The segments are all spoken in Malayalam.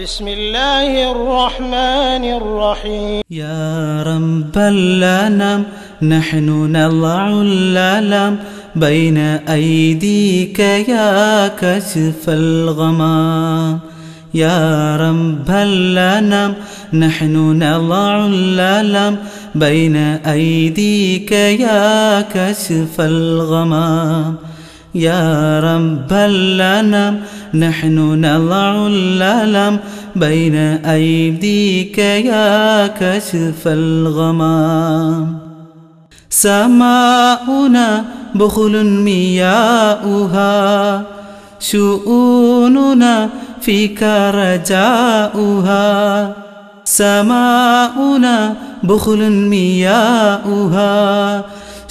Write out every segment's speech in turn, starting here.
بسم الله الرحمن الرحيم يا رب الأنام نحن نضع الألم بين أيديك يا كشف الغمام يا رب الأنام نحن نضع الألم بين أيديك يا كشف الغمام يا رب الأنام نحن نضع الألم بين أيديك يا كشف الغمام سماؤنا بخل مياؤها شؤوننا فيك رجاؤها سماؤنا بخل مياؤها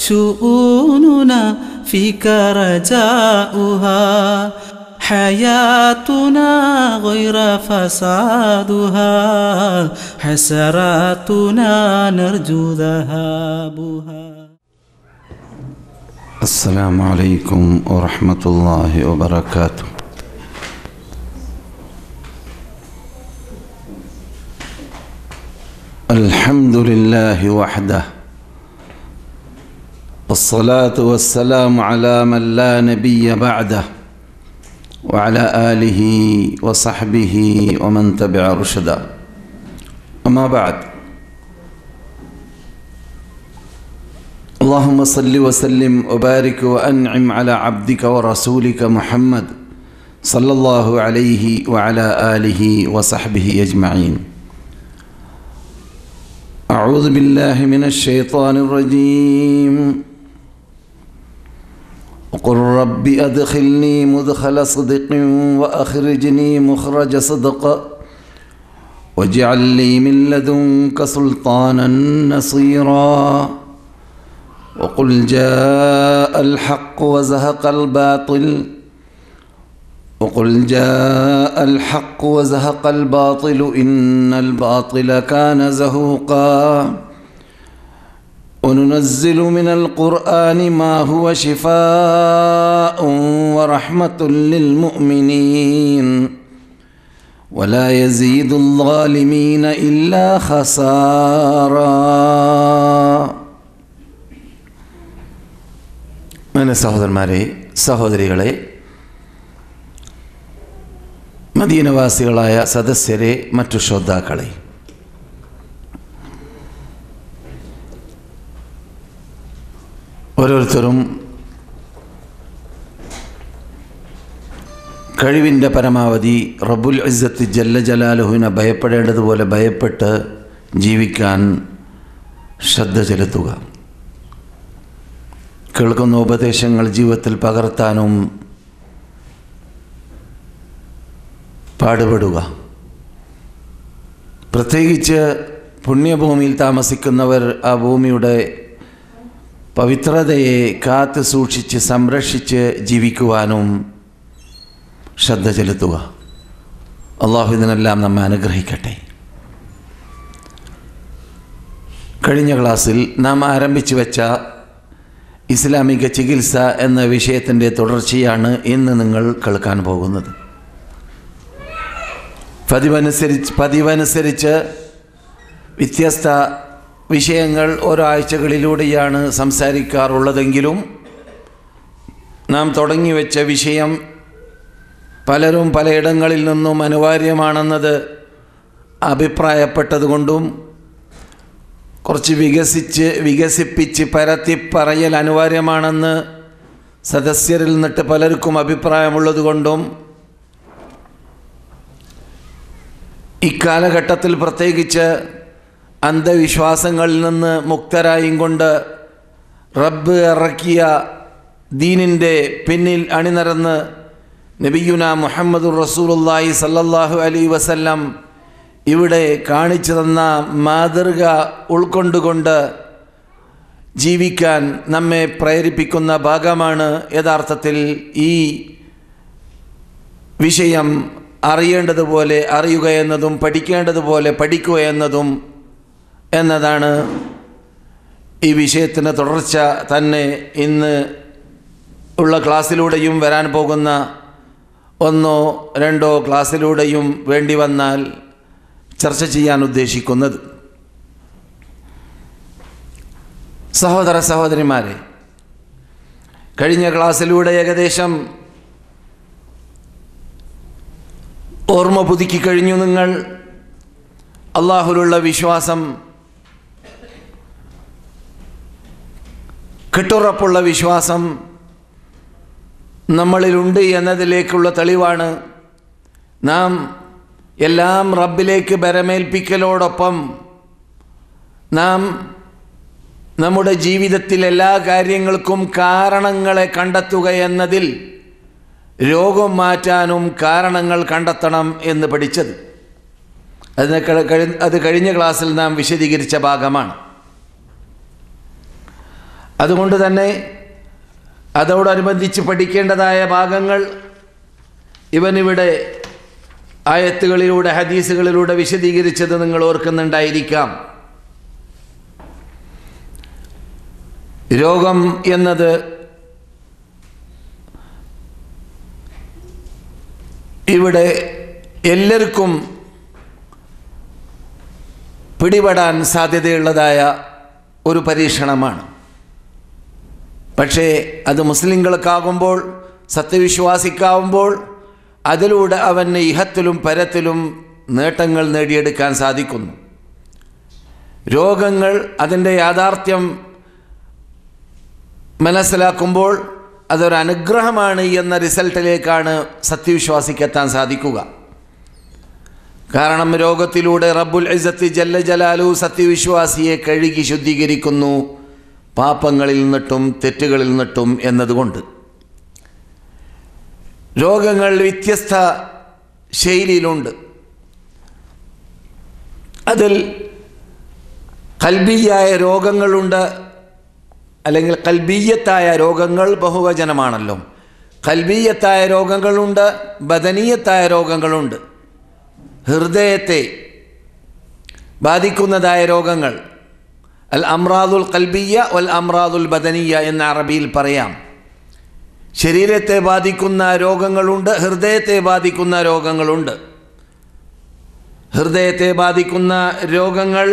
شؤوننا فيك رجاؤها حياتنا غير فسادها حسراتنا نرجو ذهابها. السلام عليكم ورحمة الله وبركاته. الحمد لله وحده والصلاة والسلام على من لا نبي بعده وعلى آله وصحبه ومن تبع رشدا. أما بعد، اللهم صل وسلم وبارك وأنعم على عبدك ورسولك محمد صلى الله عليه وعلى آله وصحبه أجمعين. أعوذ بالله من الشيطان الرجيم. وقل رب أدخلني مدخل صدق وأخرجني مخرج صدق واجعل لي من لدنك سلطانا نصيرا. وقل جاء الحق وزهق الباطل وقل جاء الحق وزهق الباطل إن الباطل كان زهوقا. وننزل من القرآن ما هو شفاء ورحمة للمؤمنين ولا يزيد الظالمين إلا خسارا. meine സഹോദരന്മാരെ, സഹോദരികളെ, മദീനവാസികളായ സദസ്യരെ, മറ്റു ശ്രോതാക്കളെ, ഓരോരുത്തരും കഴിവിൻ്റെ പരമാവധി റബ്ബുൽ ഇസ്സത്ത് ജല്ല ജലാലുഹുവിനെ ഭയപ്പെടേണ്ടതുപോലെ ഭയപ്പെട്ട് ജീവിക്കാൻ ശ്രദ്ധ ചെലുത്തുക. കേൾക്കുന്ന ഉപദേശങ്ങൾ ജീവിതത്തിൽ പകർത്താനും പാടുപെടുക. പ്രത്യേകിച്ച് പുണ്യഭൂമിയിൽ താമസിക്കുന്നവർ ആ ഭൂമിയുടെ പവിത്രതയെ കാത്തു സൂക്ഷിച്ച് സംരക്ഷിച്ച് ജീവിക്കുവാനും ശ്രദ്ധ ചെലുത്തുക. അള്ളാഹു ഇതിനെല്ലാം നമ്മെ അനുഗ്രഹിക്കട്ടെ. കഴിഞ്ഞ ക്ലാസ്സിൽ നാം ആരംഭിച്ചു വെച്ച ഇസ്ലാമിക ചികിത്സ എന്ന വിഷയത്തിൻ്റെ തുടർച്ചയാണ് ഇന്ന് നിങ്ങൾ കേൾക്കാൻ പോകുന്നത്. പതിവനുസരിച്ച് വ്യത്യസ്ത വിഷയങ്ങൾ ഓരോ ആഴ്ചകളിലൂടെയാണ് സംസാരിക്കാറുള്ളതെങ്കിലും നാം തുടങ്ങിവെച്ച വിഷയം പലരും പലയിടങ്ങളിൽ നിന്നും അനിവാര്യമാണെന്നത് അഭിപ്രായപ്പെട്ടതുകൊണ്ടും കുറച്ച് വികസിപ്പിച്ച് പരത്തിപ്പറയൽ അനിവാര്യമാണെന്ന് സദസ്യരിൽ നിന്നിട്ട് പലർക്കും അഭിപ്രായമുള്ളതുകൊണ്ടും ഇക്കാലഘട്ടത്തിൽ പ്രത്യേകിച്ച് അന്ധവിശ്വാസങ്ങളിൽ നിന്ന് മുക്തരായും കൊണ്ട് റബ്ബ് ഇറക്കിയ ദീനിൻ്റെ പിന്നിൽ അണിനിരന്ന് നബിയുന മുഹമ്മദുർ റസൂലുള്ളാഹി സല്ലല്ലാഹു അലൈഹി വസല്ലം ഇവിടെ കാണിച്ചു തന്ന മാതൃക ഉൾക്കൊണ്ടുകൊണ്ട് ജീവിക്കാൻ നമ്മെ പ്രേരിപ്പിക്കുന്ന ഭാഗമാണ് യഥാർത്ഥത്തിൽ ഈ വിഷയം അറിയേണ്ടതുപോലെ അറിയുക എന്നതും പഠിക്കേണ്ടതുപോലെ പഠിക്കുക എന്നതാണ് ഈ വിഷയത്തിന് തുടർച്ച തന്നെ ഇന്ന് ഉള്ള ക്ലാസ്സിലൂടെയും വരാൻ പോകുന്ന ഒന്നോ രണ്ടോ ക്ലാസ്സിലൂടെയും വേണ്ടി വന്നാൽ ചർച്ച ചെയ്യാൻ ഉദ്ദേശിക്കുന്നത്. സഹോദര സഹോദരിമാരെ, കഴിഞ്ഞ ക്ലാസ്സിലൂടെ ഏകദേശം ഓർമ്മ പുതുക്കി കഴിഞ്ഞു. നിങ്ങൾ അള്ളാഹുലുള്ള വിശ്വാസം, കെട്ടുറപ്പുള്ള വിശ്വാസം നമ്മളിലുണ്ട് എന്നതിലേക്കുള്ള തെളിവാണ് നാം എല്ലാം റബ്ബിലേക്ക് ബരമേൽപ്പിക്കലോടൊപ്പം നാം നമ്മുടെ ജീവിതത്തിൽ എല്ലാ കാര്യങ്ങൾക്കും കാരണങ്ങളെ കണ്ടെത്തുക എന്നതിൽ രോഗം മാറ്റാനും കാരണങ്ങൾ കണ്ടെത്തണം എന്ന് പഠിച്ചത്. അത് കഴിഞ്ഞ ക്ലാസ്സിൽ നാം വിശദീകരിച്ച ഭാഗമാണ്. അതുകൊണ്ട് തന്നെ അതോടനുബന്ധിച്ച് പഠിക്കേണ്ടതായ ഭാഗങ്ങൾ ഇവനിവിടെ ആയത്തുകളിലൂടെ ഹദീസുകളിലൂടെ വിശദീകരിച്ചത് നിങ്ങൾ ഓർക്കുന്നുണ്ടായിരിക്കാം. രോഗം എന്നത് ഇവിടെ എല്ലാവർക്കും പിടിപെടാൻ സാധ്യതയുള്ളതായ ഒരു പരീക്ഷണമാണ്. പക്ഷേ അത് മുസ്ലിങ്ങൾക്കാകുമ്പോൾ, സത്യവിശ്വാസിക്കാവുമ്പോൾ അതിലൂടെ അവന് ഇഹത്തിലും പരത്തിലും നേട്ടങ്ങൾ നേടിയെടുക്കാൻ സാധിക്കുന്നു. രോഗങ്ങൾ അതിൻ്റെ യാഥാർത്ഥ്യം മനസ്സിലാക്കുമ്പോൾ അതൊരു അനുഗ്രഹമാണ് എന്ന റിസൾട്ടിലേക്കാണ് സത്യവിശ്വാസിക്കെത്താൻ സാധിക്കുക. കാരണം രോഗത്തിലൂടെ റബ്ബുൽ ഇസ്സത്ത് ജല്ല ജലാലു സത്യവിശ്വാസിയെ കഴുകി ശുദ്ധീകരിക്കുന്നു, പാപങ്ങളിൽ നിന്നിട്ടും തെറ്റുകളിൽ നിന്നിട്ടും എന്നതുകൊണ്ട്. രോഗങ്ങൾ വ്യത്യസ്ത ശൈലിയിലുണ്ട്. അതിൽ ഖൽബിയായ രോഗങ്ങളുണ്ട്, അല്ലെങ്കിൽ ഖൽബിയ്യത്തായ രോഗങ്ങൾ ബഹുവചനമാണല്ലോ. ഖൽബിയ്യത്തായ രോഗങ്ങളുണ്ട്, ബദനീയത്തായ രോഗങ്ങളുണ്ട്. ഹൃദയത്തെ ബാധിക്കുന്നതായ രോഗങ്ങൾ അൽ അംറാദുൽ ഖൽബിയ്യ വൽ അംറാദുൽ ബദനിയ്യ എന്ന് അറബിയിൽ പറയാം. ശരീരത്തെ ബാധിക്കുന്ന രോഗങ്ങളുണ്ട്, ഹൃദയത്തെ ബാധിക്കുന്ന രോഗങ്ങളുണ്ട്. ഹൃദയത്തെ ബാധിക്കുന്ന രോഗങ്ങൾ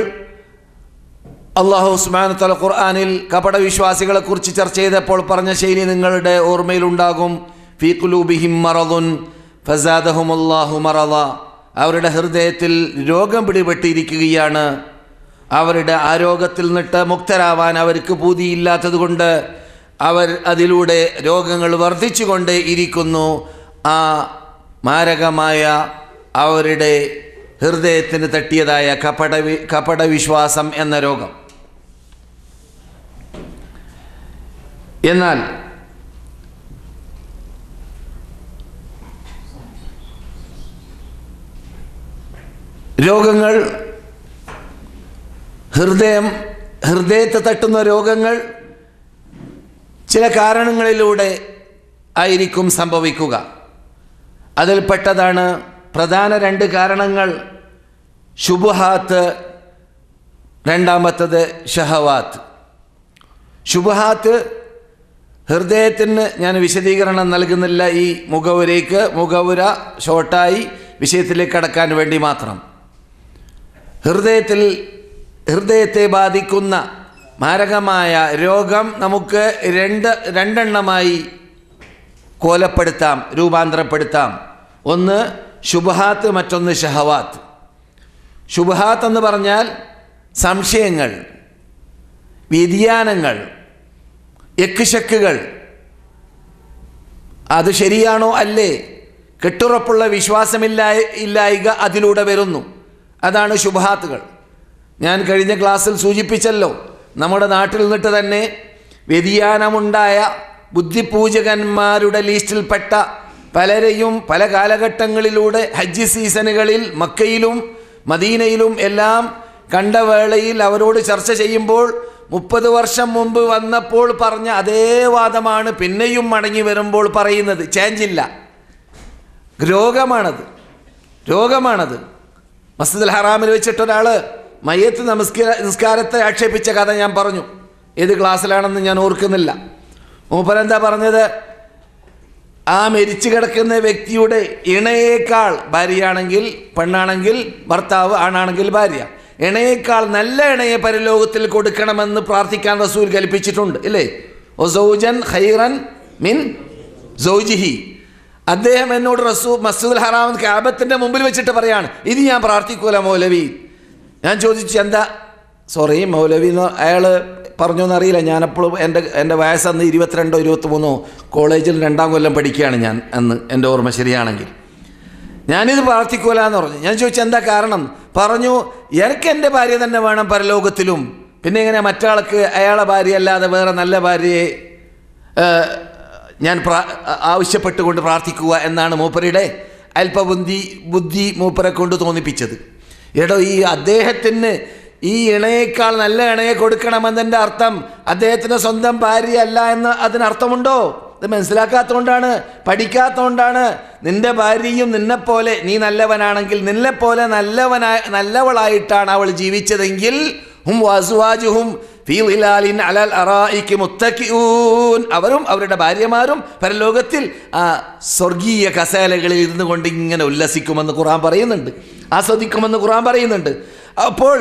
അല്ലാഹു സുബ്ഹാനഹു വ തആല ഖുർആനിൽ കപടവിശ്വാസികളെക്കുറിച്ച് ചർച്ച ചെയ്തപ്പോൾ പറഞ്ഞ ശൈലി നിങ്ങളുടെ ഓർമ്മയിലുണ്ടാകും. ഫീ ഖുലൂബിഹിം മറദുൻ ഫസാദഹുമുല്ലാഹു മറദ. അവരുടെ ഹൃദയത്തിൽ രോഗം പിടിപെട്ടിരിക്കുകയാണ്. അവരുടെ ആ രോഗത്തിൽ നിന്നിട്ട് മുക്തരാവാൻ അവർക്ക് പൂതിയില്ലാത്തതുകൊണ്ട് അവർ അതിലൂടെ രോഗങ്ങൾ വർദ്ധിച്ചുകൊണ്ടേ ഇരിക്കുന്നു. ആ മാരകമായ അവരുടെ ഹൃദയത്തിന് തട്ടിയതായ കപടവിശ്വാസം എന്ന രോഗം. എന്നാൽ രോഗങ്ങൾ, ഹൃദയത്തെ തട്ടുന്ന രോഗങ്ങൾ ചില കാരണങ്ങളിലൂടെ ആയിരിക്കും സംഭവിക്കുക. അതിൽപ്പെട്ടതാണ് പ്രധാന രണ്ട് കാരണങ്ങൾ: ശുബ്ഹാത്ത്, രണ്ടാമത്തത് ഷഹവാത്ത്. ശുബ്ഹാത്ത് ഹൃദയത്തിന് ഞാൻ വിശദീകരണം നൽകുന്നില്ല ഈ മുഖവുര ഷോർട്ടായി വിഷയത്തിലേക്ക് കടക്കാൻ വേണ്ടി മാത്രം. ഹൃദയത്തെ ബാധിക്കുന്ന മാരകമായ രോഗം നമുക്ക് രണ്ടെണ്ണമായി കോലപ്പെടുത്താം, രൂപാന്തരപ്പെടുത്താം. ഒന്ന് ശുബ്ഹാത്ത്, മറ്റൊന്ന് ഷഹവാത്ത്. ശുബ്ഹാത്ത് എന്ന് പറഞ്ഞാൽ സംശയങ്ങൾ, വ്യതിയാനങ്ങൾ, യക്ശക്കുകൾ. അത് ശരിയാണോ അല്ലേ, കെട്ടുറപ്പുള്ള വിശ്വാസമില്ലായ്ക അതിലൂടെ വരുന്നു. അതാണ് ശുബ്ഹാത്തുകൾ. ഞാൻ കഴിഞ്ഞ ക്ലാസ്സിൽ സൂചിപ്പിച്ചല്ലോ, നമ്മുടെ നാട്ടിൽ നിന്നിട്ട് തന്നെ വ്യതിയാനമുണ്ടായ ബുദ്ധിപൂജകന്മാരുടെ ലിസ്റ്റിൽപ്പെട്ട പലരെയും പല കാലഘട്ടങ്ങളിലൂടെ ഹജ്ജ് സീസണുകളിൽ മക്കയിലും മദീനയിലും എല്ലാം കണ്ട വേളയിൽ അവരോട് ചർച്ച ചെയ്യുമ്പോൾ 30 വർഷം മുമ്പ് വന്നപ്പോൾ പറഞ്ഞ അതേ വാദമാണ് പിന്നെയും മടങ്ങി വരുമ്പോൾ പറയുന്നത്. ചേഞ്ചില്ല. രോഗമാണത്. മസ്ജിദുൽ ഹറാമിൽ വെച്ചിട്ടൊരാൾ മയ്യത്ത് നിസ്കാരത്തെ ആക്ഷേപിച്ച കഥ ഞാൻ പറഞ്ഞു. ഏത് ക്ലാസ്സിലാണെന്ന് ഞാൻ ഓർക്കുന്നില്ല. മൂപ്പരെന്താ പറഞ്ഞത്? ആ മരിച്ചു കിടക്കുന്ന വ്യക്തിയുടെ ഇണയേക്കാൾ, ഭാര്യയാണെങ്കിൽ പെണ്ണാണെങ്കിൽ ഭർത്താവ്, ആണാണെങ്കിൽ ഭാര്യ, ഇണയേക്കാൾ നല്ല ഇണയെ പരലോകത്തിൽ കൊടുക്കണമെന്ന് പ്രാർത്ഥിക്കാൻ റസൂൽ കൽപ്പിച്ചിട്ടുണ്ട്, ഇല്ലേ? ഒ സൗജൻ ഖൈറൻ മിൻ സൗജിഹി. അദ്ദേഹം എന്നോട് മസ്ജിദുൽ ഹറാം കഅബത്തിന്റെ മുമ്പിൽ വെച്ചിട്ട് പറയാണ്, ഇത് ഞാൻ പ്രാർത്ഥിക്കൂല മൗലവി. ഞാൻ ചോദിച്ചു, എന്താ? സോറി മൗലവി എന്ന് അയാൾ പറഞ്ഞോന്നറിയില്ല. ഞാനപ്പോഴും എൻ്റെ വയസ്സന്ന് 22 or 23 കോളേജിൽ 2ാം കൊല്ലം പഠിക്കുകയാണ് ഞാൻ അന്ന്, എൻ്റെ ഓർമ്മ ശരിയാണെങ്കിൽ. ഞാനിത് പ്രാർത്ഥിക്കൂല എന്ന് പറഞ്ഞു. ഞാൻ ചോദിച്ചു എന്താ കാരണം? പറഞ്ഞു, എനിക്ക് എൻ്റെ ഭാര്യ തന്നെ വേണം പരലോകത്തിലും, പിന്നെ എങ്ങനെ മറ്റാൾക്ക് അയാളെ ഭാര്യ അല്ലാതെ വേറെ നല്ല ഭാര്യയെ ഞാൻ ആവശ്യപ്പെട്ടുകൊണ്ട് പ്രാർത്ഥിക്കുക എന്നാണ് മൂപ്പരുടെ ബുദ്ധി മൂപ്പരെ കൊണ്ട് തോന്നിപ്പിച്ചത്. എടോ, ഈ അദ്ദേഹത്തിന് ഈ ഇണയേക്കാൾ നല്ല ഇണയെ കൊടുക്കണമെന്നതിൻ്റെ അർത്ഥം അദ്ദേഹത്തിന് സ്വന്തം ഭാര്യ അല്ല എന്ന് അതിനർത്ഥമുണ്ടോ? ഇത് മനസ്സിലാക്കാത്തതുകൊണ്ടാണ്, പഠിക്കാത്തതുകൊണ്ടാണ്. നിന്റെ ഭാര്യയും നിന്നെപ്പോലെ, നീ നല്ലവനാണെങ്കിൽ നിന്നെപ്പോലെ നല്ലവളായിട്ടാണ് അവൾ ജീവിച്ചതെങ്കിൽ അവരും അവരുടെ ഭാര്യമാരും പരലോകത്തിൽ ആ സ്വർഗീയ കസേലകളിൽ ഇരുന്നു കൊണ്ട് ഇങ്ങനെ ഉല്ലസിക്കുമെന്ന് ഖുർആൻ പറയുന്നുണ്ട്, ആസ്വദിക്കുമെന്ന് ഖുർആൻ പറയുന്നുണ്ട്. അപ്പോൾ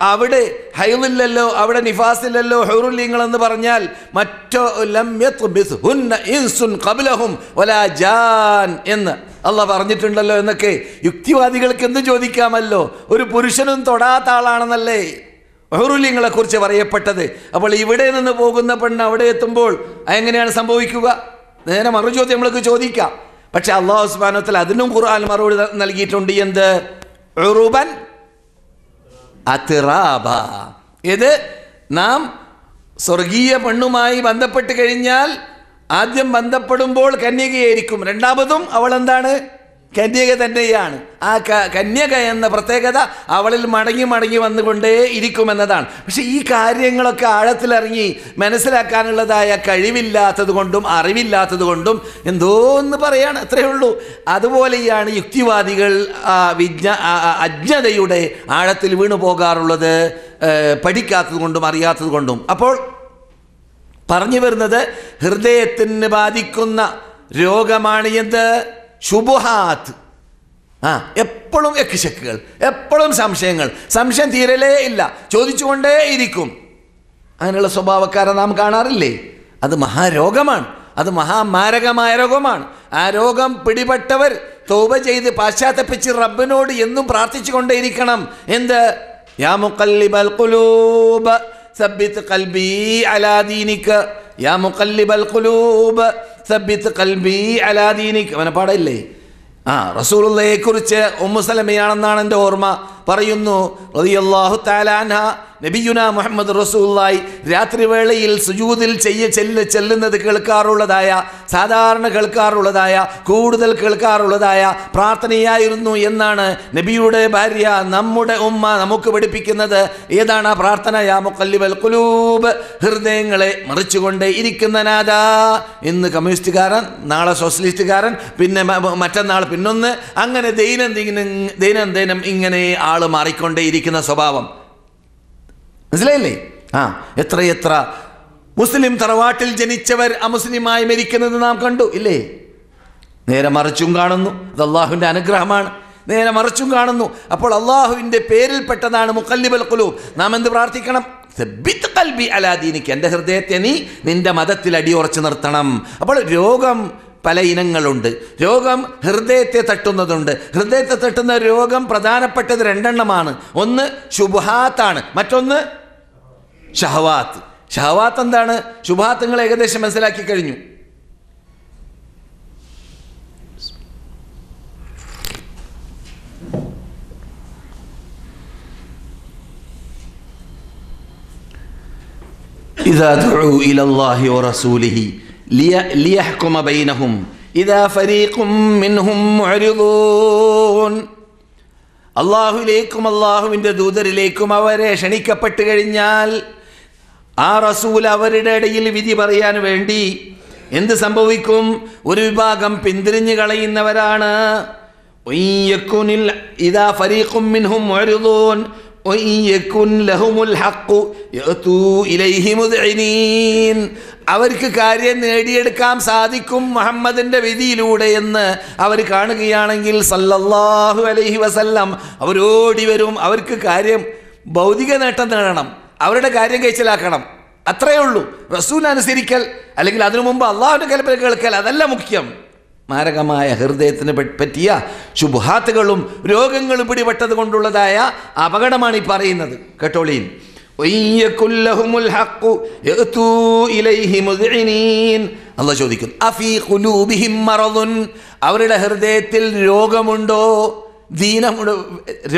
അവിടെ ഹൈദില്ലല്ലോ, അവിടെ നിഫാസില്ലല്ലോ. ഹുറുലിങ്ങൾ എന്ന് പറഞ്ഞാൽ മറ്റോ എന്ന് അള്ളാഹ് പറഞ്ഞിട്ടുണ്ടല്ലോ എന്നൊക്കെ യുക്തിവാദികൾക്ക് എന്തും ചോദിക്കാമല്ലോ. ഒരു പുരുഷനും തൊടാത്ത ആളാണെന്നല്ലേ ഹുറുലിങ്ങളെ കുറിച്ച് പറയപ്പെട്ടത്. അപ്പോൾ ഇവിടെ നിന്ന് പോകുന്ന പെണ്ണ് അവിടെ എത്തുമ്പോൾ എങ്ങനെയാണ് സംഭവിക്കുക? നേരെ മറുചോദ്യം നമ്മൾക്ക് ചോദിക്കാം. പക്ഷെ അള്ളാഹു സുബ്ഹാനഹു വ തആല അതിനും ഖുർആൻ മറുപടി നൽകിയിട്ടുണ്ട്. എന്ത്? ഉറുബൻ അത്റാബ. ഇത് നാം സ്വർഗീയ പെണ്ണുമായി ബന്ധപ്പെട്ട് കഴിഞ്ഞാൽ ആദ്യം ബന്ധപ്പെടുമ്പോൾ കന്യകയായിരിക്കും, രണ്ടാമതും അവൾ എന്താണ്? കന്യക തന്നെയാണ്. ആ കന്യക എന്ന പ്രത്യേകത അവളിൽ മടങ്ങി മടങ്ങി വന്നുകൊണ്ടേ ഇരിക്കുമെന്നതാണ്. പക്ഷെ ഈ കാര്യങ്ങളൊക്കെ ആഴത്തിലിറങ്ങി മനസ്സിലാക്കാനുള്ളതായ കഴിവില്ലാത്തത് കൊണ്ടും അറിവില്ലാത്തത് കൊണ്ടും എന്തോ എന്ന് പറയാണ്, അത്രയേ ഉള്ളൂ. അതുപോലെയാണ് യുക്തിവാദികൾ അജ്ഞതയുടെ ആഴത്തിൽ വീണു പോകാറുള്ളത്, പഠിക്കാത്തത് കൊണ്ടും അറിയാത്തത് കൊണ്ടും. അപ്പോൾ പറഞ്ഞു വരുന്നത്, ഹൃദയത്തിന് ബാധിക്കുന്ന രോഗമാണ് എന്ത്? ശുബുഹാത്ത്. എപ്പോഴും എക്കിശക്കുകൾ, എപ്പോഴും സംശയം തീരലേ ഇല്ല, ചോദിച്ചുകൊണ്ടേ ഇരിക്കും. അങ്ങനെയുള്ള സ്വഭാവക്കാരെ നാം കാണാറില്ലേ? അത് മഹാരോഗമാണ്, അത് മഹാമാരകമായ രോഗമാണ്. ആ രോഗം പിടിപെട്ടവർ തൗബ ചെയ്ത് പാശ്ചാത്തപിച്ച് റബ്ബിനോട് എന്നും പ്രാർത്ഥിച്ചു കൊണ്ടേയിരിക്കണം. എന്ത്? യാ മുഖല്ലിബൽ ഖുലൂബ് സബ്ബിത് ഖൽബി അലാ ദീനിക, യാ മുഖല്ലിബൽ ഖുലൂബ് സബ്ബിത് ഖൽബി അലാ ദീനിക. അവനെ പാടില്ലേ? റസൂലുള്ളാഹിയെ കുറിച്ച് ഉമ്മു സലമയാണെന്നാണ് എൻ്റെ ഓർമ്മ, പറയുന്നു റളിയല്ലാഹു തആല അൻഹ, നബിയുനാ മുഹമ്മദ് റസൂലുള്ളാഹി രാത്രി വേളയിൽ സുജൂദിൽ ചെല്ലുന്നത് കേൾക്കാറുള്ളതായ, സാധാരണ കേൾക്കാറുള്ളതായ, കൂടുതൽ കേൾക്കാറുള്ളതായ പ്രാർത്ഥനയായിരുന്നു എന്നാണ് നബിയുടെ ഭാര്യ നമ്മുടെ ഉമ്മ നമുക്ക് പഠിപ്പിക്കുന്നത്. ഏതാണ് ആ പ്രാർത്ഥന? യാ മുഖല്ലിബൽ ഖുലൂബ്, ഹൃദയങ്ങളെ മറിച്ചുകൊണ്ടേ ഇരിക്കുന്ന നാഥാ. ഇന്ന് കമ്മ്യൂണിസ്റ്റുകാരൻ, നാളെ സോഷ്യലിസ്റ്റുകാരൻ, പിന്നെ മറ്റന്നാൾ പിന്നൊന്ന്, അങ്ങനെ ദൈനംദിനം ഇങ്ങനെ ആള് മാറിക്കൊണ്ടേയിരിക്കുന്ന സ്വഭാവം. മനസ്സിലായില്ലേ? എത്രയെത്ര മുസ്ലിം തറവാട്ടിൽ ജനിച്ചവർ അമുസ്ലിമായി മരിക്കുന്നത് നാം കണ്ടു ഇല്ലേ? നേരെ മറിച്ചും കാണുന്നു. അത് അള്ളാഹുവിൻ്റെ അനുഗ്രഹമാണ്. നേരെ മറിച്ചും കാണുന്നു. അപ്പോൾ അള്ളാഹുവിൻ്റെ പേരിൽപ്പെട്ടതാണ് മുഖല്ലിബൽ ഖുലൂബ്. നാം എന്ത് പ്രാർത്ഥിക്കണം? സബ്ബിത് ഖൽബി അലാ ദീനിക, എൻ്റെ ഹൃദയത്തെ നീ നിന്റെ മതത്തിൽ അടിയുറച്ചു നിർത്തണം. അപ്പോൾ രോഗം പല ഇനങ്ങളുണ്ട്. രോഗം ഹൃദയത്തെ തട്ടുന്നതുണ്ട്. ഹൃദയത്തെ തട്ടുന്ന രോഗം പ്രധാനപ്പെട്ടത് 2 എണ്ണമാണ്. ഒന്ന് ശുബ്ഹാത്താണ്, മറ്റൊന്ന് ഷഹവാത്ത്. ഷഹവാത്ത് എന്താണ്? ശുബ്ഹാത്ത് നിങ്ങൾ ഏകദേശം മനസ്സിലാക്കി കഴിഞ്ഞു. ഇദാ ദുഉ ഇലല്ലാഹി വറസൂലിഹി ലിയഹ്കുമ ബൈനഹും ഇദാ ഫരീഖും മിൻഹും മുഅ്രിദൂൻ. അള്ളാഹുവിലേക്കും അള്ളാഹുവിൻ്റെ ദൂതരിലേക്കും അവരെ ക്ഷണിക്കപ്പെട്ട് കഴിഞ്ഞാൽ ആ റസൂൽ അവരുടെ ഇടയിൽ വിധി പറയാൻ വേണ്ടി എന്ത് സംഭവിക്കും? ഒരു വിഭാഗം പിന്തിരിഞ്ഞു കളയുന്നവരാണ്. ഇദാ ഫരീഖും മിൻഹും മുഅ്രിദൂൻ, അവർക്ക് കാര്യം നേടിയെടുക്കാൻ സാധിക്കും മുഹമ്മദിൻ്റെ വിധിയിലൂടെ എന്ന് അവർ കാണുകയാണെങ്കിൽ സല്ലല്ലാഹു അലൈഹി വസല്ലം അവരോടി വരും. അവർക്ക് കാര്യം ഭൗതിക നേട്ടം നേടണം, അവരുടെ കാര്യം കഴിച്ചിലാക്കണം, അത്രയേ ഉള്ളൂ. റസൂൽ അനുസരിക്കൽ അല്ലെങ്കിൽ അതിനു മുമ്പ് അള്ളാഹുവിൻ്റെ കൽപ്പന കേൾക്കൽ, അതല്ല മുഖ്യം. മാരകമായ ഹൃദയത്തിന് പറ്റിയ ശുബ്ഹാത്തുകളും രോഗങ്ങളും പിടിപെട്ടത് കൊണ്ടുള്ളതായ അപകടമാണ് ഈ പറയുന്നത്. കേട്ടോളീൻ. അള്ളാഹ് ചോദിക്കും, അഫീ ഖുലൂബിഹിം മറദുൻ, അവരുടെ ഹൃദയത്തിൽ രോഗമുണ്ടോ?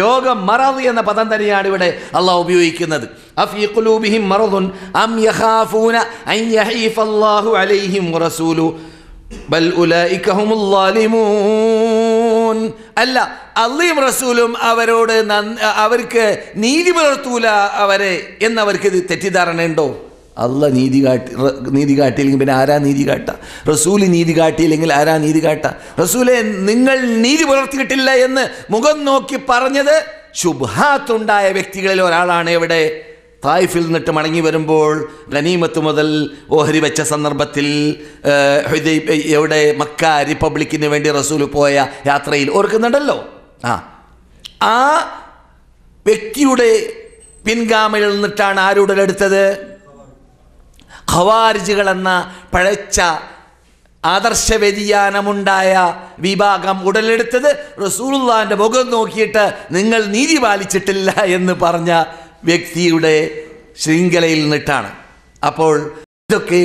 രോഗം, മറദ് എന്ന പദം തന്നെയാണ് ഇവിടെ അള്ളാഹ് ഉപയോഗിക്കുന്നത്. അഫീ ഖുലൂബിഹിം മറദുൻ അം യഖാഫൂന അൻ യഹീഫല്ലാഹു അലൈഹിം വറസൂലു ബൽ ഉലൈക ഹുമുൽ ലാലിമൂൻ. അല്ല, അള്ളയും റസൂലും അവർക്ക് നീതി പുലർത്തൂല അവരെ എന്നവർക്ക് തെറ്റിദ്ധാരണയുണ്ടോ? അല്ല നീതി കാട്ടിയില്ലെങ്കിൽ പിന്നെ ആരാ നീതി കാട്ടുക? റസൂല് നീതി കാട്ടിയില്ലെങ്കിൽ ആരാ നീതി കാട്ടുക? റസൂലെ നിങ്ങൾ നീതി പുലർത്തിയിട്ടില്ല എന്ന് മുഖം നോക്കി പറഞ്ഞത് ശുബ്ഹാത്തുണ്ടായ വ്യക്തികളിൽ ഒരാളാണ്. എവിടെ? തായിഫിൽ നിന്നിട്ട് മടങ്ങി വരുമ്പോൾ ഗനീമത്ത് മുതൽ ഓഹരി വെച്ച സന്ദർഭത്തിൽ എവിടെ മക്ക റിപ്പബ്ലിക്കിന് വേണ്ടി റസൂൽ പോയ യാത്രയിൽ ഓർക്കുന്നുണ്ടല്ലോ. ആ വ്യക്തിയുടെ പിൻഗാമിൽ നിന്നിട്ടാണ് ആരുടലെടുത്തത്? ഖവാരിജുകൾ എന്ന പഴച്ച ആദർശ വ്യതിയാനമുണ്ടായ വിഭാഗം ഉടലെടുത്തത് റസൂലുള്ളാഹിന്റെ മുഖം നോക്കിയിട്ട് നിങ്ങൾ നീതി പാലിച്ചിട്ടില്ല എന്ന് പറഞ്ഞ വ്യക്തിയുടെ ശൃംഖലയിൽ നിന്നിട്ടാണ്. അപ്പോൾ ഇതൊക്കെ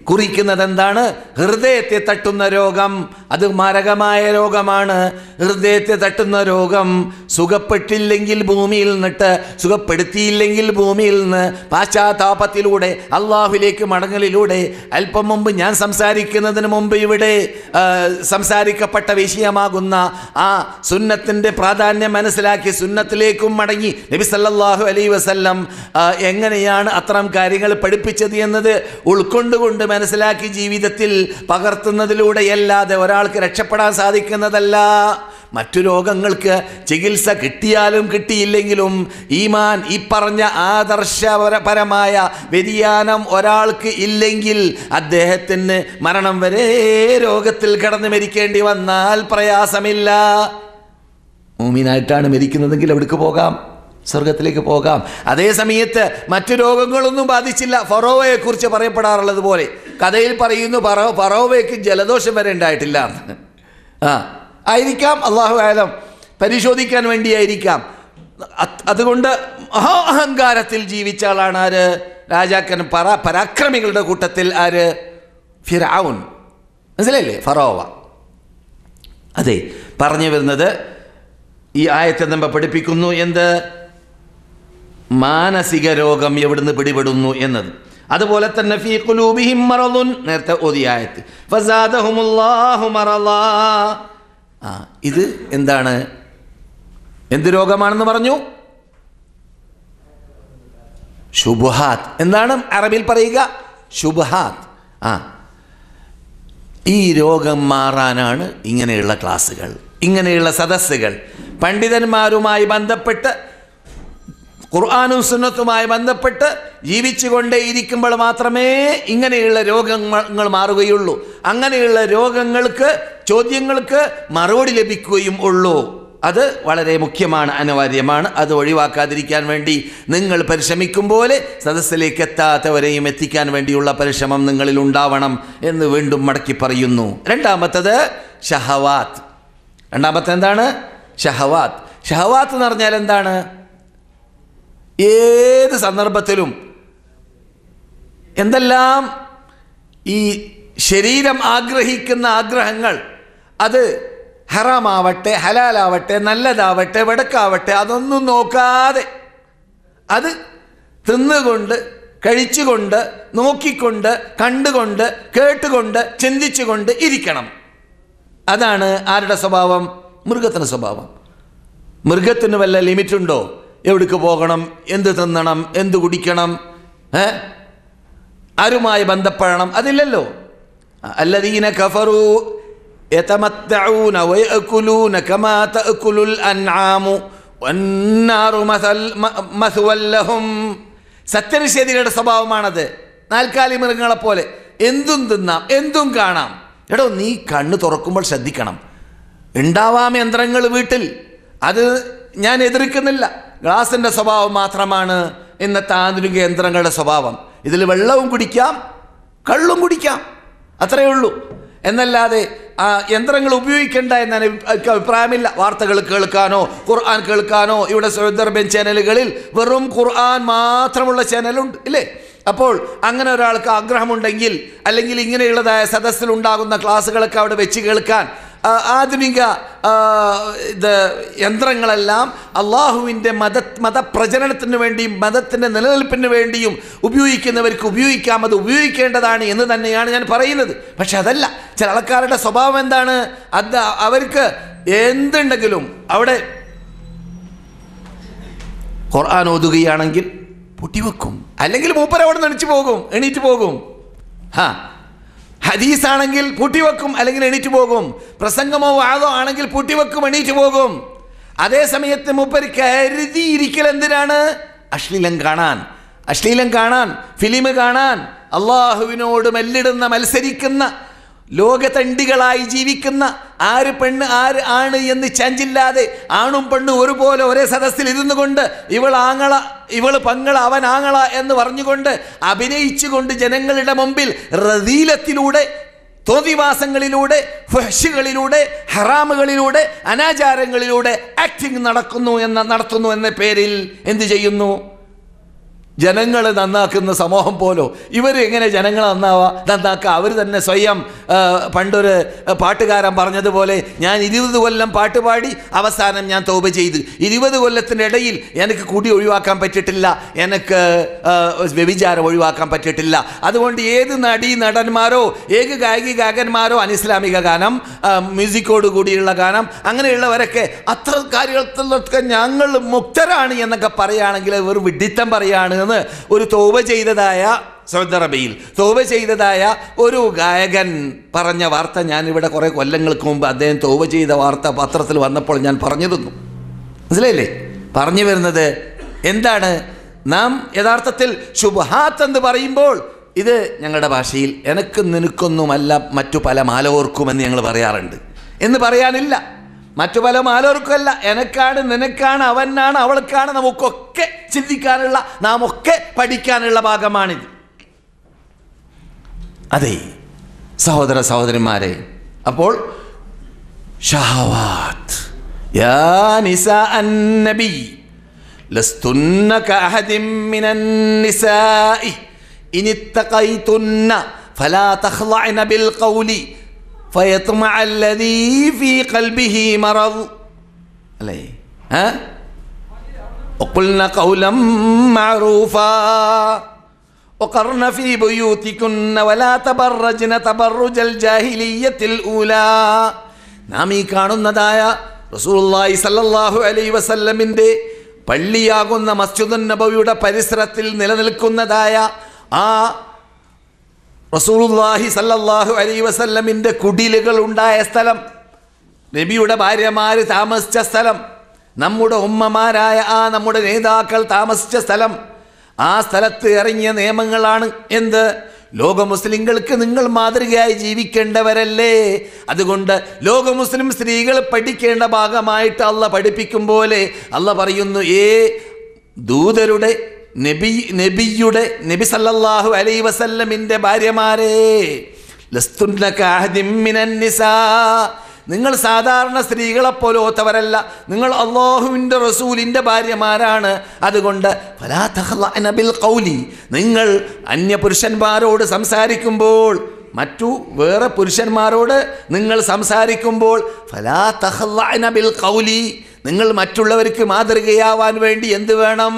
കുറിക്കുന്നത് എന്താണ്? ഹൃദയത്തെ തട്ടുന്ന രോഗം. അത് മാരകമായ രോഗമാണ്. ഹൃദയത്തെ തട്ടുന്ന രോഗം സുഖപ്പെട്ടില്ലെങ്കിൽ ഭൂമിയിൽ നിന്നിട്ട്, സുഖപ്പെടുത്തിയില്ലെങ്കിൽ ഭൂമിയിൽ നിന്ന് പാശ്ചാത്താപത്തിലൂടെ അള്ളാഹുവിലേക്ക് മടങ്ങലിലൂടെ. അല്പം മുമ്പ് ഞാൻ സംസാരിക്കുന്നതിന് മുമ്പ് ഇവിടെ സംസാരിക്കപ്പെട്ട വിഷയമാകുന്ന ആ സുന്നത്തിൻ്റെ പ്രാധാന്യം മനസ്സിലാക്കി സുന്നത്തിലേക്കും മടങ്ങി നബി സല്ലല്ലാഹു അലൈഹി വസല്ലം എങ്ങനെയാണ് അത്തരം കാര്യങ്ങൾ പഠിപ്പിച്ചത് എന്നത് ഉൾക്കൊണ്ടുകൊണ്ട് മനസ്സിലാക്കി ജീവിതത്തിൽ പകർത്തുന്നതിലൂടെയല്ലാതെ ഒരാൾക്ക് രക്ഷപ്പെടാൻ സാധിക്കുന്നതല്ല. മറ്റു രോഗങ്ങൾക്ക് ചികിത്സ കിട്ടിയാലും കിട്ടിയില്ലെങ്കിലും ഈമാൻ, ഈ പറഞ്ഞ ആദർശപരമായ വ്യതിയാനം ഒരാൾക്ക് ഇല്ലെങ്കിൽ അദ്ദേഹത്തിന് മരണം വരെ രോഗത്തിൽ കിടന്ന് മരിക്കേണ്ടി വന്നാൽ പ്രയാസമില്ല. മുഅ്മിനായിട്ടാണ് മരിക്കുന്നതെങ്കിൽ എവിടേക്ക് പോകാം? സ്വർഗത്തിലേക്ക് പോകാം. അതേ സമയത്ത് മറ്റു രോഗങ്ങളൊന്നും ബാധിച്ചില്ല. ഫറോവയെ കുറിച്ച് പറയപ്പെടാറുള്ളത് പോലെ കഥയിൽ പറയുന്നു, ഫറോവയ്ക്ക് ജലദോഷം വരെ ഉണ്ടായിട്ടില്ല. ആയിരിക്കാം, അള്ളാഹു ആലം, പരിശോധിക്കാൻ വേണ്ടിയായിരിക്കാം. അതുകൊണ്ട് അഹങ്കാരത്തിൽ ജീവിച്ച ആളാണ് ആര്? രാജാക്കൻ, പരാക്രമികളുടെ കൂട്ടത്തിൽ ആര്? ഫിർഔൻ. മനസ്സിലായില്ലേ? ഫറോവ. അതെ, പറഞ്ഞു വരുന്നത് ഈ ആയത്തെ നമ്മെ പഠിപ്പിക്കുന്നു എന്ത്? മാനസിക രോഗം എവിടുന്ന് പിടിപെടുന്നു എന്നത്. അതുപോലെ തന്നെ ഫീ ഖുലൂബിഹിം മറദുൻ, നേരത്തെ ഓതിയ ആയത്ത്, ഫസാദഹുമുല്ലാഹു മറദാ. ഇത് എന്താണ്? എന്ത് രോഗമാണെന്ന് പറഞ്ഞു? ശുബ്ഹാത്ത്. എന്താണ് അറബിയിൽ പറയുക? ശുബ്ഹാത്ത്. ഈ രോഗം മാറാനാണ് ഇങ്ങനെയുള്ള ക്ലാസ്സുകൾ, ഇങ്ങനെയുള്ള സദസ്സുകൾ. പണ്ഡിതന്മാരുമായി ബന്ധപ്പെട്ട്, ഖുർആനും സുന്നത്തുമായി ബന്ധപ്പെട്ട് ജീവിച്ചുകൊണ്ടേയിരിക്കുമ്പോൾ മാത്രമേ ഇങ്ങനെയുള്ള രോഗങ്ങൾ മാറുകയുള്ളൂ. അങ്ങനെയുള്ള രോഗങ്ങൾക്ക്, ചോദ്യങ്ങൾക്ക് മറുപടി ലഭിക്കുകയും ഉള്ളൂ. അത് വളരെ മുഖ്യമാണ്, അനിവാര്യമാണ്. അത് ഒഴിവാക്കാതിരിക്കാൻ വേണ്ടി നിങ്ങൾ പരിശ്രമിക്കും പോലെ സദസ്സിലേക്ക് എത്താത്തവരെയും എത്തിക്കാൻ വേണ്ടിയുള്ള പരിശ്രമം നിങ്ങളിൽ ഉണ്ടാവണം എന്ന് വീണ്ടും മടക്കി പറയുന്നു. രണ്ടാമത്തത് ഷഹവാത്ത്. രണ്ടാമത്തെ എന്താണ്? ഷഹവാത്ത്. ഷഹവാത്ത് എന്ന് പറഞ്ഞാൽ എന്താണ്? ഏത് സന്ദർഭത്തിലും എന്തെല്ലാം ഈ ശരീരം ആഗ്രഹിക്കുന്ന ആഗ്രഹങ്ങൾ, അത് ഹറാമാവട്ടെ ഹലാലാവട്ടെ നല്ലതാവട്ടെ വടക്കാവട്ടെ, അതൊന്നും നോക്കാതെ അത് തിന്നുകൊണ്ട്, കഴിച്ചുകൊണ്ട്, നോക്കിക്കൊണ്ട്, കണ്ടുകൊണ്ട്, കേട്ടുകൊണ്ട്, ചിന്തിച്ചുകൊണ്ട് ഇരിക്കണം. അതാണ് ആരുടെ സ്വഭാവം? മൃഗത്തിൻ്റെ സ്വഭാവം. മൃഗത്തിന് വല്ല ലിമിറ്റുണ്ടോ? എവിടേക്ക് പോകണം, എന്ത് തിന്നണം, എന്ത് കുടിക്കണം, ആരുമായി ബന്ധപ്പെടണം? അതില്ലല്ലോ. അല്ലദീന കഫറൂ യതമത്തഊന വയഅകുലൂന കമാ തഅകുലുൽ അൻആമു സത്യനിഷേധികളുടെ സ്വഭാവമാണത്. നാൽക്കാലി മൃഗങ്ങളെപ്പോലെ എന്തും തിന്നാം, എന്തും കാണാം. എടോ, നീ കണ്ണ് തുറക്കുമ്പോൾ ശ്രദ്ധിക്കണം. ഉണ്ടാവാം യന്ത്രങ്ങൾ വീട്ടിൽ, അത് ഞാൻ എതിർക്കുന്നില്ല. ഗ്ലാസിൻ്റെ സ്വഭാവം മാത്രമാണ് ഇന്നത്തെ ആധുനിക യന്ത്രങ്ങളുടെ സ്വഭാവം. ഇതിൽ വെള്ളവും കുടിക്കാം, കള്ളും കുടിക്കാം, അത്രയേ ഉള്ളൂ. എന്നല്ലാതെ യന്ത്രങ്ങൾ ഉപയോഗിക്കേണ്ട എന്നാണ് എനിക്ക് അഭിപ്രായമില്ല. വാർത്തകൾ കേൾക്കാനോ ഖുർആൻ കേൾക്കാനോ ഇവിടെ സൗദി അറേബ്യൻ ചാനലുകളിൽ വെറും ഖുർആൻ മാത്രമുള്ള ചാനലുണ്ട് ഇല്ലേ? അപ്പോൾ അങ്ങനെ ഒരാൾക്ക് ആഗ്രഹമുണ്ടെങ്കിൽ, അല്ലെങ്കിൽ ഇങ്ങനെയുള്ളതായ സദസ്സിലുണ്ടാകുന്ന ക്ലാസ്സുകളൊക്കെ അവിടെ വെച്ച് കേൾക്കാൻ, ആധുനിക യന്ത്രങ്ങളെല്ലാം അള്ളാഹുവിൻ്റെ മതപ്രചരണത്തിന് വേണ്ടിയും മതത്തിൻ്റെ നിലനിൽപ്പിന് വേണ്ടിയും ഉപയോഗിക്കുന്നവർക്ക് ഉപയോഗിക്കാം, അത് ഉപയോഗിക്കേണ്ടതാണ് എന്ന് തന്നെയാണ് ഞാൻ പറയുന്നത്. പക്ഷെ അതല്ല, ചില ആൾക്കാരുടെ സ്വഭാവം എന്താണ്? അത് അവർക്ക് എന്തുണ്ടെങ്കിലും അവിടെ ഖുർആൻ ഓതുകയാണെങ്കിൽ പൊട്ടിവെക്കും, അല്ലെങ്കിൽ മൂപ്പർ അവിടെ നിന്ന് എണീറ്റ് പോകും. ഹദീസാണെങ്കിൽ പൂട്ടിവെക്കും, അല്ലെങ്കിൽ എണീറ്റ് പോകും. പ്രസംഗമോ വാദോ ആണെങ്കിൽ പൂട്ടിവെക്കും, എണീറ്റ് പോകും. അതേ സമയത്ത് മൂപ്പർ കരുതിയിരിക്കൽ എന്തിനാണ്? അശ്ലീലം കാണാൻ, ഫിലിം കാണാൻ, അള്ളാഹുവിനോട് മെല്ലിടുന്ന, മത്സരിക്കുന്ന, ലോകതണ്ടികളായി ജീവിക്കുന്ന, ആര് പെണ്ണ് ആര് ആണ് എന്ന് ചഞ്ചില്ലാതെ ആണും പെണ്ണും ഒരുപോലെ ഒരേ സദസ്സിൽ ഇരുന്നു കൊണ്ട് ഇവള് പങ്ങള അവൻ ആങ്ങള എന്ന് പറഞ്ഞുകൊണ്ട് അഭിനയിച്ചുകൊണ്ട് ജനങ്ങളുടെ മുമ്പിൽ റദീലത്തിലൂടെ, തോന്നിവാസങ്ങളിലൂടെ, ഫഹ്ശുകളിലൂടെ, ഹറാമുകളിലൂടെ, അനാചാരങ്ങളിലൂടെ ആക്ടിങ് നടത്തുന്നു എന്ന പേരിൽ എന്ത് ചെയ്യുന്നു? ജനങ്ങൾ നന്നാക്കുന്ന സമൂഹം പോലോ. ഇവർ എങ്ങനെ ജനങ്ങൾ നന്നാക്കുക? അവർ തന്നെ സ്വയം. പണ്ടൊരു പാട്ടുകാരൻ പറഞ്ഞതുപോലെ, ഞാൻ 20 കൊല്ലം പാട്ടുപാടി അവസാനം ഞാൻ തൗബ ചെയ്തു. 20 കൊല്ലത്തിനിടയിൽ എനിക്ക് കുടി ഒഴിവാക്കാൻ പറ്റിയിട്ടില്ല, എനിക്ക് വ്യഭിചാരം ഒഴിവാക്കാൻ പറ്റിയിട്ടില്ല. അതുകൊണ്ട് ഏത് നടന്മാരോ ഏത് ഗായകന്മാരോ അനിസ്ലാമിക ഗാനം, മ്യൂസിക്കോട് കൂടിയുള്ള ഗാനം, അങ്ങനെയുള്ളവരൊക്കെ അത്ര കാര്യങ്ങളൊക്കെ ഞങ്ങൾ മുക്തരാണ് എന്നൊക്കെ പറയുകയാണെങ്കിൽ വെറും വിഡ്ഢിത്തം പറയുകയാണ് എന്ന് ഒരു തൗബ ചെയ്തതായ, സൗദി അറേബ്യയിൽ തൗബ ചെയ്തതായ ഒരു ഗായകൻ പറഞ്ഞ വാർത്ത ഞാനിവിടെ കുറേ കൊല്ലങ്ങൾക്ക് മുമ്പ് അദ്ദേഹം തൗബ ചെയ്ത വാർത്ത പത്രത്തിൽ വന്നപ്പോൾ ഞാൻ പറഞ്ഞു തന്നു. മനസ്സിലായില്ലേ? പറഞ്ഞു വരുന്നത് എന്താണ്? നാം യഥാർത്ഥത്തിൽ ശുബ്ഹാത്ത് എന്ന് പറയുമ്പോൾ ഇത് ഞങ്ങളുടെ ഭാഷയിൽ എനക്കും നിനക്കൊന്നുമല്ല മറ്റു പല മാലോർക്കുമെന്ന് ഞങ്ങൾ പറയാറുണ്ട്. എന്ന് പറയാനില്ല, മറ്റു പല മാലോർക്കുമല്ല, എനക്കാണ്, നിനക്കാണ്, അവനാണ്, അവൾക്കാണ്, നമുക്കൊക്കെ ചിന്തിക്കാനുള്ള, നാം ഒക്കെ പഠിക്കാനുള്ള ഭാഗമാണിത്. അതെ സഹോദര സഹോദരിമാരെ, അപ്പോൾ ഷഹവാത്ത് യാ നിസാ അന്നബി ലസ്തുന്ന കഅഹദിൻ മിനൻ നിസാഇ ഇനിത്തഖൈതുന്ന ഫലാ തഖ്ളഅന ബിൽ ഖൗലി فيطمع الذي في قلبه مرض അല്ലേ? وقلنا قولا معروفا وقرن في بيوتكن ولا تبرجن تبرج الجاهلية الأولى. നാം ഈ കാണുന്നതായ റസൂലുള്ളാഹി സ്വല്ലല്ലാഹു അലൈഹി വസല്ലമിൻ്റെ പള്ളിയാകുന്ന മസ്ജിദുൻ നബവിയുടെ പരിസരത്തിൽ നിലനിൽക്കുന്നതായ ആ റസൂലുള്ളാഹി സല്ലല്ലാഹു അലൈഹി വസല്ലമിൻ്റെ കുടിലുകൾ ഉണ്ടായ സ്ഥലം, നബിയുടെ ഭാര്യമാർ താമസിച്ച സ്ഥലം, നമ്മുടെ ഉമ്മമാരായ നമ്മുടെ നേതാക്കൾ താമസിച്ച സ്ഥലം, ആ സ്ഥലത്ത് ഇറങ്ങിയ നിയമങ്ങളാണ് എന്ത്? ലോക മുസ്ലിങ്ങൾക്ക് നിങ്ങൾ മാതൃകയായി ജീവിക്കേണ്ടവരല്ലേ? അതുകൊണ്ട് ലോക മുസ്ലിം സ്ത്രീകൾ പഠിക്കേണ്ട ഭാഗമായിട്ട് അള്ളാഹ് പഠിപ്പിക്കും പോലെ അള്ളാഹ് പറയുന്നു, ദൂതരുടെ നബി സല്ലല്ലാഹു അലൈഹി വസല്ലമിൻ്റെ ഭാര്യമാരെ, ലസ്തുന്ന കഅഹദിൻ മിനൻ നിസാ, നിങ്ങൾ സാധാരണ സ്ത്രീകളെപ്പോലത്തവരല്ല, നിങ്ങൾ അള്ളാഹുവിൻ്റെ റസൂലിൻ്റെ ഭാര്യമാരാണ്. അതുകൊണ്ട് ഫലാ തഖ്ളഅന ബിൽ ഖൗലി, നിങ്ങൾ അന്യപുരുഷന്മാരോട് സംസാരിക്കുമ്പോൾ, മറ്റു വേറെ പുരുഷന്മാരോട് നിങ്ങൾ സംസാരിക്കുമ്പോൾ, ഫലാ തഖ്ളഅന ബിൽ ഖൗലി, നിങ്ങൾ മറ്റുള്ളവർക്ക് മാതൃകയാവാൻ വേണ്ടി എന്ത് വേണം?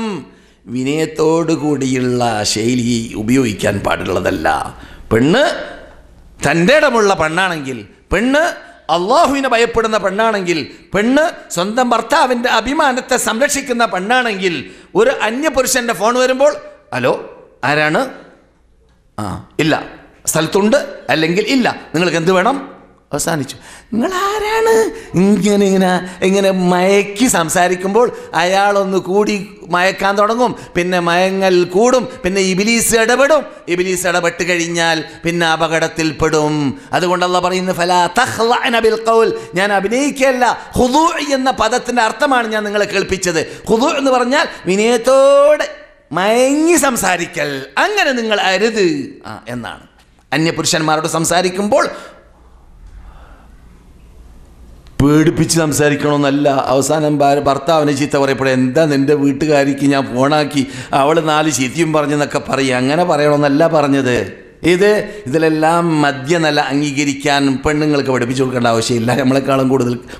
വിനയത്തോടുകൂടിയുള്ള ശൈലി ഉപയോഗിക്കാൻ പാടുള്ളതല്ല. പെണ്ണ് തൻ്റെ ഇടമുള്ള പെണ്ണാണെങ്കിൽ, പെണ്ണ് അള്ളാഹുവിനെ ഭയപ്പെടുന്ന പെണ്ണാണെങ്കിൽ, പെണ്ണ് സ്വന്തം ഭർത്താവിൻ്റെ അഭിമാനത്തെ സംരക്ഷിക്കുന്ന പെണ്ണാണെങ്കിൽ, ഒരു അന്യപുരുഷൻ്റെ ഫോൺ വരുമ്പോൾ ഹലോ ആരാണ്? ഇല്ല, സ്ഥലത്തുണ്ട്, അല്ലെങ്കിൽ ഇല്ല, നിങ്ങൾക്ക് എന്ത് വേണം? അവസാനിച്ചു. നിങ്ങളാരാണ് ഇങ്ങനെ മയക്കി സംസാരിക്കുമ്പോൾ അയാളൊന്ന് കൂടി മയക്കാൻ തുടങ്ങും, പിന്നെ മയങ്ങൽ കൂടും, പിന്നെ ഇബ്ലീസ് ഇടപെടും. ഇബ്ലീസ് ഇടപെട്ട് കഴിഞ്ഞാൽ പിന്നെ അപകടത്തിൽപ്പെടും. അതുകൊണ്ട് അല്ലാഹു പറയുന്നു ഫലാ തഖ്ളഅന ബിൽ ഖൗൽ, ഞാൻ അഭിനയിക്കല്ല. ഖുദൂ എന്ന പദത്തിൻ്റെ അർത്ഥമാണ് ഞാൻ നിങ്ങളെ കേൾപ്പിച്ചത്. ഖുദൂ എന്ന് പറഞ്ഞാൽ വിനയത്തോടെ മയങ്ങി സംസാരിക്കൽ, അങ്ങനെ നിങ്ങൾ അരുത് എന്നാണ്. അന്യപുരുഷന്മാരോട് സംസാരിക്കുമ്പോൾ പേടിപ്പിച്ച് സംസാരിക്കണമെന്നല്ല. അവസാനം ഭർത്താവിനെ ചീത്ത പറയപ്പെടുക, എന്താ നിൻ്റെ വീട്ടുകാരിക്ക് ഞാൻ ഫോണാക്കി അവൾ 4 ചീത്തയും പറഞ്ഞെന്നൊക്കെ പറയും. അങ്ങനെ പറയണമെന്നല്ല പറഞ്ഞത്. ഇതിലെല്ലാം മദ്യനല അംഗീകരിക്കാൻ പെണ്ണുങ്ങൾക്ക് പഠിപ്പിച്ചു കൊടുക്കേണ്ട ആവശ്യമില്ല. നമ്മളെക്കാളും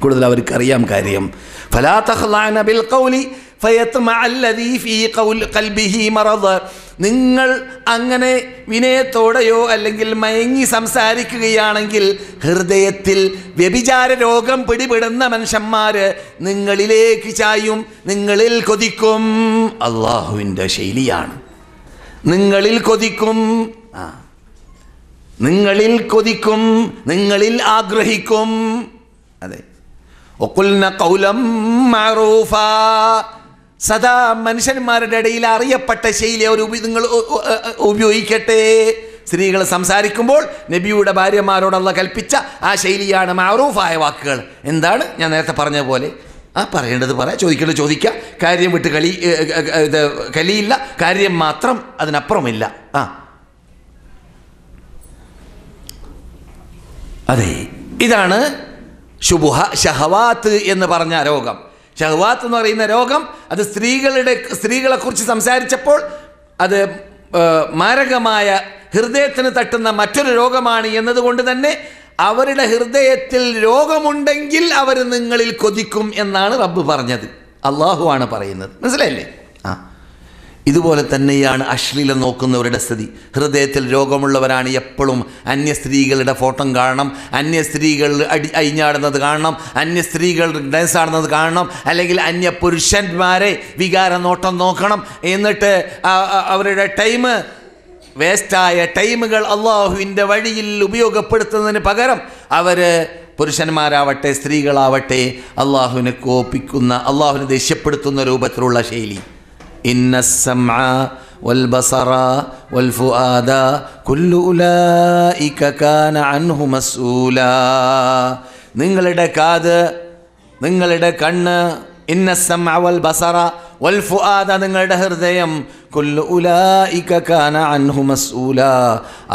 കൂടുതൽ അവർക്കറിയാം കാര്യം. ഫലാ തഖ്ളഅന ബിൽ ഖൗലി ഫയത്മഅ അല്ലദീ ഫീ ഖൽബിഹി മറദ്. നിങ്ങൾ അങ്ങനെ വിനയത്തോടെയോ അല്ലെങ്കിൽ മയങ്ങി സംസാരിക്കുകയാണെങ്കിൽ ഹൃദയത്തിൽ വ്യഭിചാര രോഗം പിടിപെടുന്ന മനുഷ്യന്മാർ നിങ്ങളിലേക്ക് ചായും, നിങ്ങളിൽ കൊതിക്കും. അള്ളാഹുവിൻ്റെ ശൈലിയാണ്. നിങ്ങളിൽ കൊതിക്കും, നിങ്ങളിൽ കൊതിക്കും, നിങ്ങളിൽ ആഗ്രഹിക്കും. അതെ, വഖുൽന ഖൗലൻ മഅറൂഫാ. സദാ മനുഷ്യന്മാരുടെ ഇടയിൽ അറിയപ്പെട്ട ശൈലി നിങ്ങൾ ഉപയോഗിക്കട്ടെ. സ്ത്രീകൾ സംസാരിക്കുമ്പോൾ നബിയുടെ ഭാര്യമാരോട് അല്ലാഹു കൽപ്പിച്ച ആ ശൈലിയാണ് മഅറൂഫായ വാക്കുകൾ. എന്താണ്? ഞാൻ നേരത്തെ പറഞ്ഞ പോലെ പറയേണ്ടത് പറയാം, ചോദിക്കേണ്ടത് ചോദിക്കുക. കാര്യം വിട്ട് കലിയില്ല, കാര്യം മാത്രം, അതിനപ്പുറമില്ല. അതെ, ഇതാണ് ശുബുഹ ഷഹവാത്ത് എന്ന് പറഞ്ഞ രോഗം. ഷഹവാത്ത് എന്ന് പറയുന്ന രോഗം അത് സ്ത്രീകളെക്കുറിച്ച് സംസാരിച്ചപ്പോൾ അത് മാരകമായ ഹൃദയത്തിന് തട്ടുന്ന മറ്റൊരു രോഗമാണ് എന്നതുകൊണ്ട് തന്നെ അവരുടെ ഹൃദയത്തിൽ രോഗമുണ്ടെങ്കിൽ അവർ നിങ്ങളിൽ കൊതിക്കും എന്നാണ് റബ്ബ് പറഞ്ഞത്. അള്ളാഹു ആണ് പറയുന്നത്. മനസ്സിലായില്ലേ? ഇതുപോലെ തന്നെയാണ് അശ്ലീലം നോക്കുന്നവരുടെ സ്ഥിതി. ഹൃദയത്തിൽ രോഗമുള്ളവരാണ് എപ്പോഴും അന്യ സ്ത്രീകളുടെ ഫോട്ടോ കാണണം, അന്യ സ്ത്രീകൾ അഴിഞ്ഞാടുന്നത് കാണണം, അന്യ സ്ത്രീകൾ ഡാൻസ് ആടുന്നത് കാണണം, അല്ലെങ്കിൽ അന്യ പുരുഷന്മാരെ വികാര നോട്ടം നോക്കണം. എന്നിട്ട് അവരുടെ വേസ്റ്റായ ടൈമുകൾ അള്ളാഹുവിൻ്റെ വഴിയിൽ ഉപയോഗപ്പെടുത്തുന്നതിന് പകരം അവർ പുരുഷന്മാരാവട്ടെ സ്ത്രീകളാവട്ടെ അള്ളാഹുവിനെ കോപിക്കുന്ന, അള്ളാഹുവിനെ ദേഷ്യപ്പെടുത്തുന്ന രൂപത്തിലുള്ള ശൈലി. ഇന്ന സമഅ വൽ ബസറ വൽ ഫുആദ കുല്ലു ഉലൈക കാന അൻഹു മസ്ഊലാ. നിങ്ങളുടെ കാത്, നിങ്ങളുടെ കണ്ണ്, ഇന്ന സമഅ വൽ ബസറ വൽ ഫുആദ, നിങ്ങളുടെ ഹൃദയം, കുല്ലു ഉലൈക കാന അൻഹു മസ്ഊലാ,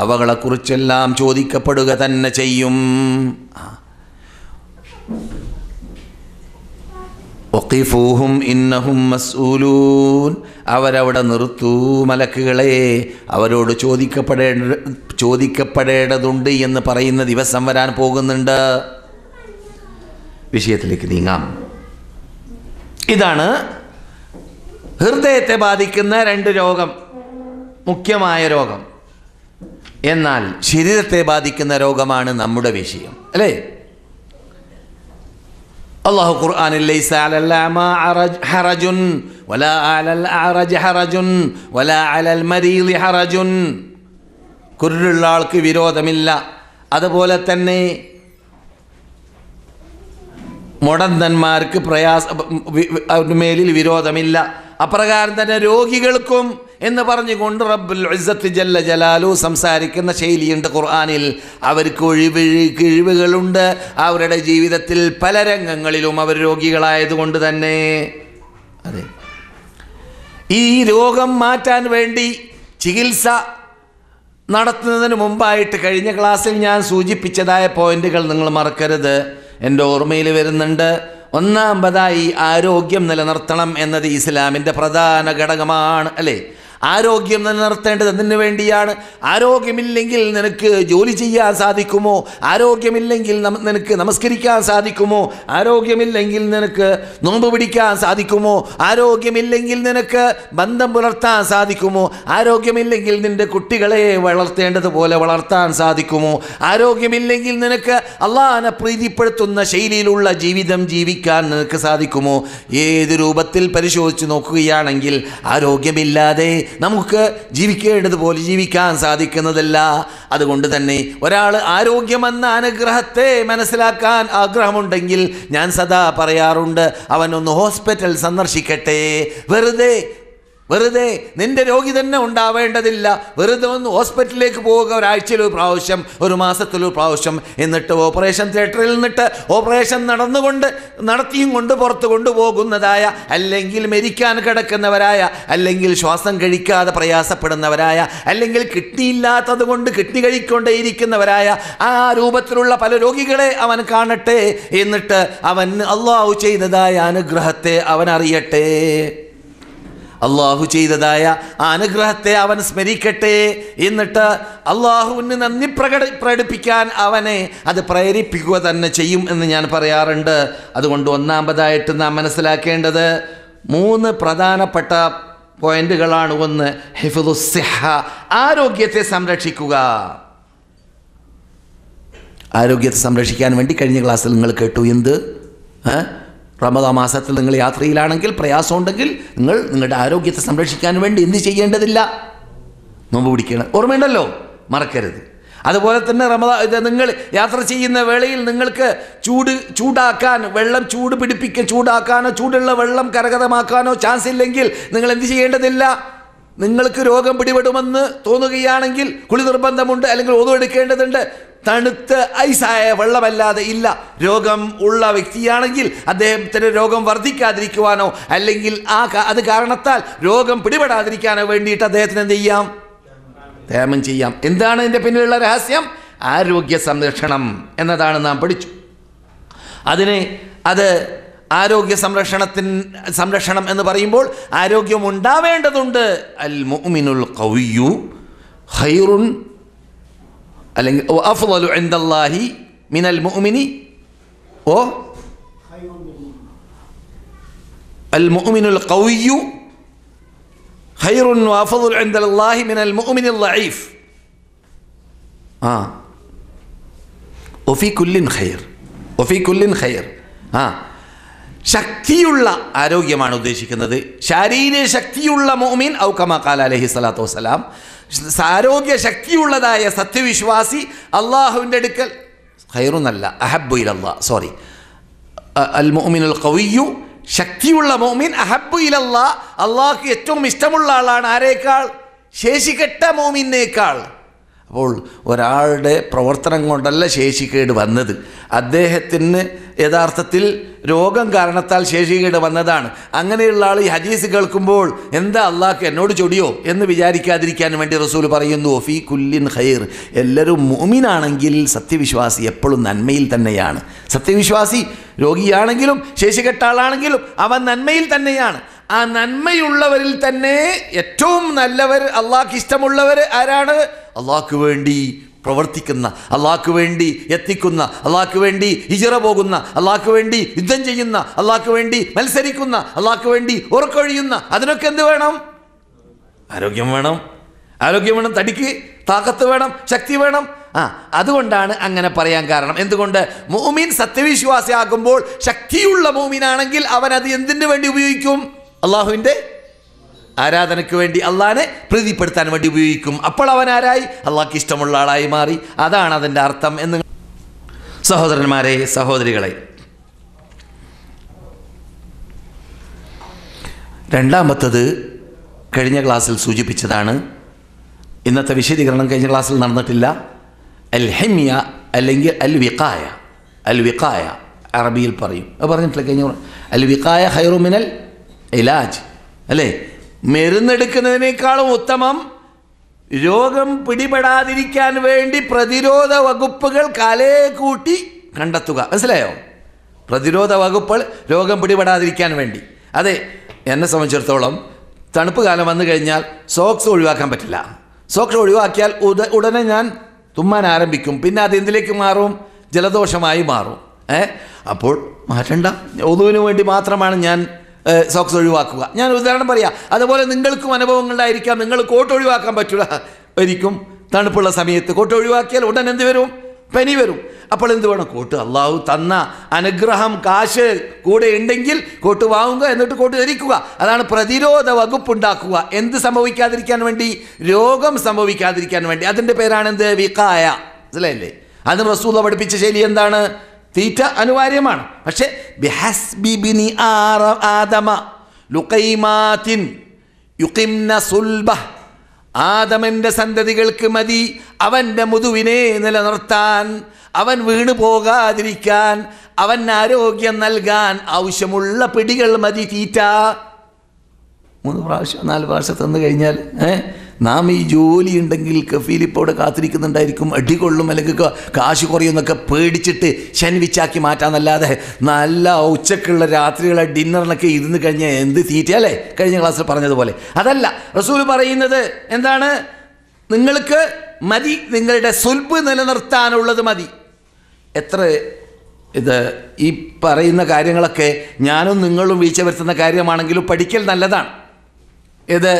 അവകളെക്കുറിച്ചെല്ലാം ചോദിക്കപ്പെടുക തന്നെ ചെയ്യും. വഖിഫൂഹും ഇന്നഹും മസ്ഊലൂൻ, അവരവിടെ നിർത്തൂ മലക്കുകളെ, അവരോട് ചോദിക്കപ്പെടേണ്ടതുണ്ട് എന്ന് പറയുന്ന ദിവസം വരാൻ പോകുന്നുണ്ട്. വിഷയത്തിലേക്ക് നീങ്ങാം. ഇതാണ് ഹൃദയത്തെ ബാധിക്കുന്ന 2 രോഗം, മുഖ്യമായ രോഗം. എന്നാൽ ശരീരത്തെ ബാധിക്കുന്ന രോഗമാണ് നമ്മുടെ വിഷയം, അല്ലേ? അല്ലാഹു ഖുർആനിൽ ലൈസ അലൽ അഅമാ ഹറജുൻ വലാ അലൽ അഅറജ് ഹറജുൻ വലാ അലൽ മരീദി ഹറജുൻ. കുരുള്ള ആൾക്ക് വിരോധമില്ല, അതുപോലെ തന്നെ മുടന്തന്മാർക്ക് മേലിൽ വിരോധമില്ല, അപ്രകാരം തന്നെ രോഗികൾക്കും എന്ന് പറഞ്ഞുകൊണ്ട് റബ്ബുൽ ഇസ്സത്ത് ജല്ല ജലാലു സംസാരിക്കുന്ന ശൈലിയുണ്ട് ഖുർആനിൽ. അവർക്ക് കിഴിവുകളുണ്ട് അവരുടെ ജീവിതത്തിൽ പല രംഗങ്ങളിലും. അവർ രോഗികളായതുകൊണ്ട് തന്നെ. അതെ, ഈ രോഗം മാറ്റാൻ വേണ്ടി ചികിത്സ നടത്തുന്നതിന് മുമ്പായിട്ട് കഴിഞ്ഞ ക്ലാസ്സിൽ ഞാൻ സൂചിപ്പിച്ചതായ പോയിന്റുകൾ നിങ്ങൾ മറക്കരുത്. എൻ്റെ ഓർമ്മയിൽ വരുന്നുണ്ട്. ഒന്നാമതായി ആരോഗ്യം നിലനിർത്തണം എന്നത് ഇസ്ലാമിൻ്റെ പ്രധാന ഘടകമാണ്, അല്ലേ? ആരോഗ്യം നിലനിർത്തേണ്ടത് എന്തിനു വേണ്ടിയാണ്? ആരോഗ്യമില്ലെങ്കിൽ നിനക്ക് ജോലി ചെയ്യാൻ സാധിക്കുമോ? ആരോഗ്യമില്ലെങ്കിൽ നിനക്ക് നമസ്കരിക്കാൻ സാധിക്കുമോ? ആരോഗ്യമില്ലെങ്കിൽ നിനക്ക് നോമ്പ് പിടിക്കാൻ സാധിക്കുമോ? ആരോഗ്യമില്ലെങ്കിൽ നിനക്ക് ബന്ധം പുലർത്താൻ സാധിക്കുമോ? ആരോഗ്യമില്ലെങ്കിൽ നിൻ്റെ കുട്ടികളെ വളർത്തേണ്ടതുപോലെ വളർത്താൻ സാധിക്കുമോ? ആരോഗ്യമില്ലെങ്കിൽ നിനക്ക് അള്ളാഹനെ പ്രീതിപ്പെടുത്തുന്ന ശൈലിയിലുള്ള ജീവിതം ജീവിക്കാൻ നിനക്ക് സാധിക്കുമോ? ഏത് രൂപത്തിൽ പരിശോധിച്ച് നോക്കുകയാണെങ്കിൽ ആരോഗ്യമില്ലാതെ നമുക്ക് ജീവിക്കേണ്ടതുപോലെ ജീവിക്കാൻ സാധിക്കുന്നതല്ല. അതുകൊണ്ട് തന്നെ ഒരാൾ ആരോഗ്യമെന്ന അനുഗ്രഹത്തെ മനസ്സിലാക്കാൻ ആഗ്രഹമുണ്ടെങ്കിൽ ഞാൻ സദാ പറയാറുണ്ട്, അവനൊന്ന് ഹോസ്പിറ്റൽ സന്ദർശിക്കട്ടെ. വെറുതെ നിന്റെ രോഗി തന്നെ ഉണ്ടാവേണ്ടതില്ല. വെറുതെ ഒന്ന് ഹോസ്പിറ്റലിലേക്ക് പോവുക, ഒരാഴ്ചയിൽ ഒരു പ്രാവശ്യം, ഒരു മാസത്തിലൊരു പ്രാവശ്യം. എന്നിട്ട് ഓപ്പറേഷൻ തിയേറ്ററിൽ നിന്നിട്ട് ഓപ്പറേഷൻ നടത്തിയും കൊണ്ട് പുറത്ത് കൊണ്ടുപോകുന്നതായ, അല്ലെങ്കിൽ മരിക്കാൻ കിടക്കുന്നവരായ, അല്ലെങ്കിൽ ശ്വാസം കഴിക്കാതെ പ്രയാസപ്പെടുന്നവരായ, അല്ലെങ്കിൽ കിഡ്നി ഇല്ലാത്തത് കൊണ്ട് കിഡ്നി കഴിക്കൊണ്ടേയിരിക്കുന്നവരായ ആ രൂപത്തിലുള്ള പല രോഗികളെ അവൻ കാണട്ടെ. എന്നിട്ട് അവൻ അള്ളാഹു ചെയ്തതായ അനുഗ്രഹത്തെ അവൻ അറിയട്ടെ. അള്ളാഹു ചെയ്തതായ ആ അനുഗ്രഹത്തെ അവൻ സ്മരിക്കട്ടെ. എന്നിട്ട് അള്ളാഹുവിന് നന്ദി പ്രകടിപ്പിക്കാൻ അവനെ അത് പ്രേരിപ്പിക്കുക തന്നെ ചെയ്യും എന്ന് ഞാൻ പറയാറുണ്ട്. അതുകൊണ്ട് ഒന്നാമതായിട്ട് നാം മനസ്സിലാക്കേണ്ടത് 3 പ്രധാനപ്പെട്ട പോയിന്റുകളാണ്. ഒന്ന്, ഹിഫ്ദുസ്സിഹ, ആരോഗ്യത്തെ സംരക്ഷിക്കുക. ആരോഗ്യത്തെ സംരക്ഷിക്കാൻ വേണ്ടി കഴിഞ്ഞ ക്ലാസ്സിൽ നിങ്ങൾ കേട്ടു, എന്ത് റമദാൻ മാസത്തിൽ നിങ്ങൾ യാത്രയിലാണെങ്കിൽ, പ്രയാസമുണ്ടെങ്കിൽ നിങ്ങളുടെ ആരോഗ്യത്തെ സംരക്ഷിക്കാൻ വേണ്ടി എന്ത് ചെയ്യേണ്ടതില്ല? നോമ്പ് പിടിക്കണം. ഓർമ്മയുണ്ടല്ലോ, മറക്കരുത്. അതുപോലെ തന്നെ നിങ്ങൾ യാത്ര ചെയ്യുന്ന വേളയിൽ നിങ്ങൾക്ക് ചൂടാക്കാൻ വെള്ളം ചൂടാക്കാനോ ചൂടുള്ള വെള്ളം കരഗതമാക്കാനോ ചാൻസ് ഇല്ലെങ്കിൽ നിങ്ങൾ എന്ത് ചെയ്യേണ്ടതില്ല? നിങ്ങൾക്ക് രോഗം പിടിപെടുമെന്ന് തോന്നുകയാണെങ്കിൽ കുളി നിർബന്ധമുണ്ട്, അല്ലെങ്കിൽ ഒതു എടുക്കേണ്ടതുണ്ട്. തണുത്ത് ഐസായ വെള്ളമല്ലാതെ ഇല്ല. രോഗം ഉള്ള വ്യക്തിയാണെങ്കിൽ അദ്ദേഹത്തിന് രോഗം വർദ്ധിക്കാതിരിക്കുവാനോ അല്ലെങ്കിൽ അത് കാരണത്താൽ രോഗം പിടിപെടാതിരിക്കാനോ വേണ്ടിയിട്ട് അദ്ദേഹത്തിന് എന്ത് ചെയ്യാം? തേമം ചെയ്യാം. എന്താണ് ഇതിൻ്റെ പിന്നിലുള്ള രഹസ്യം? ആരോഗ്യ സംരക്ഷണം എന്നതാണ് നാം പഠിച്ചു. അത് ആരോഗ്യ സംരക്ഷണം എന്ന് പറയുമ്പോൾ ആരോഗ്യം ഉണ്ടാവേണ്ടതുണ്ട്. അൽ മുഅ്മിനുൽ ഖവിയ്യു ഖൈറുൻ, അല്ലെങ്കിൽ അഫ്ളലു ഇൻദല്ലാഹി മിനൽ മുഅ്മിനി അൽ മുഅ്മിനുൽ ഖവിയ്യു ഖൈറുൻ വഅഫ്ളലു ഇൻദല്ലാഹി മിനൽ മുഅ്മിനിൽ ളഈഫ്. വഫീ കുല്ലിൻ ഖൈർ. ശക്തിയുള്ള ആരോഗ്യമാണ് ഉദ്ദേശിക്കുന്നത്. ശാരീരിക ശക്തിയുള്ള മുഅ്മിൻ, ഔ കമാ ഖാല അലൈഹി സ്വലാത്തു വസ്സലാം, ആരോഗ്യ ശക്തിയുള്ളതായ സത്യവിശ്വാസി അള്ളാഹുവിൻ്റെ അടുക്കൽ ഖൈറുന്നല്ല, അഹബ്ബു ഇലല്ലാഹ്, അൽ മുഅ്മിനുൽ ഖവിയ്യു, ശക്തിയുള്ള മുഅ്മിൻ, അഹബ്ബു ഇലല്ലാഹ്, അള്ളാഹ്ക്ക് ഏറ്റവും ഇഷ്ടമുള്ള ആളാണ്. ആരേക്കാൾ? ശേഷികെട്ട മുഅ്മിനേക്കാൾ. അപ്പോൾ ഒരാളുടെ പ്രവർത്തനം കൊണ്ടല്ല ശേഷിക്കേട് വന്നത്, അദ്ദേഹത്തിന് യഥാർത്ഥത്തിൽ രോഗം കാരണത്താൽ ശേഷിക്കേട് വന്നതാണ്. അങ്ങനെയുള്ള ആൾ ഈ ഹദീസ് കേൾക്കുമ്പോൾ എന്താ അള്ളാഹ്ക്ക് എന്നോട് ചൊടിയോ എന്ന് വിചാരിക്കാതിരിക്കാൻ വേണ്ടി റസൂൽ പറയുന്നു, ഫീ കുല്ലിൻ ഖൈർ. എല്ലാവരും മുഅ്മിനാണെങ്കിൽ സത്യവിശ്വാസി എപ്പോഴും നന്മയിൽ തന്നെയാണ്. സത്യവിശ്വാസി രോഗിയാണെങ്കിലും ശേഷികെട്ട ആളാണെങ്കിലും അവൻ നന്മയിൽ തന്നെയാണ്. ആ നന്മയുള്ളവരിൽ തന്നെ ഏറ്റവും നല്ലവർ, അള്ളാഹ്ക്ക് ഇഷ്ടമുള്ളവർ ആരാണ്? അള്ളാഹ്ക്ക് വേണ്ടി പ്രവർത്തിക്കുന്ന, അള്ളാഹ്ക്ക് വേണ്ടി എത്തിക്കുന്ന, അള്ളാഹ്ക്ക് വേണ്ടി ഹിജ്റ പോകുന്ന, അള്ളാഹ്ക്ക് വേണ്ടി യുദ്ധം ചെയ്യുന്ന, അള്ളാഹ്ക്ക് വേണ്ടി മത്സരിക്കുന്ന, അള്ളാഹ്ക്ക് വേണ്ടി ഉറക്കൊഴിയുന്ന. അതിനൊക്കെ എന്ത് വേണം? ആരോഗ്യം വേണം. തടിക്ക് താക്കത്ത് വേണം, ശക്തി വേണം. അതുകൊണ്ടാണ് അങ്ങനെ പറയാൻ കാരണം. എന്തുകൊണ്ട്? മുഅ്മിൻ സത്യവിശ്വാസിയാകുമ്പോൾ ശക്തിയുള്ള മുഅ്മിനാണെങ്കിൽ അവൻ അത് എന്തിനു വേണ്ടി ഉപയോഗിക്കും? അള്ളാഹുവിൻ്റെ ആരാധനയ്ക്ക് വേണ്ടി, അള്ളാഹിനെ പ്രീതിപ്പെടുത്താൻ വേണ്ടി ഉപയോഗിക്കും. അപ്പോൾ അവൻ ആരായി? അള്ളാഹ്ക്ക് ഇഷ്ടമുള്ള ആളായി മാറി. അതാണ് അതിൻ്റെ അർത്ഥം എന്ന്. സഹോദരന്മാരെ, സഹോദരികളെ, രണ്ടാമത്തത് കഴിഞ്ഞ ക്ലാസ്സിൽ സൂചിപ്പിച്ചതാണ്. ഇന്നത്തെ വിശദീകരണം കഴിഞ്ഞ ക്ലാസ്സിൽ നടന്നിട്ടില്ല. അൽ ഹിമ്യ അല്ലെങ്കിൽ അൽ വിഖായ അറബിയിൽ പറയും. അത് പറഞ്ഞിട്ടില്ല കഴിഞ്ഞ. അൽ വിഖായ ഖൈറു മിനൽ ഇലാജ്, അല്ലേ? മരുന്നെടുക്കുന്നതിനേക്കാളും ഉത്തമം രോഗം പിടിപെടാതിരിക്കാൻ വേണ്ടി പ്രതിരോധ വകുപ്പുകൾ കാലേ കൂട്ടി കണ്ടെത്തുക. മനസ്സിലായോ? പ്രതിരോധ വകുപ്പുകൾ രോഗം പിടിപെടാതിരിക്കാൻ വേണ്ടി. അതെ, എന്നെ സംബന്ധിച്ചിടത്തോളം തണുപ്പ് കാലം വന്നു കഴിഞ്ഞാൽ സോക്സ് ഒഴിവാക്കാൻ പറ്റില്ല. സോക്സ് ഒഴിവാക്കിയാൽ ഉടനെ ഞാൻ തുമ്മാൻ ആരംഭിക്കും. പിന്നെ അത് എന്തിലേക്ക് മാറും? ജലദോഷമായി മാറും. അപ്പോൾ മാറ്റണ്ട. ഒതുവിന് വേണ്ടി മാത്രമാണ് ഞാൻ സോക്സ് ഒഴിവാക്കുക. ഞാൻ ഉദാഹരണം പറയാം. അതുപോലെ നിങ്ങൾക്കും അനുഭവങ്ങളുണ്ടായിരിക്കാം. നിങ്ങൾ കോട്ട് ഒഴിവാക്കാൻ പറ്റില്ല. ഒരിക്കും തണുപ്പുള്ള സമയത്ത് കോട്ട് ഒഴിവാക്കിയാൽ ഉടൻ എന്ത് വരും? പനി വരും. അപ്പോൾ എന്ത് വേണം? കോട്ട്. അള്ളാഹു തന്ന അനുഗ്രഹം, കാശ് കൂടെ ഉണ്ടെങ്കിൽ കോട്ട് വാങ്ങുക, എന്നിട്ട് കോട്ട് ധരിക്കുക. അതാണ് പ്രതിരോധ വകുപ്പുണ്ടാക്കുക. എന്ത് സംഭവിക്കാതിരിക്കാൻ വേണ്ടി? രോഗം സംഭവിക്കാതിരിക്കാൻ വേണ്ടി. അതിൻ്റെ പേരാണ് എന്ത്? വിഖായ. മനസ്സിലായില്ലേ? അതിന് റസൂൽ പഠിപ്പിച്ച ശൈലി എന്താണ്? തീറ്റ അനിവാര്യമാണ്, പക്ഷേ ബിഹസ്ബി ബിനി ആദമ ലുഖൈമാത്തിൻ യുഖിംന സുൽബഹ്. ആദമൻ്റെ സന്തതികൾക്ക് മതി അവൻ്റെ മുതുവിനെ നിലനിർത്താൻ, അവൻ വീണു പോകാതിരിക്കാൻ, അവൻ ആരോഗ്യം നൽകാൻ ആവശ്യമുള്ള പിടികൾ മതി തീറ്റ. 3 പ്രാവശ്യം 4 പ്രാവശ്യം തന്നു കഴിഞ്ഞാൽ നാം ഈ ജോലി ഉണ്ടെങ്കിൽ കഫീൽ ഇപ്പോൾ ഇവിടെ കാത്തിരിക്കുന്നുണ്ടായിരിക്കും, അടികൊള്ളും അല്ലെങ്കിൽ കാശ് കുറയുമെന്നൊക്കെ പേടിച്ചിട്ട് ശൻവിച്ചാക്കി മാറ്റാന്നല്ലാതെ നല്ല ഉച്ചക്കുള്ള രാത്രിയുള്ള ഡിന്നറിനൊക്കെ ഇരുന്ന് കഴിഞ്ഞാൽ എന്ത് തീറ്റ അല്ലേ? കഴിഞ്ഞ ക്ലാസ്സിൽ പറഞ്ഞതുപോലെ അതല്ല. റസൂൽ പറയുന്നത് എന്താണ്? നിങ്ങൾക്ക് മതി, നിങ്ങളുടെ സുൽബ് നിലനിർത്താനുള്ളത് മതി. എത്ര ഇത് ഈ പറയുന്ന കാര്യങ്ങളൊക്കെ ഞാനും നിങ്ങളും വീഴ്ച വരുത്തുന്ന കാര്യമാണെങ്കിലും പഠിക്കൽ നല്ലതാണ്. ഇത്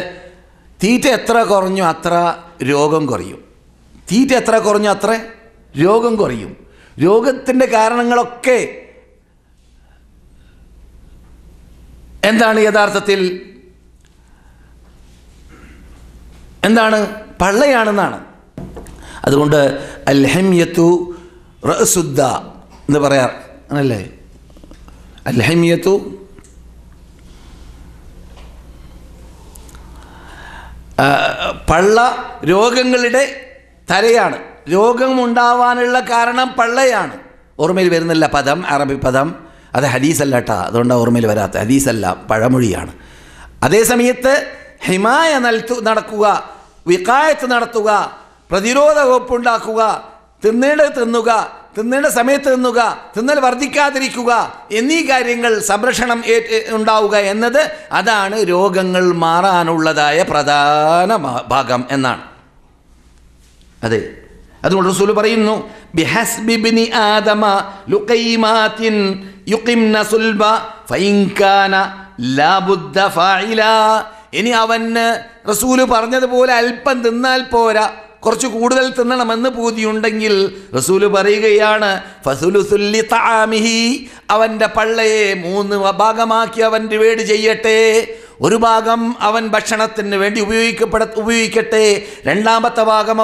തീറ്റ എത്ര കുറഞ്ഞു അത്ര രോഗം കുറയും. തീറ്റ എത്ര കുറഞ്ഞു അത്ര രോഗം കുറയും. രോഗത്തിൻ്റെ കാരണങ്ങളൊക്കെ എന്താണ്? യഥാർത്ഥത്തിൽ എന്താണ്? പള്ളയാണെന്നാണ്. അതുകൊണ്ട് അൽഹമിയത്തു റഅസുദ്ദ എന്ന് പറയാറ് ആണല്ലേ? അൽഹമിയത്തു പള്ള രോഗങ്ങളുടെ തലയാണ്. രോഗമുണ്ടാവാനുള്ള കാരണം പള്ളയാണ്. ഓർമ്മയിൽ വരുന്നില്ല പദം, അറബി പദം. അത് ഹദീസല്ല കേട്ടോ, അതുകൊണ്ടാണ് ഓർമ്മയിൽ വരാത്ത. ഹദീസല്ല, പഴമൊഴിയാണ്. അതേ സമയത്ത് ഹിമായ നടക്കുക, വിഖായത്ത് നടത്തുക, പ്രതിരോധ വകുപ്പുണ്ടാക്കുക, തിന്നേണ്ടത് തിന്നുക, തിന്നേണ്ട സമയത്ത് തിന്നുക, തിന്നൽ വർദ്ധിക്കാതിരിക്കുക എന്നീ കാര്യങ്ങൾ സംരക്ഷണം ഉണ്ടാവുക എന്നത് അതാണ് രോഗങ്ങൾ മാറാനുള്ളതായ പ്രധാന ഭാഗം എന്നാണ്. അതെ, അതുകൊണ്ട് റസൂൽ പറയുന്നു ബിഹസ്ബി ഇബ്നി ആദമ ലുഖൈമാത്തിൻ യുഖിംന സുൽബ ഫഇൻ കാന ലാ ബുദ്ദ ഫാഇല. ഇനി അവന് റസൂൽ പറഞ്ഞതുപോലെ അല്പം തിന്നാൽ പോരാ, കുറച്ച് കൂടുതൽ തിന്നണമെന്ന് പൂതിയുണ്ടെങ്കിൽ റസൂല് പറയുകയാണ് ഫസുലുസുല്ലി തആമിഹി, അവൻ്റെ പള്ളയെ 3 ഭാഗമാക്കി അവൻ ഡിവൈഡ് ചെയ്യട്ടെ. ഒരു ഭാഗം അവൻ ഭക്ഷണത്തിന് വേണ്ടി ഉപയോഗിക്കട്ടെ, 2ാമത്തെ ഭാഗം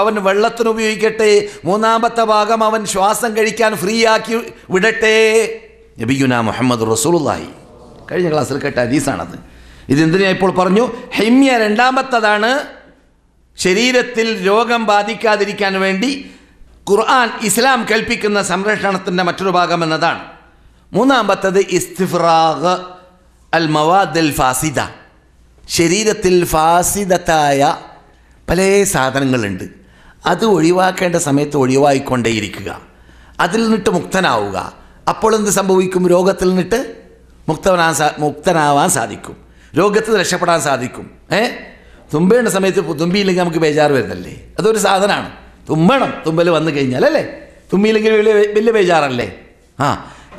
അവൻ വെള്ളത്തിന് ഉപയോഗിക്കട്ടെ, 3ാമത്തെ ഭാഗം അവൻ ശ്വാസം കഴിക്കാൻ ഫ്രീ ആക്കി വിടട്ടെ. നബിയുനാ മുഹമ്മദ് റസൂലുള്ളാഹി കഴിഞ്ഞ ക്ലാസ്സിൽ കേട്ട ഹദീസാണത്. ഇതെന്തിനാ ഇപ്പോൾ പറഞ്ഞു? ഹിമ്യ 2ാമത്തതാണ്. ശരീരത്തിൽ രോഗം ബാധിക്കാതിരിക്കാൻ വേണ്ടി ഖുർആൻ, ഇസ്ലാം കൽപ്പിക്കുന്ന സംരക്ഷണത്തിൻ്റെ മറ്റൊരു ഭാഗം എന്നതാണ്. 3ാമത്തത് ഇസ്തിഫ്രാഗ് അൽ മവാദൽ ഫാസിദ. ശരീരത്തിൽ ഫാസിദത്തായ പല സാധനങ്ങളുണ്ട്, അത് ഒഴിവാക്കേണ്ട സമയത്ത് ഒഴിവായിക്കൊണ്ടേയിരിക്കുക, അതിൽ നിന്നിട്ട് മുക്തനാവുക. അപ്പോൾ എന്ത് സംഭവിക്കും? രോഗത്തിൽ നിന്നിട്ട് മുക്തനാവാൻ സാധിക്കും, രോഗത്തിൽ രക്ഷപ്പെടാൻ സാധിക്കും. തുമ്പേണ്ട സമയത്ത് തുമ്പിയില്ലെങ്കിൽ നമുക്ക് ബേജാറ് വരുന്നല്ലേ? അതൊരു സാധനമാണ്. തുമ്പണം, തുമ്പൽ വന്നു കഴിഞ്ഞാൽ അല്ലേ? തുമ്പിയില്ലെങ്കിൽ വലിയ ബേജാറല്ലേ?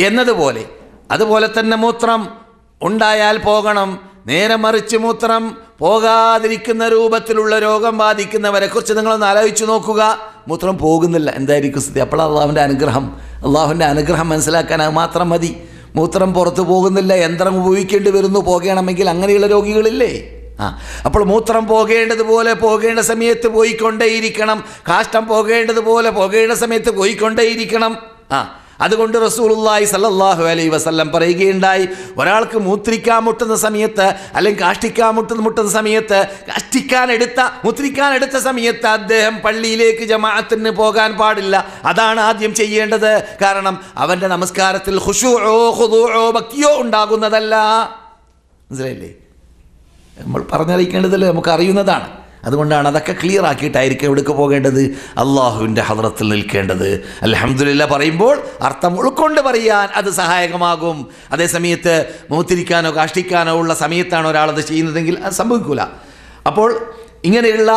എന്നതുപോലെ അതുപോലെ തന്നെ മൂത്രം ഉണ്ടായാൽ പോകണം. നേരെ മറിച്ച് മൂത്രം പോകാതിരിക്കുന്ന രൂപത്തിലുള്ള രോഗം ബാധിക്കുന്നവരെ കുറിച്ച് നിങ്ങളൊന്ന് ആലോചിച്ച് നോക്കുക. മൂത്രം പോകുന്നില്ല, എന്തായിരിക്കും സ്ഥിതി? അപ്പോൾ അള്ളാഹുവിൻ്റെ അനുഗ്രഹം മനസ്സിലാക്കാൻ അത് മാത്രം മതി. മൂത്രം പുറത്തു പോകുന്നില്ല, യന്ത്രം ഉപയോഗിക്കേണ്ടി വരുന്നു പോകണമെങ്കിൽ, അങ്ങനെയുള്ള രോഗികളില്ലേ? അപ്പോൾ മൂത്രം പോകേണ്ടതുപോലെ പോകേണ്ട സമയത്ത് പോയിക്കൊണ്ടേയിരിക്കണം, കാഷ്ടം പോകേണ്ടതുപോലെ പോകേണ്ട സമയത്ത് പോയിക്കൊണ്ടേയിരിക്കണം. അതുകൊണ്ട് റസൂലുള്ളാഹി സ്വല്ലല്ലാഹു അലൈഹി വസല്ലം പറയുകയുണ്ടായി, ഒരാൾക്ക് മൂത്രിക്കാൻ മുട്ടുന്ന സമയത്ത് അല്ലെങ്കിൽ കാഷ്ടിക്കാൻ മുട്ടുന്ന സമയത്ത്, മൂത്രിക്കാൻ എടുത്ത സമയത്ത് അദ്ദേഹം പള്ളിയിലേക്ക് ജമാഅത്തിന് പോകാൻ പാടില്ല. അതാണ് ആദ്യം ചെയ്യേണ്ടത്. കാരണം അവൻ്റെ നമസ്കാരത്തിൽ ഖുശൂഉ ഖുദൂഉ ഭക്തിയോ ഉണ്ടാകുന്നതല്ല. മനസ്സിലായില്ലേ? നമ്മൾ പറഞ്ഞറിയിക്കേണ്ടതല്ലേ, നമുക്ക് അറിയുന്നതാണ്. അതുകൊണ്ടാണ് അതൊക്കെ ക്ലിയർ ആക്കിയിട്ടായിരിക്കും എവിടേക്ക് പോകേണ്ടത്? അള്ളാഹുവിൻ്റെ ഹദ്റത്തിൽ നിൽക്കേണ്ടത്. അൽഹംദുലില്ലാ പറയുമ്പോൾ അർത്ഥം ഉൾക്കൊണ്ട് പറയാൻ അത് സഹായകമാകും. അതേസമയത്ത് മൂത്തിരിക്കാനോ കാഷ്ടിക്കാനോ ഉള്ള സമയത്താണ് ഒരാളത് ചെയ്യുന്നതെങ്കിൽ അത് സംഭവിക്കില്ല. അപ്പോൾ ഇങ്ങനെയുള്ള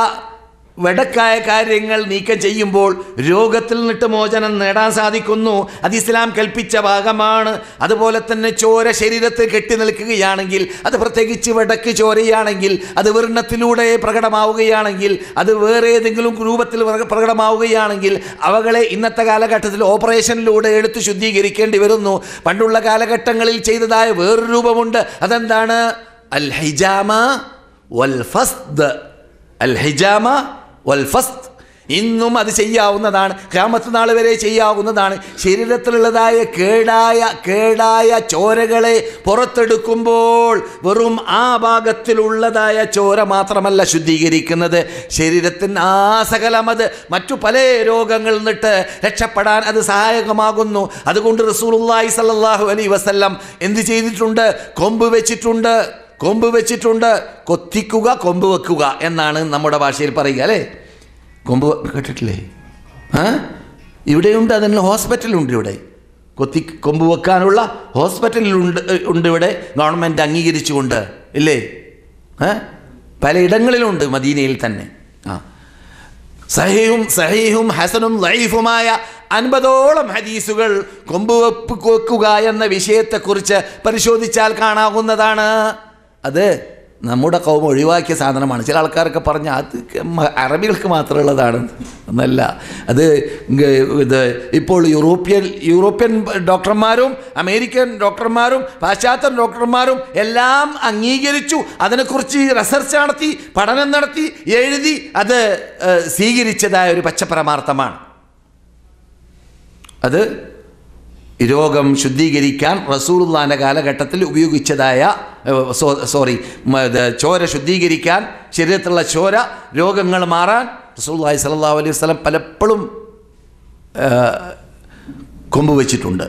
വെടക്കായ കാര്യങ്ങൾ നീക്കം ചെയ്യുമ്പോൾ രോഗത്തിൽ നിന്നിട്ട് മോചനം നേടാൻ സാധിക്കുന്നു. അത് ഇസ്ലാം കൽപ്പിച്ച ഭാഗമാണ്. അതുപോലെ തന്നെ ചോര ശരീരത്തിൽ കെട്ടി നിൽക്കുകയാണെങ്കിൽ, അത് പ്രത്യേകിച്ച് വെടക്ക് ചോരയാണെങ്കിൽ, അത് വർണ്ണത്തിലൂടെ പ്രകടമാവുകയാണെങ്കിൽ, അത് വേറെ ഏതെങ്കിലും രൂപത്തിൽ പ്രകടമാവുകയാണെങ്കിൽ അവകളെ ഇന്നത്തെ കാലഘട്ടത്തിൽ ഓപ്പറേഷനിലൂടെ എടുത്ത് ശുദ്ധീകരിക്കേണ്ടി വരുന്നു. പണ്ടുള്ള കാലഘട്ടങ്ങളിൽ ചെയ്തതായ വേറൊരു രൂപമുണ്ട്. അതെന്താണ്? അൽ ഹിജാമ വൽ ഫസ്ദ്. അൽ ഹിജാമ വൽ ഫസ്ദ് ഇന്നും അത് ചെയ്യാവുന്നതാണ്. ഖിയാമത്ത് നാൾ വരെ ചെയ്യാവുന്നതാണ്. ശരീരത്തിലുള്ളതായ കേടായ ചോരകളെ പുറത്തെടുക്കുമ്പോൾ വെറും ആ ഭാഗത്തിലുള്ളതായ ചോര മാത്രമല്ല ശുദ്ധീകരിക്കുന്നത്, ശരീരത്തിന് ആസകലം അത് മറ്റു പല രോഗങ്ങളിൽ നിന്നിട്ട് രക്ഷപ്പെടാൻ അത് സഹായകമാകുന്നു. അതുകൊണ്ട് റസൂലുള്ളാഹി സ്വല്ലല്ലാഹു അലൈഹി വസല്ലം എന്ത് ചെയ്തിട്ടുണ്ട്? കൊമ്പ് വെച്ചിട്ടുണ്ട്. കൊത്തിക്കുക, കൊമ്പ് വെക്കുക എന്നാണ് നമ്മുടെ ഭാഷയിൽ പറയുക, അല്ലേ? കൊമ്പ് കേട്ടിട്ടില്ലേ? ഇവിടെയുണ്ട്, അതിന് ഹോസ്പിറ്റലുണ്ട്. ഇവിടെ കൊമ്പ് വെക്കാനുള്ള ഹോസ്പിറ്റലുണ്ട് ഇവിടെ, ഗവൺമെൻറ് അംഗീകരിച്ചുകൊണ്ട്, ഇല്ലേ? പലയിടങ്ങളിലുണ്ട്, മദീനയിൽ തന്നെ. സഹീഹും ഹസനും ലൈഫുമായ 50ഓളം ഹദീസുകൾ കൊമ്പ് വെക്കുക എന്ന വിഷയത്തെക്കുറിച്ച് പരിശോധിച്ചാൽ കാണാവുന്നതാണ്. അത് നമ്മുടെ കൗമ ഒഴിവാക്കിയ സാധനമാണ്. ചില ആൾക്കാരൊക്കെ പറഞ്ഞ അത് അറബികൾക്ക് മാത്രമുള്ളതാണ് എന്നല്ല. അത് ഇപ്പോൾ യൂറോപ്യൻ ഡോക്ടർമാരും അമേരിക്കൻ ഡോക്ടർമാരും പാശ്ചാത്യ ഡോക്ടർമാരും എല്ലാം അംഗീകരിച്ചു. അതിനെക്കുറിച്ച് റിസർച്ച് നടത്തി, പഠനം നടത്തി, എഴുതി അത് സ്വീകരിച്ചതായ ഒരു പച്ചപരമാർത്ഥമാണ്. അത് രോഗം ശുദ്ധീകരിക്കാൻ റസൂലുള്ളാഹിന്റെ കാലഘട്ടത്തിൽ ഉപയോഗിച്ചതായ ചോര ശുദ്ധീകരിക്കാൻ, ശരീരത്തിലുള്ള ചോര രോഗങ്ങൾ മാറാൻ റസൂലുള്ളാഹി സ്വല്ലല്ലാഹു അലൈഹി വസല്ലം പലപ്പോഴും കൊമ്പ് വെച്ചിട്ടുണ്ട്.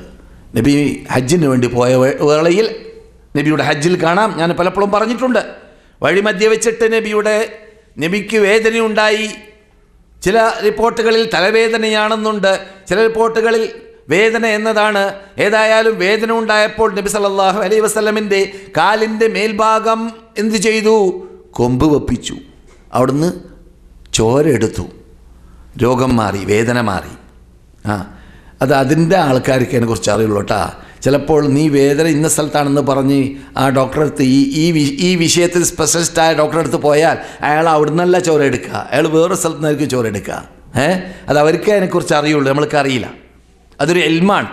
നബി ഹജ്ജിന് വേണ്ടി പോയ വേളയിൽ നബിയുടെ ഹജ്ജിൽ കാണാം, ഞാൻ പലപ്പോഴും പറഞ്ഞിട്ടുണ്ട്. വഴിമധ്യ വെച്ചിട്ട് നബിക്ക് വേദനയുണ്ടായി. ചില റിപ്പോർട്ടുകളിൽ തലവേദനയാണെന്നുണ്ട്, ചില റിപ്പോർട്ടുകളിൽ വേദന എന്നതാണ്. ഏതായാലും വേദന ഉണ്ടായപ്പോൾ നബി സല്ലല്ലാഹു അലൈഹി വസല്ലമിൻ്റെ കാലിൻ്റെ മേൽഭാഗം എന്തു ചെയ്തു? കൊമ്പ് വെപ്പിച്ചു. അവിടുന്ന് ചോര എടുത്തു, രോഗം മാറി, വേദന മാറി. അതിൻ്റെ ആൾക്കാർക്ക് അതിനെക്കുറിച്ച് അറിയുള്ളൂ കേട്ടാ. ചിലപ്പോൾ നീ വേദന ഇന്ന സ്ഥലത്താണെന്ന് പറഞ്ഞ് ആ ഡോക്ടറെ അടുത്ത് ഈ വിഷയത്തിൽ സ്പെഷ്യലിസ്റ്റായ ഡോക്ടറെ അടുത്ത് പോയാൽ അയാൾ അവിടുന്നല്ല ചോര എടുക്കുക, അയാൾ വേറൊരു സ്ഥലത്ത് നിന്നായിരിക്കും ചോര എടുക്കുക. അത് അവർക്ക് അതിനെക്കുറിച്ച് അറിയുള്ളൂ, നമ്മൾക്ക് അറിയില്ല. അതൊരു ഇൽമാണ്.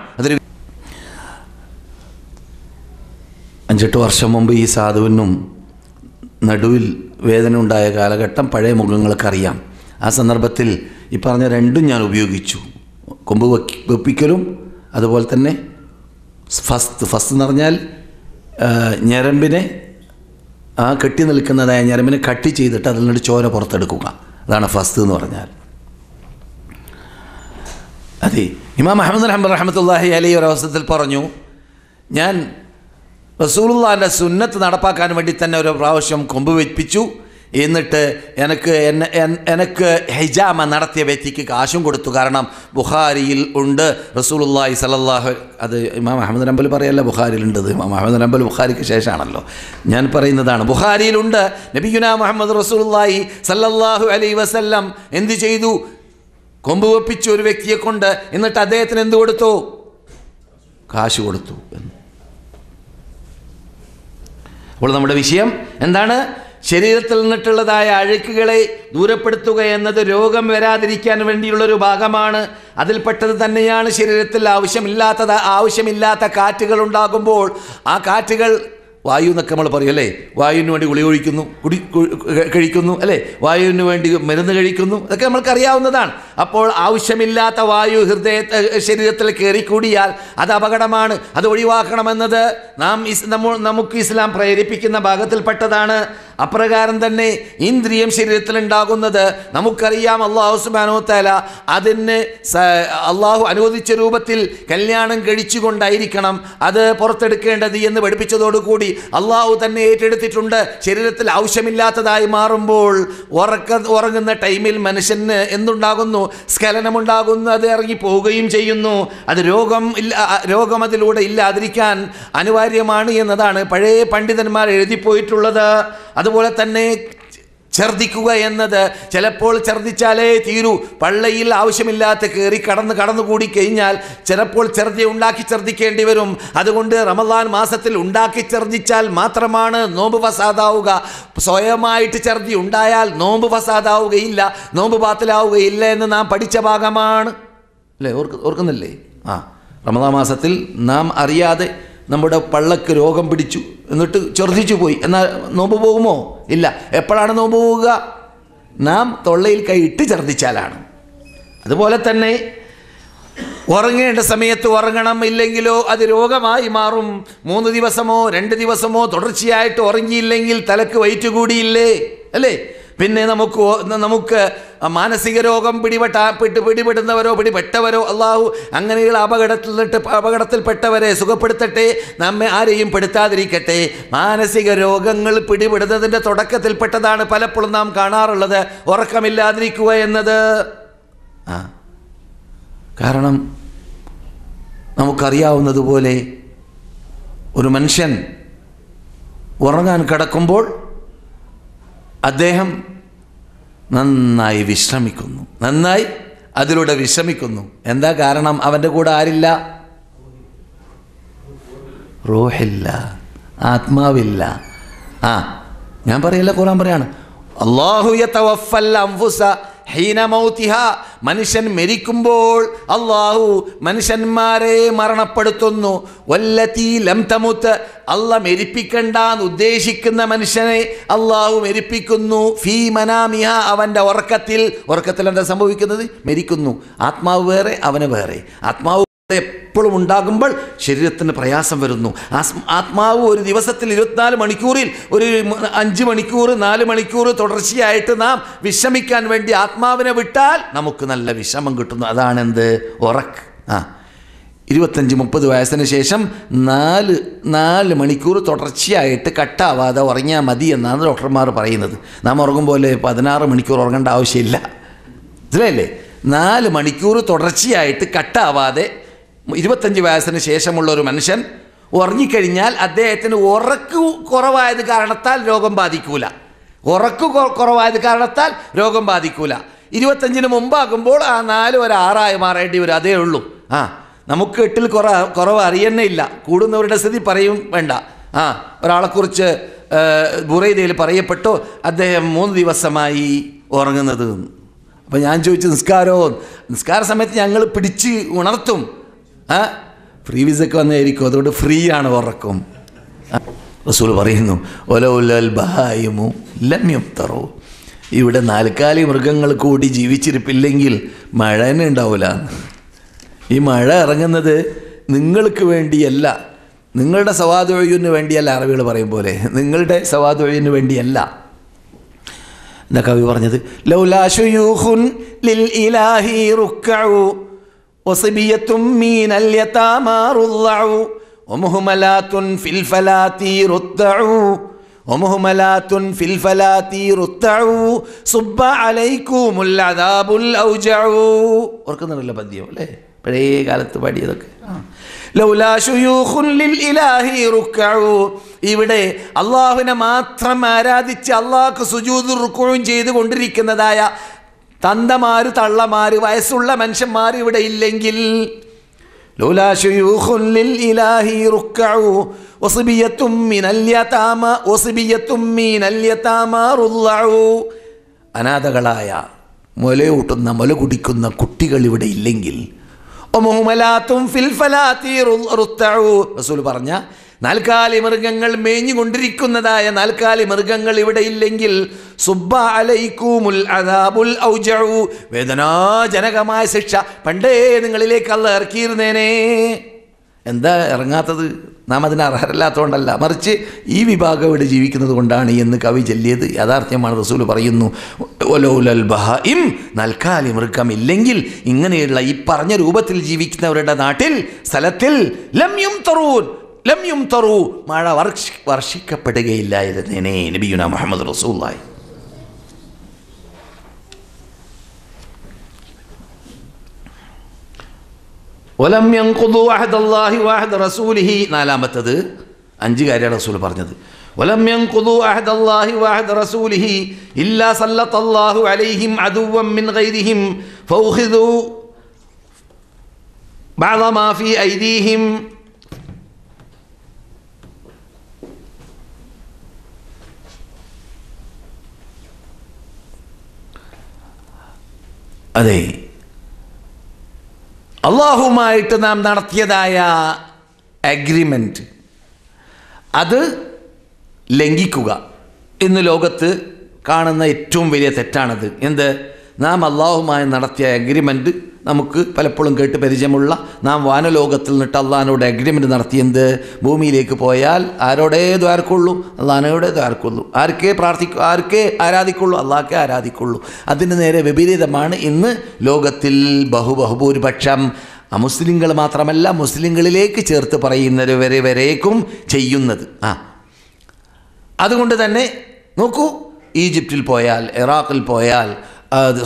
5-8 വർഷം മുമ്പ് ഈ സാധുവിനും നടുവിൽ വേദന ഉണ്ടായ കാലഘട്ടം പഴയ മുഖങ്ങൾക്കറിയാം. ആ സന്ദർഭത്തിൽ ഈ പറഞ്ഞ രണ്ടും ഞാൻ ഉപയോഗിച്ചു. കൊമ്പ് വെപ്പിക്കലും അതുപോലെ തന്നെ ഫസ്റ്റ് എന്ന് പറഞ്ഞാൽ ഞരമ്പിനെ, ആ കെട്ടി നിൽക്കുന്നതായ ഞരമ്പിനെ കട്ട് ചെയ്തിട്ട് അതിൽ നിന്നൊരു ചോര പുറത്തെടുക്കുക. അതാണ് ഫസ്റ്റ് എന്ന് പറഞ്ഞാൽ. അതെ, ഇമാം അഹ്മദ് ഹംബൽ റഹ്മത്തുള്ളാഹി അലൈഹി ഒരവസരത്തിൽ പറഞ്ഞു, ഞാൻ റസൂലുള്ളാഹിൻ്റെ സുന്നത്ത് നടപ്പാക്കാൻ വേണ്ടി തന്നെ ഒരു പ്രാവശ്യം കൊമ്പ് വെപ്പിച്ചു. എന്നിട്ട് എനിക്ക് ഹിജാമ നടത്തിയ വ്യക്തിക്ക് കാശും കൊടുത്തു. കാരണം ബുഖാരിയിൽ ഉണ്ട് റസൂലുള്ളാഹി സ്വല്ലല്ലാഹു, അത് ഇമാം അഹ്മദ് ഹംബൽ പറയല്ല, ബുഖാരിയിലുണ്ട്. ഇമാം അഹ്മദ് ഹംബൽ ബുഖാരിക്ക് ശേഷമാണല്ലോ, ഞാൻ പറയുന്നതാണ്. ബുഖാരിയിലുണ്ട്, നബിയുനാ മുഹമ്മദ് റസൂലുള്ളാഹി സ്വല്ലല്ലാഹു അലൈഹി വസല്ലം എന്ത് ചെയ്തു? കൊമ്പ് വെപ്പിച്ചു ഒരു വ്യക്തിയെ കൊണ്ട്. എന്നിട്ട് അദ്ദേഹത്തിന് എന്ത് കൊടുത്തു? കാശ് കൊടുത്തു. അപ്പോൾ നമ്മുടെ വിഷയം എന്താണ്? ശരീരത്തിൽ നിന്നിട്ടുള്ളതായ അഴുക്കുകളെ ദൂരപ്പെടുത്തുക എന്നത് രോഗം വരാതിരിക്കാൻ വേണ്ടിയുള്ളൊരു ഭാഗമാണ്. അതിൽപ്പെട്ടത് തന്നെയാണ് ശരീരത്തിൽ ആവശ്യമില്ലാത്ത കാറ്റുകൾ ഉണ്ടാകുമ്പോൾ ആ കാറ്റുകൾ, വായു എന്നൊക്കെ നമ്മൾ പറയും അല്ലേ, വായുവിന് വേണ്ടി ഗുളിക കഴിക്കുന്നു അല്ലേ, വായുവിന് വേണ്ടി മരുന്ന് കഴിക്കുന്നു, അതൊക്കെ നമ്മൾക്കറിയാവുന്നതാണ്. അപ്പോൾ ആവശ്യമില്ലാത്ത വായു ശരീരത്തിൽ കയറിക്കൂടിയാൽ അത് അപകടമാണ്. അത് ഒഴിവാക്കണമെന്നത് നമുക്ക് ഇസ്ലാം പ്രേരിപ്പിക്കുന്ന ഭാഗത്തിൽപ്പെട്ടതാണ്. അപ്രകാരം തന്നെ ഇന്ദ്രിയം ശരീരത്തിലുണ്ടാകുന്നത് നമുക്കറിയാം. അല്ലാഹു സുബ്ഹാനഹു വ തആല അതിന് അള്ളാഹു അനുവദിച്ച രൂപത്തിൽ കല്യാണം കഴിച്ചുകൊണ്ടായിരിക്കണം അത് പുറത്തെടുക്കേണ്ടത് എന്ന് പഠിപ്പിച്ചതോടുകൂടി അള്ളാഹു തന്നെ ഏറ്റെടുത്തിട്ടുണ്ട്. ശരീരത്തിൽ ആവശ്യമില്ലാത്തതായി മാറുമ്പോൾ ഉറങ്ങുന്ന ടൈമിൽ മനുഷ്യന് എന്തുണ്ടാകുന്നു? സ്ഖലനമുണ്ടാകുന്നു, അത് ഇറങ്ങി പോവുകയും ചെയ്യുന്നു. അത് രോഗം അതിലൂടെ ഇല്ലാതിരിക്കാൻ അനിവാര്യമാണ് എന്നതാണ് പഴയ പണ്ഡിതന്മാർ എഴുതിപ്പോയിട്ടുള്ളത്. അതുപോലെ തന്നെ ഛർദ്ദിക്കുക എന്നത് ചിലപ്പോൾ ഛർദ്ദിച്ചാലേ തീരൂ. പള്ളയിൽ ആവശ്യമില്ലാത്ത കയറി കടന്നുകൂടി കഴിഞ്ഞാൽ ചിലപ്പോൾ ഛർദ്ദി ഉണ്ടാക്കി ഛർദ്ദിക്കേണ്ടി വരും. അതുകൊണ്ട് റമദാൻ മാസത്തിൽ ഉണ്ടാക്കി ഛർദ്ദിച്ചാൽ മാത്രമാണ് നോമ്പ് ഫസാദാവുക. സ്വയമായിട്ട് ഛർദ്ദി ഉണ്ടായാൽ നോമ്പ് ഫസാദാവുകയില്ല, നോമ്പ് ബാത്തിലാവുകയില്ല എന്ന് നാം പഠിച്ച ഭാഗമാണ് അല്ലേ? ഓർക്കുന്നില്ലേ? റമദാൻ മാസത്തിൽ നാം അറിയാതെ നമ്മുടെ പള്ളക്ക് രോഗം പിടിച്ചു, എന്നിട്ട് ഛർദ്ദിച്ചു പോയി, എന്നാൽ നോമ്പ് പോകുമോ? ഇല്ല. എപ്പോഴാണ് നോമ്പ് പോവുക? നാം തൊള്ളയിൽ കൈയിട്ട് ഛർദ്ദിച്ചാലാണ്. അതുപോലെ തന്നെ ഉറങ്ങേണ്ട സമയത്ത് ഉറങ്ങണം, ഇല്ലെങ്കിലോ അത് രോഗമായി മാറും. 3 ദിവസമോ 2 ദിവസമോ തുടർച്ചയായിട്ട് ഉറങ്ങിയില്ലെങ്കിൽ തലക്ക് വയറ്റ് കൂടിയില്ലേ അല്ലേ? പിന്നെ നമുക്ക് മാനസിക രോഗം പിടിപെടുന്നവരോ പിടിപെട്ടവരോ അള്ളാഹു അങ്ങനെയുള്ള അപകടത്തിൽപ്പെട്ടവരെ സുഖപ്പെടുത്തട്ടെ, നമ്മെ ആരെയും പെടുത്താതിരിക്കട്ടെ. മാനസിക രോഗങ്ങൾ പിടിപെടുന്നതിൻ്റെ തുടക്കത്തിൽപ്പെട്ടതാണ് പലപ്പോഴും നാം കാണാറുള്ളത് ഉറക്കമില്ലാതിരിക്കുക എന്നത്. കാരണം നമുക്കറിയാവുന്നതുപോലെ ഒരു മനുഷ്യൻ ഉറങ്ങാൻ കിടക്കുമ്പോൾ അദ്ദേഹം നന്നായി വിശ്രമിക്കുന്നു, നന്നായി അതിലൂടെ വിശ്രമിക്കുന്നു. എന്താ കാരണം? അവൻ്റെ കൂടെ ആരില്ല? റൂഹില്ല, ആത്മാവില്ല. ഞാൻ പറയില്ല, ഖുർആൻ പറയാണ് അല്ലാഹു യതവഫൽ അൻഫുസ ഹീന മൗതിഹാ. മനുഷ്യൻ മരിക്കുമ്പോൾ അള്ളാഹു മനുഷ്യന്മാരെ മരണപ്പെടുത്തുന്നു. വല്ലതീ ലം തമുത്ത്, അള്ളാഹ് മരിപ്പിക്കണ്ടെന്ന് ഉദ്ദേശിക്കുന്ന മനുഷ്യനെ അള്ളാഹു മരിപ്പിക്കുന്നു. ഫീ മനാമിഹ, അവൻ്റെ ഉറക്കത്തിൽ എന്താ സംഭവിക്കുന്നത്? മരിക്കുന്നു. ആത്മാവ് വേറെ, അവന് വേറെ. ആത്മാവ് എപ്പോഴും ഉണ്ടാകുമ്പോൾ ശരീരത്തിന് പ്രയാസം വരുന്നു. ആത്മാവ് ഒരു ദിവസത്തിൽ 24 മണിക്കൂറിൽ ഒരു 5 മണിക്കൂർ 4 മണിക്കൂർ തുടർച്ചയായിട്ട് നാം വിശ്രമിക്കാൻ വേണ്ടി ആത്മാവിനെ വിട്ടാൽ നമുക്ക് നല്ല വിശ്രമം കിട്ടുന്നു. അതാണെന്ത്? ഉറക്ക്. 25-30 വയസ്സിന് ശേഷം 4 മണിക്കൂർ തുടർച്ചയായിട്ട് കട്ടാവാതെ ഉറങ്ങിയാൽ മതി എന്നാണ് ഡോക്ടർമാർ പറയുന്നത്. നാം ഉറങ്ങുമ്പോലെ 16 മണിക്കൂർ ഉറങ്ങേണ്ട ആവശ്യമില്ല, മനസ്സിലായില്ലേ? 4 മണിക്കൂർ തുടർച്ചയായിട്ട് കട്ടാവാതെ 25 വയസ്സിന് ശേഷമുള്ള ഒരു മനുഷ്യൻ ഉറങ്ങിക്കഴിഞ്ഞാൽ അദ്ദേഹത്തിന് ഉറക്ക് കുറവായത് കാരണത്താൽ രോഗം ബാധിക്കൂല. ഉറക്ക് കുറവായത് കാരണത്താൽ രോഗം ബാധിക്കൂല. 25-ന് മുമ്പാകുമ്പോൾ 4 ഒരു 6 മാറേണ്ടി വരും, അതേ ഉള്ളൂ. നമുക്ക് 8-ൽ കുറവ് അറിയണേ ഇല്ല. കൂടുന്നവരുടെ സ്ഥിതി പറയും വേണ്ട. ഒരാളെക്കുറിച്ച് ബുറൈദയിൽ പറയപ്പെട്ടു, അദ്ദേഹം 3 ദിവസമായി ഉറങ്ങുന്നത്. അപ്പോൾ ഞാൻ ചോദിച്ചു, നിസ്കാര സമയത്ത് ഞങ്ങൾ പിടിച്ച് ഉണർത്തും. ഫ്രീ വിസക്ക് വന്നായിരിക്കും, അതുകൊണ്ട് ഫ്രീ ആണ് ഉറക്കം. റസൂൽ പറയുന്നു ഒലൗലൽ ബഹായിമു ലം യുഫ്തറു. ഇവിടെ 4 കാലി മൃഗങ്ങൾ കൂടി ജീവിച്ചിരിപ്പില്ലെങ്കിൽ മഴ തന്നെ ഉണ്ടാവില്ല. ഈ മഴ ഇറങ്ങുന്നത് നിങ്ങൾക്ക് വേണ്ടിയല്ല, നിങ്ങളുടെ സവാദുഴിന് വേണ്ടിയല്ല. അറബികൾ പറയും പോലെ നിങ്ങളുടെ സവാദുഴിന് വേണ്ടിയല്ല. എന്താ കവി പറഞ്ഞത്? ലൗലാ ശുയൂഖുൻ ലിൽ ഇലാഹി റുക്കഉ വസബിയത്തും മീനൽ യതാമാ റുല്ലഉ വമുഹ്മലാത്തുൻ ഫിൽ ഫലാത്തി റുത്തഉ വമുഹ്മലാത്തുൻ ഫിൽ ഫലാത്തി റുത്തഉ സുബ്ബ അലൈക്കുമുൽ അദാബുൽ ഔജഉ. ഓർക്കുന്നുണ്ടല്ലോ പദ്യം അല്ലേ? പഴയ കാലത്ത് പാടിയതൊക്കെ. ലൗലാ ശുയൂഖുൻ ലിൽ ഇലാഹി റുക്കഉ. ഇവിടെ അള്ളാഹുവിനെ മാത്രം ആരാധിച്ച് അള്ളാഹ്ക്ക് സുജൂദും റുക്കുഉം ചെയ്തുകൊണ്ടിരിക്കുന്നതായ തന്തമാര് തള്ളമാര് വയസ്സുള്ള മനുഷ്യന്മാർ ഇവിടെ ഇല്ലെങ്കിൽ, ലൗലാ ശുയൂഖുൻ ലിൽ ഇലാഹി റുക്കഉ വസ്ബിയത്തും മിനൽ യതാമാ റുല്ലഉ. അനാഥകളായ മുലയൂട്ടുന്ന മുല കുടിക്കുന്ന കുട്ടികൾ ഇവിടെ ഇല്ലെങ്കിൽ, റസൂൽ പറഞ്ഞ 4 കാലി മൃഗങ്ങൾ മേഞ്ഞുകൊണ്ടിരിക്കുന്നതായ 4 കാലി മൃഗങ്ങൾ ഇവിടെ ഇല്ലെങ്കിൽ, സുബ്ബ അലൈക്കുമുൽ അദാബുൽ ഔജഉ, വേദനാജനകമായ ശിക്ഷ പണ്ടേ നിങ്ങളിലേക്ക് അല്ലാഹ് ഇറക്കിയിരുന്നേനെ. എന്താ ഇറങ്ങാത്തത്? നാം അതിന് അർഹരല്ലാത്തതുകൊണ്ടല്ല, മറിച്ച് ഈ വിഭാഗം ഇവിടെ ജീവിക്കുന്നത് കൊണ്ടാണ് എന്ന് കവി ചൊല്ലിയത് യാഥാർത്ഥ്യമാണ്. റസൂൽ പറയുന്നു ഒലൗലൽ ബഹായിം, 4 കാലി മൃഗമില്ലെങ്കിൽ ഇങ്ങനെയുള്ള ഈ പറഞ്ഞ രൂപത്തിൽ ജീവിക്കുന്നവരുടെ നാട്ടിൽ സ്ഥലത്തിൽ ലം യുംതറൂ, മഴ വർഷിക്കപ്പെടുകയില്ലായിരുന്നേനെ. നബിയുനാ മുഹമ്മദ് റസൂലുള്ളാഹി. വലം യൻഖുദു അഹദല്ലാഹി വഅഹദ റസൂലിഹി. 4-മത്തത് 5 കാര്യമാണ് റസൂൽ പറഞ്ഞത്. വലം യൻഖുദു അഹദല്ലാഹി വഅഹദ റസൂലിഹി ഇല്ലാ സല്ലത്തല്ലാഹു അലൈഹിം അദുവ്വൻ മിൻ ഗൈരിഹിം ഫൗഖിദു ബഅദ മാ ഫീ ഐദീഹിം. അതെ, അള്ളാഹുമായിട്ട് നാം നടത്തിയതായ അഗ്രിമെൻറ്റ് അത് ലംഘിക്കുക ഇന്ന് ലോകത്ത് കാണുന്ന ഏറ്റവും വലിയ തെറ്റാണത്. എന്ത്? നാം അള്ളാഹുമായി നടത്തിയ അഗ്രിമെൻറ്റ് നമുക്ക് പലപ്പോഴും കേട്ട് പരിചയമുള്ള നാം വാനലോകത്തിൽ നിന്നിട്ട് അള്ളാഹിനോട് അഗ്രിമെൻറ്റ് നടത്തിയെന്ത്? ഭൂമിയിലേക്ക് പോയാൽ ആരോടേ ദ്വാരക്കുള്ളൂ? അള്ളാഹിനോടേ ദ്വാരക്കുള്ളൂ. ആർക്കേ ആരാധിക്കുള്ളൂ? അള്ളാഹ്ക്കേ ആരാധിക്കുള്ളൂ. അതിന് നേരെ വിപരീതമാണ് ഇന്ന് ലോകത്തിൽ ബഹുഭൂരിപക്ഷം അമുസ്ലിങ്ങൾ മാത്രമല്ല മുസ്ലിങ്ങളിലേക്ക് ചേർത്ത് പറയുന്നവരേക്കും ചെയ്യുന്നത്. അതുകൊണ്ട് തന്നെ നോക്കൂ, ഈജിപ്തിൽ പോയാൽ, ഇറാഖിൽ പോയാൽ,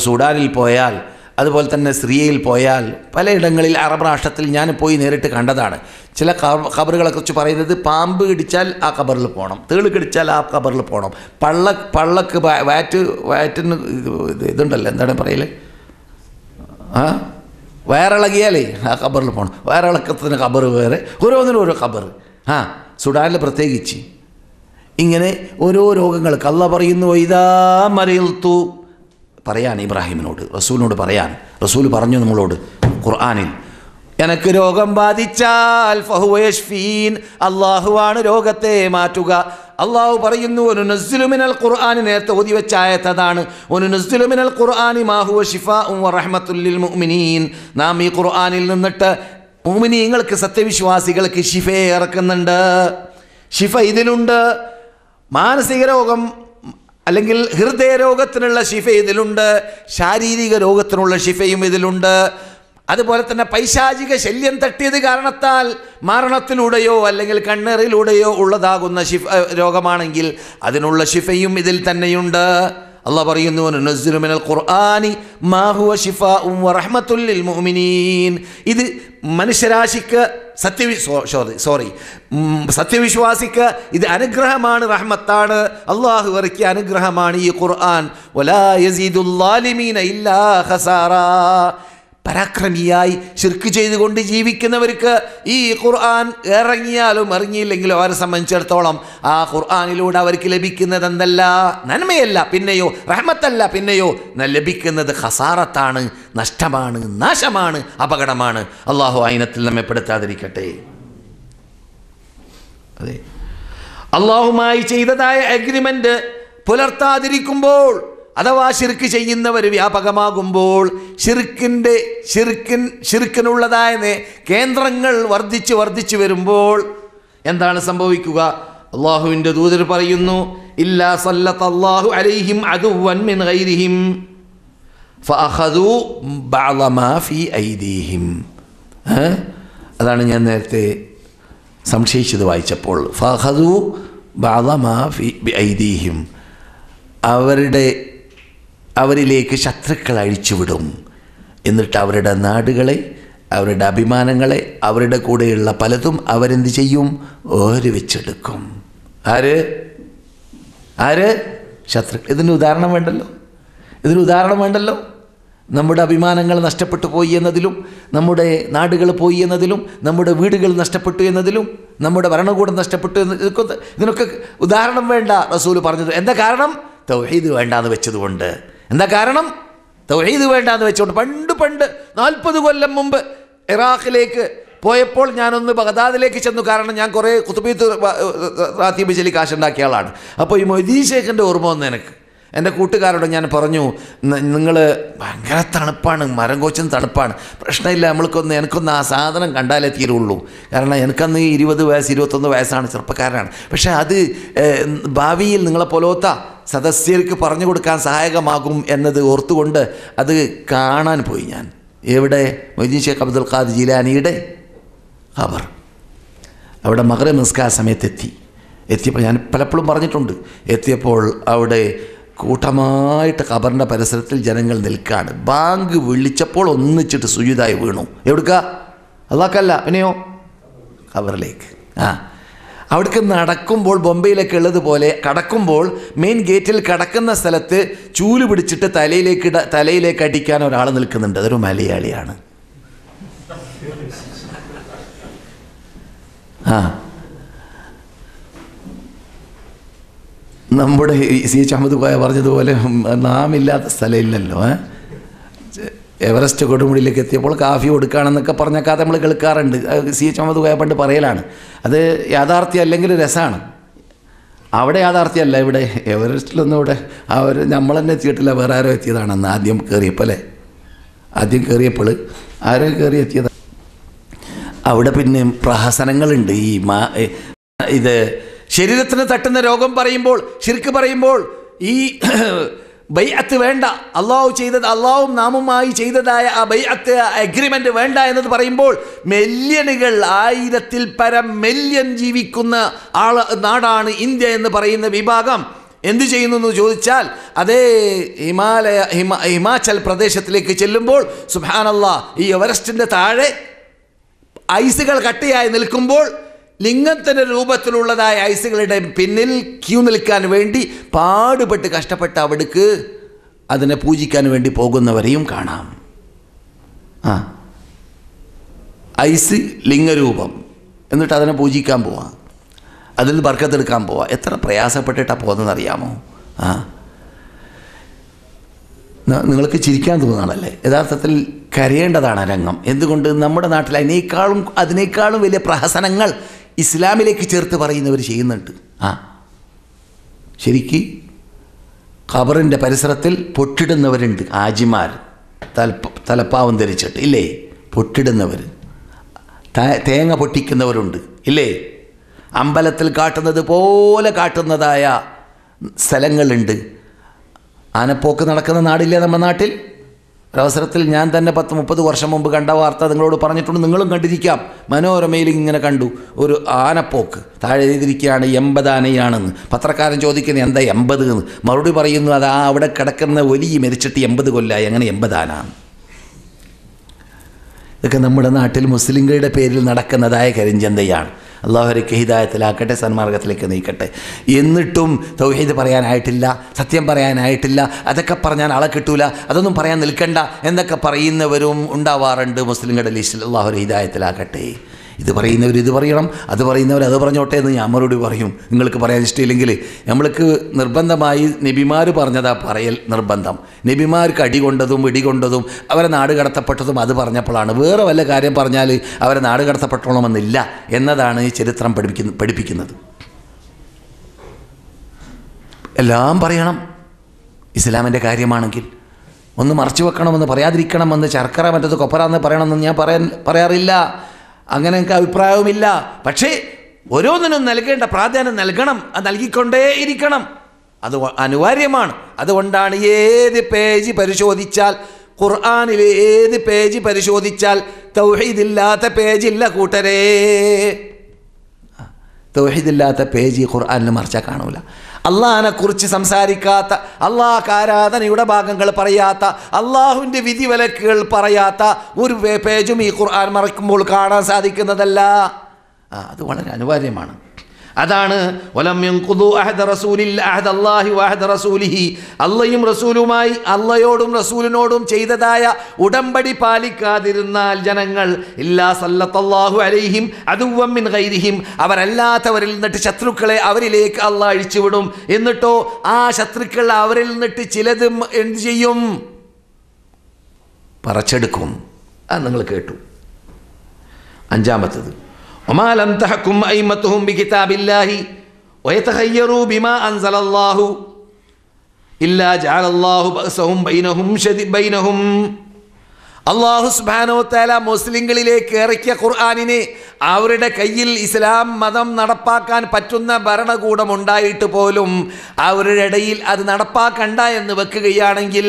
സുഡാനിൽ പോയാൽ, അതുപോലെ തന്നെ സിറിയയിൽ പോയാൽ, പലയിടങ്ങളിൽ അറബ് രാഷ്ട്രത്തിൽ ഞാൻ പോയി നേരിട്ട് കണ്ടതാണ്. ചില ഖബറുകളെക്കുറിച്ച് പറയുന്നത് പാമ്പ് കടിച്ചാൽ ആ ഖബറിൽ പോകണം, തേള് കടിച്ചാൽ ആ ഖബറിൽ പോകണം, പള്ളക്ക് വയറ്റിന് ഇതുണ്ടല്ലോ, എന്താണ് പറയല്, വയറിളകിയാലേ ആ ഖബറിൽ പോകണം. വയറിളക്കത്തിന് ഖബർ വേറെ, ഓരോന്നിനും ഓരോ ഖബർ. സുഡാനിൽ പ്രത്യേകിച്ച് ഇങ്ങനെ ഓരോ രോഗങ്ങൾക്ക് അള്ളാഹ് പറയുന്നു, ഇദാ മറിൽതു പറയാൻ ഇബ്രാഹിമിനോട്, റസൂലിനോട് പറയാൻ. റസൂൽ പറഞ്ഞു നമ്മളോട് ഖുർആനിൽ, എനിക്ക് രോഗം ബാധിച്ചാൽ ഫഹുവ യശ്ഫീൻ, അള്ളാഹുവാണ് രോഗത്തെ മാറ്റുക. അള്ളാഹു പറയുന്നു, വനുനസ്സിലു മിനൽ ഖുർആനി, നേരത്തെ ഓതി വെച്ച ആയത്തതാണ്, വനുനസ്സിലു മിനൽ ഖുർആനി മാ ഹുവ ശിഫാഉൻ വറഹ്മത്തുൽ ലിൽ മുഅ്മിനീൻ. നാം ഈ ഖുർആനിൽ നിന്നിട്ട് മുഅ്മിനീങ്ങൾക്ക്, സത്യവിശ്വാസികൾക്ക് ശിഫയെ ഇറക്കുന്നുണ്ട്. ശിഫ ഇതിലുണ്ട്. മാനസിക രോഗം അല്ലെങ്കിൽ ഹൃദയരോഗത്തിനുള്ള ശിഫ ഇതിലുണ്ട്, ശാരീരിക രോഗത്തിനുള്ള ശിഫയും ഇതിലുണ്ട്. അതുപോലെ തന്നെ പൈശാചിക ശല്യം തട്ടിയത് കാരണത്താൽ മരണത്തിലൂടെയോ അല്ലെങ്കിൽ കണ്ണേറിലൂടെയോ ഉള്ളതാകുന്ന രോഗമാണെങ്കിൽ അതിനുള്ള ശിഫയും ഇതിൽ തന്നെയുണ്ട്. അള്ളാഹ് പറയുന്നു, വനുനസ്സിലു മിനൽ ഖുർആനി മാ ഹുവ ശിഫാഉൻ വറഹ്മത്തുൽ ലിൽ മുഅ്മിനീൻ. ഇത് മനുഷ്യരാശിക്ക് സത്യവിശ്വാസിക്ക് ഇത് അനുഗ്രഹമാണ്, റഹ്മത്താണ്. അള്ളാഹു ഇറക്കിയ അനുഗ്രഹമാണ് ഈ ഖുർആൻ. വലാ യസീദുൽ ളാലിമീന ഇല്ലാ ഖസാറാ. പരാക്രമിയായി ശിർക്ക് ചെയ്തുകൊണ്ട് ജീവിക്കുന്നവർക്ക് ഈ ഖുർആൻ ഇറങ്ങിയാലും ഇറങ്ങിയില്ലെങ്കിലും അവരെ സംബന്ധിച്ചിടത്തോളം ആ ഖുർആനിലൂടെ അവർക്ക് ലഭിക്കുന്നത് എന്തല്ല? നന്മയല്ല, പിന്നെയോ റഹ്മത്തല്ല, പിന്നെയോ ലഭിക്കുന്നത് ഖസാറത്താണ്, നഷ്ടമാണ്, നാശമാണ്, അപകടമാണ്. അള്ളാഹു ആയിനത്തിൽ നമ്മെ പെടുത്താതിരിക്കട്ടെ. അതെ, അള്ളാഹുമായി ചെയ്തതായ അഗ്രിമെന്റ് പുലർത്താതിരിക്കുമ്പോൾ അഥവാ ശിർക്ക് ചെയ്യുന്നവർ വ്യാപകമാകുമ്പോൾ, ശിർക്കിനുള്ളതായ കേന്ദ്രങ്ങൾ വർദ്ധിച്ചു വരുമ്പോൾ എന്താണ് സംഭവിക്കുക? അള്ളാഹുവിൻ്റെ ദൂതർ പറയുന്നു, ഇല്ലാ സല്ലത്തല്ലാഹു അലൈഹിം അദുവ്വൻ മിൻ ഗൈരിഹിം ഫഅഖദു ബഅദ മാ ഫീ ഐദീഹിം. അതാണ് ഞാൻ നേരത്തെ സംശയിച്ചത് വായിച്ചപ്പോൾ. ഫഅഖദു ബഅദ മാ ഫീ ഐദീഹിം, അവരിലേക്ക് ശത്രുക്കൾ അഴിച്ചുവിടും. എന്നിട്ട് അവരുടെ നാടുകളെ, അവരുടെ അഭിമാനങ്ങളെ, അവരുടെ കൂടെയുള്ള പലതും അവരെന്ത് ചെയ്യും? ഓരി വെച്ചെടുക്കും. ആര്? ശത്രുക്കൾ. ഇതിന് ഉദാഹരണം വേണ്ടല്ലോ. നമ്മുടെ അഭിമാനങ്ങൾ നഷ്ടപ്പെട്ടു പോയി എന്നതിലും, നമ്മുടെ നാടുകൾ പോയി എന്നതിലും, നമ്മുടെ വീടുകൾ നഷ്ടപ്പെട്ടു എന്നതിലും, നമ്മുടെ ഭരണകൂടം നഷ്ടപ്പെട്ടു ഇതിനൊക്കെ ഉദാഹരണം വേണ്ട റസൂൽ പറഞ്ഞത്. എന്താ കാരണം? തൗഹീദ് വേണ്ടാന്ന് വെച്ചതുകൊണ്ട്. എന്താ കാരണം? തൗഹീദ് വേണ്ടാന്ന് വെച്ചുകൊണ്ട്. പണ്ട് 40 കൊല്ലം മുമ്പ് ഇറാഖിലേക്ക് പോയപ്പോൾ ഞാനൊന്ന് ബഗ്ദാദിലേക്ക് ചെന്നു. കാരണം ഞാൻ കുറേ ഖുതുബീത്ത് റാത്തീബ് ചൊല്ലി കാശുണ്ടാക്കിയ ആളാണ്. അപ്പോൾ ഈ മൊയ്തീൻ ഷേഖിൻ്റെ ഓർമ്മ വന്നു എനിക്ക്. എൻ്റെ കൂട്ടുകാരോട് ഞാൻ പറഞ്ഞു, നിങ്ങൾ ഭയങ്കര തണുപ്പാണ്, മരം കോച്ചും തണുപ്പാണ്, പ്രശ്നമില്ല, എനിക്കൊന്ന് ആ സാധനം കണ്ടാലേ തീരുള്ളൂ. കാരണം എനിക്കന്ന് 20 വയസ്സ് 21 വയസ്സാണ്, ചെറുപ്പക്കാരനാണ്. പക്ഷേ അത് ഭാവിയിൽ നിങ്ങളെപ്പോലത്തെ സദസ്യർക്ക് പറഞ്ഞു കൊടുക്കാൻ സഹായകമാകും എന്നത് ഓർത്തുകൊണ്ട് അത് കാണാൻ പോയി ഞാൻ. എവിടെ? മൊയ്തീൻ ഷേഖ് അബ്ദുൽ ഖാദിർ ജീലാനിയുടെ ഖബർ. അവിടെ മഗ്രിബ് നിസ്കാര സമയത്ത് എത്തിയപ്പോൾ ഞാൻ പലപ്പോഴും പറഞ്ഞിട്ടുണ്ട്, എത്തിയപ്പോൾ അവിടെ കൂട്ടമായിട്ട് ഖബറിൻ്റെ പരിസരത്തിൽ ജനങ്ങൾ നിൽക്കാണ്. ബാങ്ക് വിളിച്ചപ്പോൾ ഒന്നിച്ചിട്ട് സുജൂദായി വീണു. എവിടുക്ക? അള്ളാഹ്ക്കല്ല, പിന്നെയോ ഖബറിലേക്ക്. അവിടേക്ക് നടക്കുമ്പോൾ ബോംബെയിലൊക്കെ ഉള്ളതുപോലെ കടക്കുമ്പോൾ മെയിൻ ഗേറ്റിൽ കടക്കുന്ന സ്ഥലത്ത് ചൂല് പിടിച്ചിട്ട് തലയിലേക്ക് അടിക്കാൻ ഒരാൾ നിൽക്കുന്നുണ്ട്. അതൊരു മലയാളിയാണ്. നമ്മുടെ സി എച്ച് അഹമ്മദ് കോയ പറഞ്ഞതുപോലെ നാമില്ലാത്ത സ്ഥലമില്ലല്ലോ. എവറസ്റ്റ് കൊടുമുടിയിലേക്ക് എത്തിയപ്പോൾ കാഫി കൊടുക്കുകയാണെന്നൊക്കെ പറഞ്ഞ കഥ നമ്മൾ കേൾക്കാറുണ്ട്. സി എച്ച് അഹമ്മദ് കോയ പണ്ട് പറയലാണ്. അത് യാഥാർത്ഥ്യം അല്ലെങ്കിൽ രസമാണ്. അവിടെ യാഥാർത്ഥ്യമല്ല. ഇവിടെ എവറസ്റ്റിലൊന്നും ഇവിടെ നമ്മൾ തന്നെ എത്തിയിട്ടില്ല, വേറെ ആരോ എത്തിയതാണെന്ന് ആദ്യം കയറിയപ്പോൾ അല്ലേ. ആദ്യം കയറിയപ്പോൾ ആരോ കയറി എത്തിയതാണ്. അവിടെ പിന്നെ പ്രഹസനങ്ങളുണ്ട്. ഇത് ശരീരത്തിന് തട്ടുന്ന രോഗം പറയുമ്പോൾ, ശിർക്ക് പറയുമ്പോൾ, ഈ ബൈഅത്ത് വേണ്ട, അള്ളാഹും നാമുമായി ചെയ്തതായ ആ ബൈഅത്ത് അഗ്രിമെൻ്റ് വേണ്ട എന്നത് പറയുമ്പോൾ മില്യണുകൾ, 1000-ൽ പരം മില്യൺ ജീവിക്കുന്ന നാടാണ് ഇന്ത്യ എന്ന് പറയുന്ന വിഭാഗം എന്തു ചെയ്യുന്നു എന്ന് ചോദിച്ചാൽ, അതേ ഹിമാചൽ പ്രദേശത്തിലേക്ക് ചെല്ലുമ്പോൾ സുബ്ഹാനല്ലാഹ്, ഈ എവറസ്റ്റിൻ്റെ താഴെ ഐസുകൾ കട്ടിയായി നിൽക്കുമ്പോൾ ലിംഗത്തിൻ്റെ രൂപത്തിലുള്ളതായ ഐസുകളുടെ പിന്നിൽ ക്യൂ നിൽക്കാൻ വേണ്ടി പാടുപെട്ട് കഷ്ടപ്പെട്ട് അവിടേക്ക് അതിനെ പൂജിക്കാൻ വേണ്ടി പോകുന്നവരെയും കാണാം. ഐസ് ലിംഗരൂപം, എന്നിട്ട് അതിനെ പൂജിക്കാൻ പോവാം, അതിൽ ബർക്കത്തെടുക്കാൻ പോവാം. എത്ര പ്രയാസപ്പെട്ടിട്ടാണ് പോകുന്നതെന്നറിയാമോ? നിങ്ങൾക്ക് ചിരിക്കാൻ തോന്നുകയാണല്ലേ? യഥാർത്ഥത്തിൽ കരയേണ്ടതാണ് രംഗം. എന്തുകൊണ്ട്? നമ്മുടെ നാട്ടിൽ അതിനേക്കാളും വലിയ പ്രഹസനങ്ങൾ ഇസ്ലാമിലേക്ക് ചേർത്ത് പറയുന്നവർ ചെയ്യുന്നുണ്ട്. ശരിക്ക് ഖബറിൻ്റെ പരിസരത്തിൽ പൊട്ടിടുന്നവരുണ്ട്. ആജിമാർ തലപ്പാവം ധരിച്ചിട്ട് ഇല്ലേ, പൊട്ടിടുന്നവർ. തേങ്ങ പൊട്ടിക്കുന്നവരുണ്ട് ഇല്ലേ. അമ്പലത്തിൽ കാട്ടുന്നത് പോലെ കാട്ടുന്നതായ സ്ഥലങ്ങളുണ്ട്. ആനപ്പോക്ക് നടക്കുന്ന നാടില്ലേ നമ്മുടെ നാട്ടിൽ? ഒരവസരത്തിൽ ഞാൻ തന്നെ 10-30 വർഷം മുമ്പ് കണ്ട വാർത്ത നിങ്ങളോട് പറഞ്ഞിട്ടുണ്ട്. നിങ്ങളും കണ്ടിരിക്കാം. മനോരമയിൽ ഇങ്ങനെ കണ്ടു ഒരു ആനപ്പോക്ക്. താഴെ എഴുതിയിരിക്കുകയാണ് 80 ആനയാണെന്ന്. പത്രക്കാരൻ ചോദിക്കുന്നത് എന്താ 80 എന്ന്. മറുപടി പറയുന്നു, അത് അവിടെ കിടക്കുന്ന ഒലി മരിച്ചിട്ട് 80 കൊല്ലമായി, അങ്ങനെ 80 ആന. ഇതൊക്കെ നമ്മുടെ നാട്ടിൽ മുസ്ലിങ്ങളുടെ പേരിൽ നടക്കുന്നതായ കരിഞ്ചന്തയാണ്. അള്ളാഹു അവർക്ക് ഹിദായത്തിലാക്കട്ടെ, സന്മാർഗത്തിലേക്ക് നീക്കട്ടെ. എന്നിട്ടും തൗഹീദ് പറയാനായിട്ടില്ല, സത്യം പറയാനായിട്ടില്ല, അതൊക്കെ പറഞ്ഞാൽ ആളെ കിട്ടൂല, അതൊന്നും പറയാൻ നിൽക്കണ്ട എന്നൊക്കെ പറയുന്നവരും ഉണ്ടാവാറുണ്ട് മുസ്ലിങ്ങളുടെ ലിസ്റ്റിൽ. അള്ളാഹു ഒരു ഹിദായത്തിലാക്കട്ടെ. ഇത് പറയുന്നവർ ഇത് പറയണം, അത് പറയുന്നവർ അത് പറഞ്ഞോട്ടെ എന്ന് ഞാൻ മറുപടി പറയും. നിങ്ങൾക്ക് പറയാൻ ഇഷ്ടമില്ലെങ്കിൽ നമ്മൾക്ക് നിർബന്ധമായി നബിമാർ പറഞ്ഞതാ പറയൽ നിർബന്ധം. നബിമാർക്ക് അടികൊണ്ടതും ഇടികൊണ്ടതും അവരെ നാട് കടത്തപ്പെട്ടതും അത് പറഞ്ഞപ്പോഴാണ്. വേറെ വല്ല കാര്യം പറഞ്ഞാൽ അവരെ നാട് കടത്തപ്പെട്ടോണമെന്നില്ല എന്നതാണ് ഈ ചരിത്രം പഠിപ്പിക്കുന്നത്. എല്ലാം പറയണം. ഇസ്ലാമിൻ്റെ കാര്യമാണെങ്കിൽ ഒന്ന് മറച്ചു വെക്കണമെന്ന്, പറയാതിരിക്കണമെന്ന്, ശർക്കര മറ്റത് കൊപ്പരാന്ന് പറയണമെന്ന് ഞാൻ പറയാറില്ല. അങ്ങനെ എനിക്ക് അഭിപ്രായവുമില്ല. പക്ഷേ ഓരോന്നിനും നൽകേണ്ട പ്രാധാന്യം നൽകണം, അത് നൽകിക്കൊണ്ടേ ഇരിക്കണം. അത് അനിവാര്യമാണ്. അതുകൊണ്ടാണ് ഏത് പേജ് പരിശോധിച്ചാൽ, ഖുർആനിലെ ഏത് പേജ് പരിശോധിച്ചാൽ തൗഹീദില്ലാത്ത പേജില്ല കൂട്ടരേ. തൗഹീദില്ലാത്ത പേജ് ഖുർആനിൽ മറിച്ചാൽ കാണൂല. അള്ളാഹിനെ കുറിച്ച് സംസാരിക്കാത്ത, അള്ളാഹ് ആരാധനയുടെ ഭാഗങ്ങൾ പറയാത്ത, അള്ളാഹുവിൻ്റെ വിധിവിലക്കുകൾ പറയാത്ത ഒരു പേജും ഈ ഖുർആൻ മറക്കുമ്പോൾ കാണാൻ സാധിക്കുന്നതല്ല. അത് വളരെ അനിവാര്യമാണ്. അതാണ് അള്ളയും റസൂലുമായി, അള്ളയോടും റസൂലിനോടും ചെയ്തതായ ഉടമ്പടി പാലിക്കാതിരുന്നാൽ ജനങ്ങൾ ഇല്ലാ സല്ലല്ലാഹു അലൈഹിം അദുവ്വൻ മിൻ ഗൈരിഹിം, അവരല്ലാത്തവരിൽ നിന്നിട്ട് ശത്രുക്കളെ അവരിലേക്ക് അള്ളാഹ് അഴിച്ചുവിടും. എന്നിട്ടോ ആ ശത്രുക്കൾ അവരിൽ നിന്നിട്ട് ചിലത് എന്ത് ചെയ്യും? പറച്ചെടുക്കും. അത് നിങ്ങൾ കേട്ടു. അഞ്ചാമത്തത് وما لم تحكم أئمتهم بكتاب الله ويتخيروا بما أنزل الله إلا جعل الله بأسهم بينهم. അള്ളാഹു സുബ്ഹാനഹു വ തആല മുസ്ലിങ്ങളിലേക്ക് ഇറക്കിയ ഖുർആനിനെ അവരുടെ കയ്യിൽ ഇസ്ലാം മതം നടപ്പാക്കാൻ പറ്റുന്ന ഭരണകൂടം ഉണ്ടായിട്ട് പോലും അവരുടെ ഇടയിൽ അത് നടപ്പാക്കണ്ട എന്ന് വെക്കുകയാണെങ്കിൽ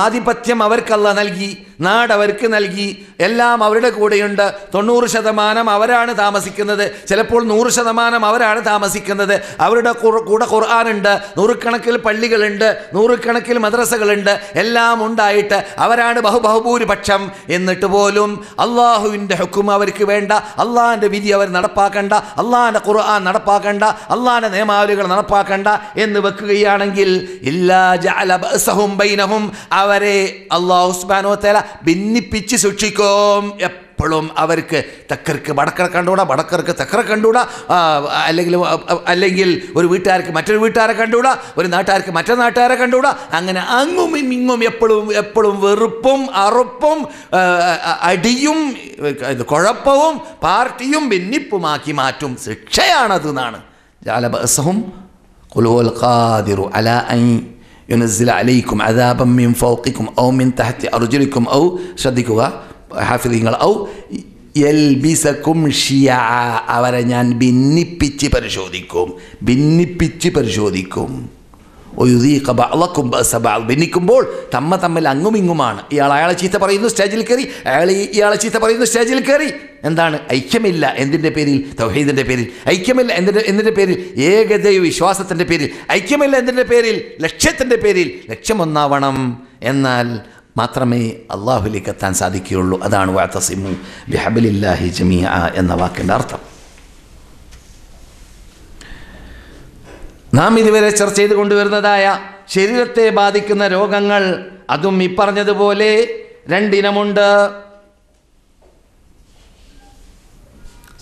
ആധിപത്യം അവർക്ക് അല്ലാഹ് നൽകി, നാട് അവർക്ക് നൽകി, എല്ലാം അവരുടെ കൂടെയുണ്ട്. 90% അവരാണ് താമസിക്കുന്നത്, ചിലപ്പോൾ 100% അവരാണ് താമസിക്കുന്നത്. അവരുടെ കൂടെ ഖുർആനുണ്ട്, നൂറുകണക്കിൽ പള്ളികളുണ്ട്, നൂറുകണക്കിൽ മദ്രസകളുണ്ട്, എല്ലാം ഉണ്ടായിട്ട് അവരാണ് ബഹുഭൂരിപക്ഷം. എന്നിട്ട് പോലും അള്ളാഹുവിൻ്റെ ഹുക്കും അവർക്ക് വേണ്ട, അള്ളാഹിൻ്റെ വിധി അവർ നടപ്പാക്കണ്ട, അള്ളാഹിൻ്റെ ഖുർആൻ നടപ്പാക്കണ്ട, അള്ളാഹിൻ്റെ നിയമാവലികൾ നടപ്പാക്കണ്ട എന്ന് വെക്കുകയാണെങ്കിൽ ഇല്ലാ ജഅല ബഅസഹും ബൈനഹും, അവരെ അല്ലാഹു സുബ്ഹാനഹു വ തആല ഭിന്നിപ്പിച്ച് സൂക്ഷിക്കും. എപ്പോഴും അവർക്ക് തെക്കർക്ക് വടക്കരെ കണ്ടുകൂടാ, വടക്കർക്ക് തെക്കരെ കണ്ടുകൂടാ, അല്ലെങ്കിൽ ഒരു വീട്ടുകാർക്ക് മറ്റൊരു വീട്ടുകാരെ കണ്ടുകൂടാ, ഒരു നാട്ടുകാർക്ക് മറ്റൊരു നാട്ടുകാരെ കണ്ടുകൂടാ. അങ്ങനെ അങ്ങും ഇങ്ങും എപ്പോഴും വെറുപ്പും അറുപ്പും അടിയും കുഴപ്പവും പാർട്ടിയും ഭിന്നിപ്പുമാക്കി മാറ്റും. ശിക്ഷയാണത് എന്നാണ്. ജഅല ബഅസഹും ഖുൽ ഹുവൽ ഖാദിറു അലാ അൻ യുനസ്സില അലൈക്കും അദാബൻ മിൻ ഫൗഖിക്കും ഔ മിൻ തഹ്തി അർജുലിക്കും ഔ, ശ്രദ്ധിക്കുക ഹാഫിദീങ്ങൾ, ഔ യൽബിസക്കും ഷിയാ, അവരെ ഞാൻ ഭിന്നിപ്പിച്ച് പരിശോധിക്കും. ഭിന്നിക്കുമ്പോൾ തമ്മിൽ അങ്ങും ഇങ്ങുമാണ്. അയാളെ ചീത്ത പറയുന്നു സ്റ്റേജിൽ കയറി, ഇയാളെ ചീത്ത പറയുന്നു സ്റ്റേജിൽ കയറി. എന്താണ്? ഐക്യമില്ല. എന്തിൻ്റെ പേരിൽ? തൗഹീദിൻ്റെ പേരിൽ. ഐക്യമില്ല എന്തിൻ്റെ പേരിൽ? ഏകദൈവ വിശ്വാസത്തിൻ്റെ പേരിൽ. ഐക്യമില്ല എന്തിൻ്റെ പേരിൽ? ലക്ഷ്യത്തിൻ്റെ പേരിൽ. ലക്ഷ്യം ഒന്നാവണം, എന്നാൽ മാത്രമേ അള്ളാഹുലേക്ക് എത്താൻ സാധിക്കുകയുള്ളൂ. അതാണ് വഅതസിമു ബിഹബ്ലില്ലാഹി ജമീഅ എന്ന വാക്കിൻ്റെ അർത്ഥം. നാം ഇതുവരെ ചർച്ച ചെയ്ത് കൊണ്ടുവരുന്നതായ ശരീരത്തെ ബാധിക്കുന്ന രോഗങ്ങൾ, അതും ഈ പറഞ്ഞതുപോലെ രണ്ടിനമുണ്ട്.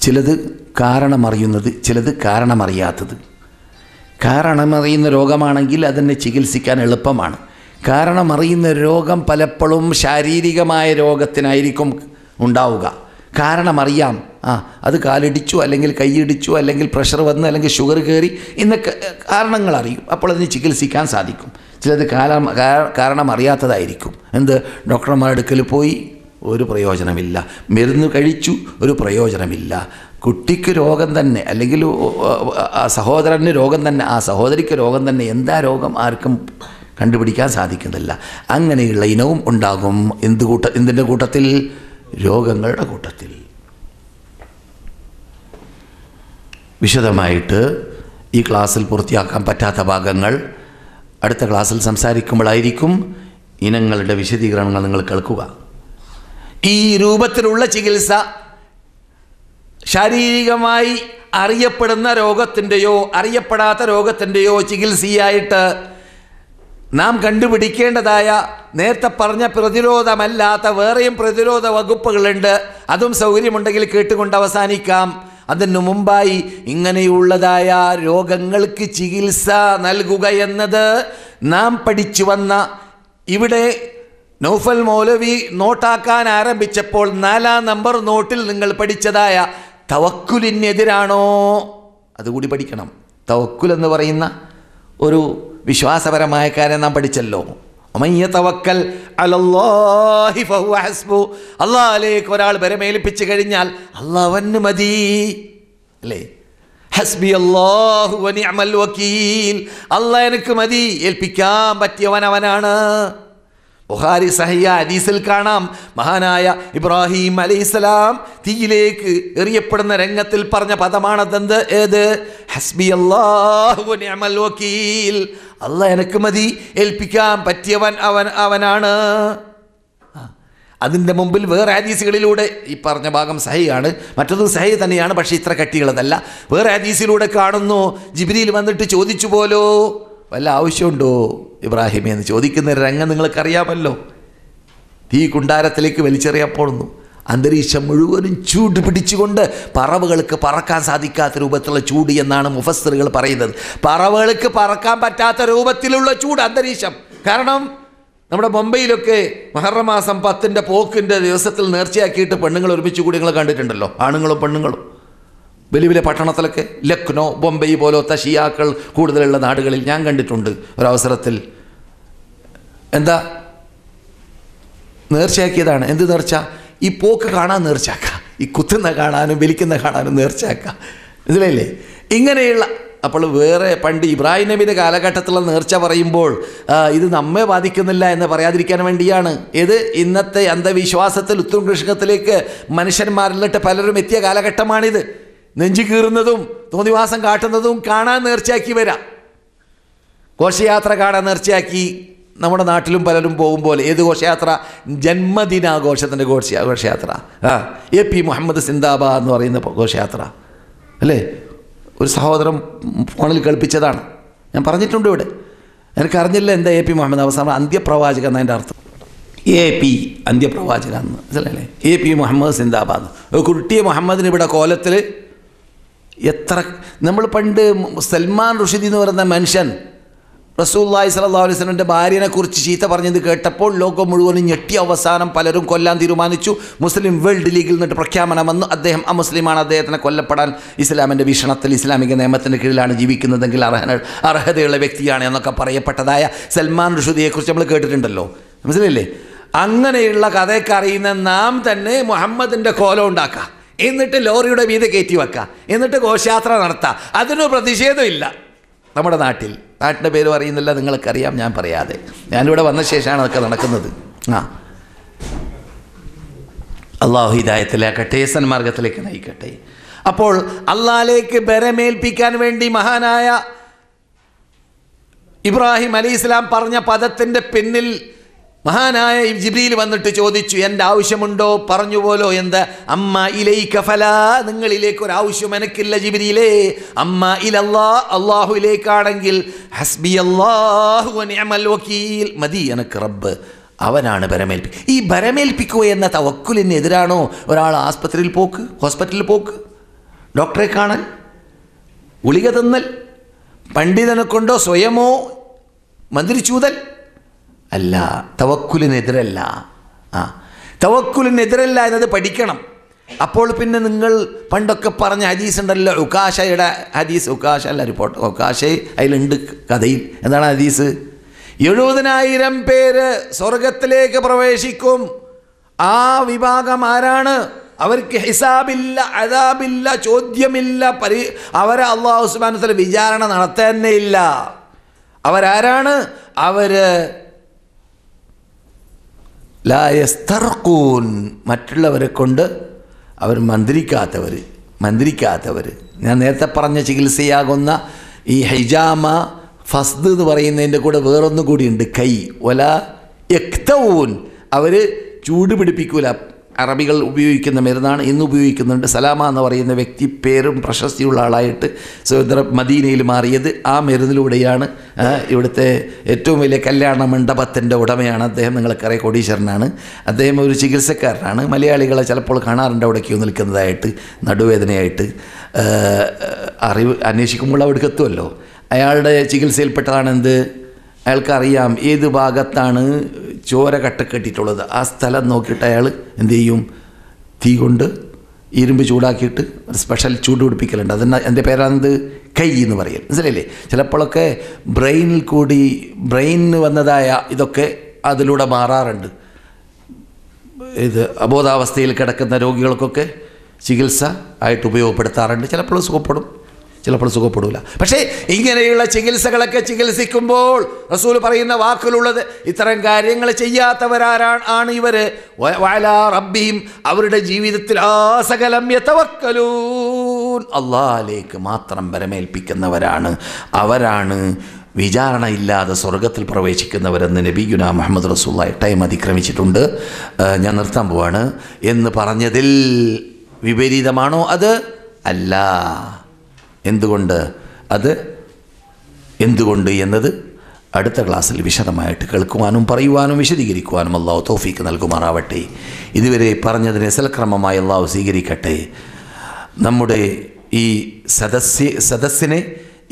ചിലത് കാരണമറിയുന്നത്, ചിലത് കാരണമറിയാത്തത്. കാരണമറിയുന്ന രോഗമാണെങ്കിൽ അതിനെ ചികിത്സിക്കാൻ എളുപ്പമാണ്. കാരണമറിയുന്ന രോഗം പലപ്പോഴും ശാരീരികമായ രോഗത്തിനായിരിക്കും ഉണ്ടാവുക. കാരണമറിയാം, അത് കാലിടിച്ചു, അല്ലെങ്കിൽ കൈയിടിച്ചു, അല്ലെങ്കിൽ പ്രഷർ വന്ന്, അല്ലെങ്കിൽ ഷുഗർ കയറി, ഇന്നൊക്കെ കാരണങ്ങൾ അറിയും. അപ്പോൾ അതിന് ചികിത്സിക്കാൻ സാധിക്കും. ചിലത് കാരണം അറിയാത്തതായിരിക്കും. എന്ത്? ഡോക്ടർമാരുടെ അടുക്കൽ പോയി ഒരു പ്രയോജനമില്ല, മരുന്ന് കഴിച്ചു ഒരു പ്രയോജനമില്ല. കുട്ടിക്ക് രോഗം തന്നെ, അല്ലെങ്കിൽ ആ സഹോദരന് രോഗം തന്നെ, ആ സഹോദരിക്ക് രോഗം തന്നെ, എന്താ രോഗം ആർക്കും കണ്ടുപിടിക്കാൻ സാധിക്കുന്നില്ല. അങ്ങനെയുള്ള ഇനവും ഉണ്ടാകും. എന്തിൻ്റെ കൂട്ടത്തിൽ? രോഗങ്ങളുടെ കൂട്ടത്തിൽ. വിശദമായിട്ട് ഈ ക്ലാസ്സിൽ പൂർത്തിയാക്കാൻ പറ്റാത്ത ഭാഗങ്ങൾ അടുത്ത ക്ലാസ്സിൽ സംസാരിക്കുമ്പോഴായിരിക്കും ഇനങ്ങളുടെ വിശദീകരണങ്ങൾ നിങ്ങൾ കേൾക്കുക. ഈ രൂപത്തിലുള്ള ചികിത്സ ശാരീരികമായി അറിയപ്പെടുന്ന രോഗത്തിൻ്റെയോ അറിയപ്പെടാത്ത രോഗത്തിൻ്റെയോ ചികിത്സയായിട്ട് നാം കണ്ടുപിടിക്കേണ്ടതായ നേരത്തെ പറഞ്ഞ പ്രതിരോധമല്ലാത്ത വേറെയും പ്രതിരോധ വകുപ്പുകളുണ്ട്. അതും സൗകര്യമുണ്ടെങ്കിൽ കേട്ടുകൊണ്ട് അവസാനിക്കാം. അതിനു മുമ്പായി ഇങ്ങനെയുള്ളതായ രോഗങ്ങൾക്ക് ചികിത്സ നൽകുക എന്നത് നാം പഠിച്ചു വന്ന, ഇവിടെ നൗഫൽ മൗലവി നോട്ടാക്കാൻ ആരംഭിച്ചപ്പോൾ 4-ാം നമ്പർ നോട്ടിൽ നിങ്ങൾ പഠിച്ചതായ തവക്കുലിനെതിരാണോ? അതുകൂടി പഠിക്കണം. തവക്കുൽ എന്ന് പറയുന്ന ഒരു വിശ്വാസപരമായ കാര്യം നാം പഠിച്ചല്ലോ. തവക്കൽ അലല്ലാഹി ഫഹുവ ഹസ്ബു, അല്ലാഹുവിലേക്ക് ഒരാൾ ബരമേൽപ്പിച്ചു കഴിഞ്ഞാൽ അല്ലാഹുവന് മതി, അല്ലേ? ഹസ്ബി അല്ലാഹു വ നിഅമൽ വകീൽ, അല്ലാഹ് എനിക്ക് മതി, ഏൽപ്പിക്കാൻ പറ്റിയവൻ അവനാണ്. ബുഖാരി സഹിഹ ഹദീസിൽ കാണാം, മഹാനായ ഇബ്രാഹിം അലൈഹിസ്സലാം തീയിലേക്ക് എറിയപ്പെടുന്ന രംഗത്തിൽ പറഞ്ഞ പദമാണതെന്ത്? ഏത്? ഹസ്ബി അല്ലാഹു വ നിഅമൽ വകീൽ, അല്ലാഹ് എനിക്ക് മതി, ഏൽപ്പിക്കാൻ പറ്റിയവൻ അവനാണ്. അതിൻ്റെ മുമ്പിൽ വേറെ ഹദീസുകളിലൂടെ ഈ പറഞ്ഞ ഭാഗം സഹിയാണ്, മറ്റൊന്നും സഹി തന്നെയാണ്, പക്ഷേ ഇത്ര കട്ടിയുള്ളതല്ല. വേറെ ഹദീസിലൂടെ കാണുന്നു, ജിബ്രീൽ വന്നിട്ട് ചോദിച്ചു പോലോ, വല്ല ആവശ്യമുണ്ടോ ഇബ്രാഹിമേ എന്ന് ചോദിക്കുന്ന രംഗം നിങ്ങൾക്കറിയാമല്ലോ. തീ കുണ്ടാരത്തിലേക്ക് വലിച്ചെറിയപ്പെടുന്നു. അന്തരീക്ഷം മുഴുവനും ചൂട് പിടിച്ചുകൊണ്ട് പറവകൾക്ക് പറക്കാൻ സാധിക്കാത്ത രൂപത്തിലുള്ള ചൂട് എന്നാണ് മുഫസ്സിറുകൾ പറയുന്നത്. പറവകൾക്ക് പറക്കാൻ പറ്റാത്ത രൂപത്തിലുള്ള ചൂട് അന്തരീക്ഷം. കാരണം നമ്മുടെ മുംബൈയിലൊക്കെ മുഹറം മാസം 10 പോക്കിൻ്റെ ദിവസത്തിൽ നേർച്ചയാക്കിയിട്ട് പെണ്ണുങ്ങൾ ഒരുമിച്ച് കൂടി നിങ്ങൾ കണ്ടിട്ടുണ്ടല്ലോ, ആണുങ്ങളും പെണ്ണുങ്ങളും. വലിയ വലിയ പട്ടണത്തിലൊക്കെ, ലക്നോ, ബോംബെ പോലത്തെ ഷിയാക്കൾ കൂടുതലുള്ള നാടുകളിൽ ഞാൻ കണ്ടിട്ടുണ്ട്. ഒരവസരത്തിൽ എന്താ നേർച്ചയാക്കിയതാണ്. എന്ത് നേർച്ച? ഈ പോക്ക് കാണാൻ നേർച്ചയാക്കുക, ഈ കുത്തുന്ന കാണാനും വലിക്കുന്ന കാണാനും നേർച്ചയാക്കുക, ഇതിലല്ലേ? ഇങ്ങനെയുള്ള അപ്പോൾ വേറെ പണ്ട് ഇബ്രാഹിം നബിയുടെ കാലഘട്ടത്തിലുള്ള നേർച്ച പറയുമ്പോൾ ഇത് നമ്മെ ബാധിക്കുന്നില്ല എന്ന് പറയാതിരിക്കാൻ വേണ്ടിയാണ്. ഇത് ഇന്നത്തെ അന്ധവിശ്വാസത്തിൽ ഉത്കൃഷ്ടത്തിലേക്ക് മനുഷ്യന്മാരിലിട്ട് പലരും എത്തിയ കാലഘട്ടമാണിത്. നെഞ്ചു കീറുന്നതും തോന്നിവാസം കാട്ടുന്നതും കാണാൻ നേർച്ചയാക്കി വരാം. ഘോഷയാത്ര കാണാൻ നേർച്ചയാക്കി നമ്മുടെ നാട്ടിലും പലരും പോകുമ്പോൾ. ഏത് ഘോഷയാത്ര? ജന്മദിനാഘോഷത്തിൻ്റെ ഘോഷയാത്ര. AP മുഹമ്മദ് സിന്ദാബാ എന്ന് പറയുന്ന ഘോഷയാത്ര അല്ലേ? ഒരു സഹോദരൻ ഫോണിൽ കേൾപ്പിച്ചതാണ്. ഞാൻ പറഞ്ഞിട്ടുണ്ട് ഇവിടെ. എനിക്കറിഞ്ഞില്ല എന്താ AP മുഹമ്മദ്. അവസാനം അന്ത്യപ്രവാചകൻ എന്നതിൻ്റെ അർത്ഥം. AP അന്ത്യപ്രവാചക എന്ന് മനസ്സിലല്ലേ? AP മുഹമ്മദ് സിന്ദാബാദ്. കുട്ടിയെ മുഹമ്മദിന് ഇവിടെ കോലത്തിൽ എത്ര നമ്മൾ പണ്ട് സൽമാൻ റുഷ്ദി എന്ന് പറയുന്ന മനുഷ്യൻ റസൂലുള്ളാഹി സ്വല്ലല്ലാഹു അലൈഹി വസല്ലമയുടെ ഭാര്യനെക്കുറിച്ച് ചീത്ത പറഞ്ഞത് കേട്ടപ്പോൾ ലോകം മുഴുവനും ഞെട്ടി. അവസാനം പലരും കൊല്ലാൻ തീരുമാനിച്ചു. മുസ്ലിം വേൾഡ് ലീഗിൽ നിന്നിട്ട് പ്രഖ്യാപനം വന്നു, അദ്ദേഹം അമുസ്ലിമാണ്, അദ്ദേഹത്തിനെ കൊല്ലപ്പെടാൻ ഇസ്ലാമിൻ്റെ വീക്ഷണത്തിൽ ഇസ്ലാമിക നിയമത്തിൻ്റെ കീഴിലാണ് ജീവിക്കുന്നതെങ്കിൽ അർഹതയുള്ള വ്യക്തിയാണ് എന്നൊക്കെ പറയപ്പെട്ടതായ സൽമാൻ റുഷ്ദിയെക്കുറിച്ച് നമ്മൾ കേട്ടിട്ടുണ്ടല്ലോ. മനസ്സിലല്ലേ? അങ്ങനെയുള്ള കഥയൊക്കെ അറിയുന്ന നാം തന്നെ മുഹമ്മദിൻ്റെ കോലം ഉണ്ടാക്കുക, എന്നിട്ട് ലോറിയുടെ വീതി കയറ്റി വെക്കുക, എന്നിട്ട് ഘോഷയാത്ര നടത്തുക. അതിനൊരു പ്രതിഷേധമില്ല നമ്മുടെ നാട്ടിൻ്റെ പേര് പറയുന്നില്ല, നിങ്ങൾക്കറിയാം, ഞാൻ പറയാതെ. ഞാനിവിടെ വന്ന ശേഷമാണ് അതൊക്കെ നടക്കുന്നത്. അള്ളാഹു ഹിദായത്തിലാക്കട്ടെ, സന്മാർഗത്തിലേക്ക് നയിക്കട്ടെ. അപ്പോൾ അള്ളാഹിലേക്ക് ബരമേൽപ്പിക്കാൻ വേണ്ടി മഹാനായ ഇബ്രാഹിം അലൈഹിസ്സലാം പറഞ്ഞ പദത്തിൻ്റെ പിന്നിൽ മഹാനായ ജിബ്രീൽ വന്നിട്ട് ചോദിച്ചു, എൻ്റെ ആവശ്യമുണ്ടോ? പറഞ്ഞു പോലോ. എന്താ? അമ്മ ഇലൈക ഫലാ, നിങ്ങളിലേക്ക് ഒരാവശ്യം എനിക്കില്ല ജിബ്രീലേ. അമ്മ ഇലല്ലാ, അള്ളാഹുയിലേക്കാണെങ്കിൽ ഹസ്ബി അല്ലാഹു വ നിഅമൽ വക്കീൽ, മതി എനിക്ക് റബ്ബ്, അവനാണ് ബരമേൽപ്പിക്കുക. ഈ ബരമേൽപ്പിക്കുക എന്ന തവക്കുലിനെതിരാണോ ഒരാൾ ഹോസ്പിറ്റലിൽ പോക്ക്, ഡോക്ടറെ കാണൽ, ഗുളിക തിന്നൽ, പണ്ഡിതനെ കൊണ്ടോ സ്വയമോ മന്ത്രിച്ചൂതൽ? അല്ല, തവക്കുലിനെതിരല്ല. തവക്കുലിനെതിരല്ല എന്നത് പഠിക്കണം. അപ്പോൾ പിന്നെ നിങ്ങൾ പണ്ടൊക്കെ പറഞ്ഞ ഹദീസ് ഉണ്ടല്ലോ, ഉക്കാശയുടെ ഹദീസ്, ഉക്കാശ അല്ല റിപ്പോർട്ട്, ഉക്കാശ അതിലുണ്ട് കഥയിൽ. എന്താണ് ഹദീസ്? 70,000 പേര് സ്വർഗത്തിലേക്ക് പ്രവേശിക്കും. ആ വിഭാഗം ആരാണ്? അവർക്ക് ഹിസാബില്ല, അദാബില്ല, ചോദ്യമില്ല, അവരെ അല്ലാഹു സുബ്ഹാനഹു വ തആല വിചാരണ നടത്തുന്നേ ഇല്ല. അവരാരാണ്? ലാ യസ്തർഖൂൻ, മറ്റുള്ളവരെ കൊണ്ട് അവർ മന്ത്രിക്കാത്തവർ. ഞാൻ നേരത്തെ പറഞ്ഞ ചികിത്സയാകുന്ന ഈ ഹൈജാമ ഫസ്ദ് എന്ന് പറയുന്നതിൻ്റെ കൂടെ വേറൊന്നും കൂടിയുണ്ട്, കൈ. വല യക്തഊൻ, അവർ ചൂട് പിടിപ്പിക്കൂല. അറബികൾ ഉപയോഗിക്കുന്ന മരുന്നാണ്, ഇന്ന് ഉപയോഗിക്കുന്നുണ്ട്. സലാമ എന്ന് പറയുന്ന വ്യക്തി പേരും പ്രശസ്തിയുള്ള ആളായിട്ട് മദീനയിൽ മാറിയത് ആ മരുന്നിലൂടെയാണ്. ഇവിടുത്തെ ഏറ്റവും വലിയ കല്യാണ മണ്ഡപത്തിൻ്റെ ഉടമയാണ് അദ്ദേഹം. നിങ്ങൾക്കറിയാം, കോടീശ്വരനാണ് അദ്ദേഹം. ഒരു ചികിത്സക്കാരനാണ്. മലയാളികളെ ചിലപ്പോൾ കാണാറുണ്ട് അവിടെ ക്യൂ നിൽക്കുന്നതായിട്ട്, നടുവേദനയായിട്ട്. അന്വേഷിക്കുമ്പോൾ അവിടേക്ക് എത്തുമല്ലോ. അയാളുടെ ചികിത്സയിൽപ്പെട്ടതാണ് എന്ത്? അയാൾക്കറിയാം ഏത് ഭാഗത്താണ് ചോര കെട്ടിയിട്ടുള്ളത്. ആ സ്ഥലം നോക്കിയിട്ട് അയാൾ എന്ത് ചെയ്യും? തീ കൊണ്ട് ഇരുമ്പ് ചൂടാക്കിയിട്ട് ഒരു സ്പെഷ്യൽ ചൂട് പിടിപ്പിക്കലുണ്ട്. എൻ്റെ പേരാണെന്ത്? കൈ എന്ന് പറയൽ. മനസ്സിലല്ലേ? ചിലപ്പോഴൊക്കെ ബ്രെയിനിന് വന്നതായ ഇതൊക്കെ അതിലൂടെ മാറാറുണ്ട്. ഇത് അബോധാവസ്ഥയിൽ കിടക്കുന്ന രോഗികൾക്കൊക്കെ ചികിത്സ ആയിട്ട് ഉപയോഗപ്പെടുത്താറുണ്ട്. ചിലപ്പോൾ സുഖപ്പെടും, ചിലപ്പോൾ സുഖപ്പെടില്ല. പക്ഷേ ഇങ്ങനെയുള്ള ചികിത്സകളൊക്കെ ചികിത്സിക്കുമ്പോൾ റസൂൽ പറയുന്ന വാക്കിലുള്ളത്, ഇത്തരം കാര്യങ്ങൾ ചെയ്യാത്തവരാണ് ഇവർ. വഅലാ റബ്ബിഹിം, അവരുടെ ജീവിതത്തിൽ ആസകലം യതവക്കലൂൻ, അല്ലാഹുവിലേക്ക് മാത്രം ബരമേൽപ്പിക്കുന്നവരാണ്. അവരാണ് വിചാരണയില്ലാതെ സ്വർഗത്തിൽ പ്രവേശിക്കുന്നവരെന്ന് നബിയുനാ മുഹമ്മദ് റസൂലുള്ളാഹി ടൈം അതിക്രമിച്ചിട്ടുണ്ട്. ഞാൻ നിർത്താൻ പോവാണ്. എന്ന് പറഞ്ഞതിൽ വിപരീതമാണോ അത്? അല്ല. എന്തുകൊണ്ട് എന്നത് അടുത്ത ക്ലാസ്സിൽ വിശദമായിട്ട് കേൾക്കുവാനും പറയുവാനും വിശദീകരിക്കുവാനും അല്ലാഹു തൗഫീക്ക് നൽകുമാറാവട്ടെ. ഇതുവരെ പറഞ്ഞതിനെ സൽക്രമമായി അല്ലാഹു സ്വീകരിക്കട്ടെ. നമ്മുടെ ഈ സദസ്സിനെ,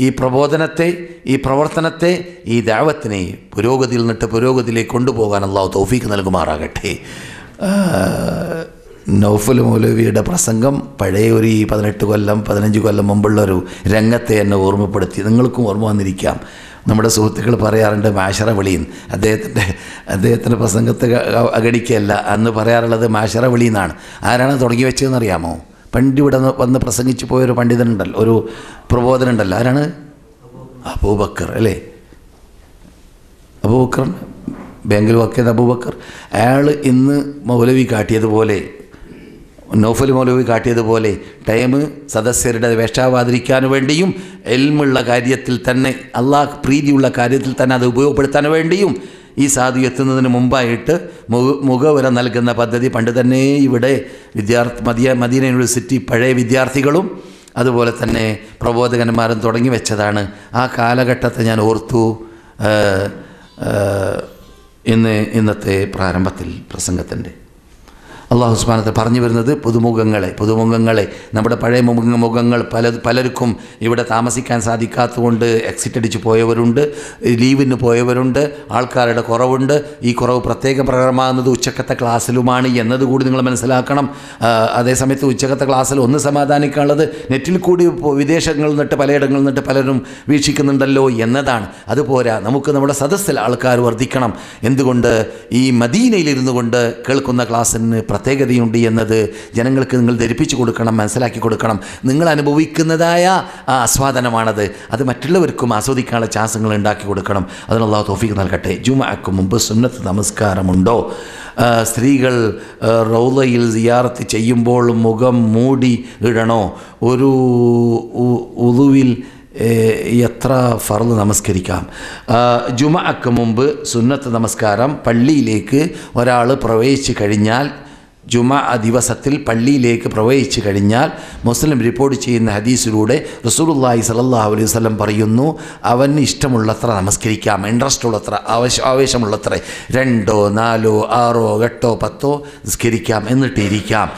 ഈ പ്രബോധനത്തെ, ഈ പ്രവർത്തനത്തെ, ഈ ദഅവത്തിനെ പുരോഗതിയിൽ നിന്നിട്ട് പുരോഗതിയിലേക്ക് കൊണ്ടുപോകാൻ അല്ലാഹു തൗഫീക്ക് നൽകുമാറാകട്ടെ. നൗഫൽ മൗലവിയുടെ പ്രസംഗം പഴയ ഒരു 18 കൊല്ലം 15 കൊല്ലം മുമ്പുള്ളൊരു രംഗത്തെ എന്നെ ഓർമ്മപ്പെടുത്തി. നിങ്ങൾക്കും ഓർമ്മ വന്നിരിക്കാം. നമ്മുടെ സുഹൃത്തുക്കൾ പറയാറുണ്ട് മാഷറ വിളിയെന്ന്. അദ്ദേഹത്തിൻ്റെ പ്രസംഗത്തെ അഗടിക്കല്ല, അന്ന് പറയാറുള്ളത് മാഷറ വിളി എന്നാണ്. ആരാണ് തുടങ്ങി വെച്ചതെന്നറിയാമോ? ഇവിടെ വന്ന് പ്രസംഗിച്ച് പോയൊരു പണ്ഡിതനുണ്ടല്ലോ, ഒരു പ്രബോധനുണ്ടല്ലോ, ആരാണ്? അബൂബക്കർ അല്ലേ? അബൂബക്കർ, ബാങ്കിൽ വർക്ക് ചെയ്ത അബൂബക്കർ. അയാൾ ഇന്ന് മൗലവി കാട്ടിയതുപോലെ, നൗഫൽ മൗലവി കാട്ടിയതുപോലെ ടൈം സദസ്യരുടെ വേഷാവാതിരിക്കാൻ വേണ്ടിയും എൽമുള്ള കാര്യത്തിൽ തന്നെ, അള്ളാഹ് പ്രീതിയുള്ള കാര്യത്തിൽ തന്നെ അത് ഉപയോഗപ്പെടുത്താൻ വേണ്ടിയും ഈ സാധു എത്തുന്നതിന് മുമ്പായിട്ട് മുഖവുര നൽകുന്ന പദ്ധതി പണ്ട് തന്നെ ഇവിടെ മദീന യൂണിവേഴ്സിറ്റി പഴയ വിദ്യാർത്ഥികളും അതുപോലെ തന്നെ പ്രബോധകന്മാരും തുടങ്ങി വെച്ചതാണ്. ആ കാലഘട്ടത്തെ ഞാൻ ഓർത്തു ഇന്നത്തെ പ്രാരംഭത്തിൽ പ്രസംഗത്തിൻ്റെ. അള്ളാഹു സുബ്ഹാനഹു പറഞ്ഞു വരുന്നത് പുതുമുഖങ്ങളെ നമ്മുടെ പഴയ മുഖങ്ങൾ പലർക്കും ഇവിടെ താമസിക്കാൻ സാധിക്കാത്തതുകൊണ്ട് എക്സിറ്റ് അടിച്ച് പോയവരുണ്ട്, ലീവിന് പോയവരുണ്ട്, ആൾക്കാരുടെ കുറവുണ്ട്. ഈ കുറവ് പ്രത്യേകം പ്രകടമാകുന്നത് ഉച്ചക്കത്തെ ക്ലാസ്സിലുമാണ് എന്നതുകൂടി നിങ്ങൾ മനസ്സിലാക്കണം. അതേസമയത്ത് ഉച്ചക്കത്തെ ക്ലാസ്സിൽ ഒന്ന് സമാധാനിക്കാനുള്ളത് നെറ്റിൽ കൂടി വിദേശങ്ങളിൽ നിന്നിട്ട് പലയിടങ്ങളിൽ നിന്നിട്ട് പലരും വീക്ഷിക്കുന്നുണ്ടല്ലോ എന്നതാണ്. അതുപോരാ, നമുക്ക് നമ്മുടെ സദസ്സിൽ ആൾക്കാർ വർദ്ധിക്കണം. എന്തുകൊണ്ട്? ഈ മദീനയിലിരുന്നു കൊണ്ട് കേൾക്കുന്ന ക്ലാസ്സിന് പ്രത്യേകതയുണ്ട് എന്നത് ജനങ്ങൾക്ക് നിങ്ങൾ ധരിപ്പിച്ചു കൊടുക്കണം, മനസ്സിലാക്കി കൊടുക്കണം. നിങ്ങൾ അനുഭവിക്കുന്നതായ ആസ്വാദനമാണത്. അത് മറ്റുള്ളവർക്കും ആസ്വദിക്കാനുള്ള ചാൻസുകൾ ഉണ്ടാക്കി കൊടുക്കണം. അതിന് അല്ലാഹു തൗഫീഖ് നൽകട്ടെ. ജുമുഅക്ക് മുമ്പ് സുന്നത്ത് നമസ്കാരമുണ്ടോ? സ്ത്രീകൾ റൗളയിൽ സിയാറത്ത് ചെയ്യുമ്പോൾ മുഖം മൂടി ഇടണോ? ഒരു ഉളുവിൽ എത്ര ഫർള് നമസ്കരിക്കാം? ജുമുഅക്ക് മുമ്പ് സുന്നത്ത് നമസ്കാരം പള്ളിയിലേക്ക് ഒരാൾ പ്രവേശിച്ചു കഴിഞ്ഞാൽ, ജുമാ ദിവസത്തിൽ പള്ളിയിലേക്ക് പ്രവേശിച്ചു കഴിഞ്ഞാൽ മുസ്ലിം റിപ്പോർട്ട് ചെയ്യുന്ന ഹദീസിലൂടെ റസൂലുള്ളാഹി സ്വല്ലല്ലാഹു അലൈഹി വസല്ലം പറയുന്നു, അവന് ഇഷ്ടമുള്ളത്ര നമസ്കരിക്കാം, ഇൻട്രസ്റ്റ് ഉള്ളത്ര, ആവേശമുള്ളത്ര 2, 4, 6, 8, 10 നിസ്കരിക്കാം, എന്നിട്ട് ഇരിക്കാം.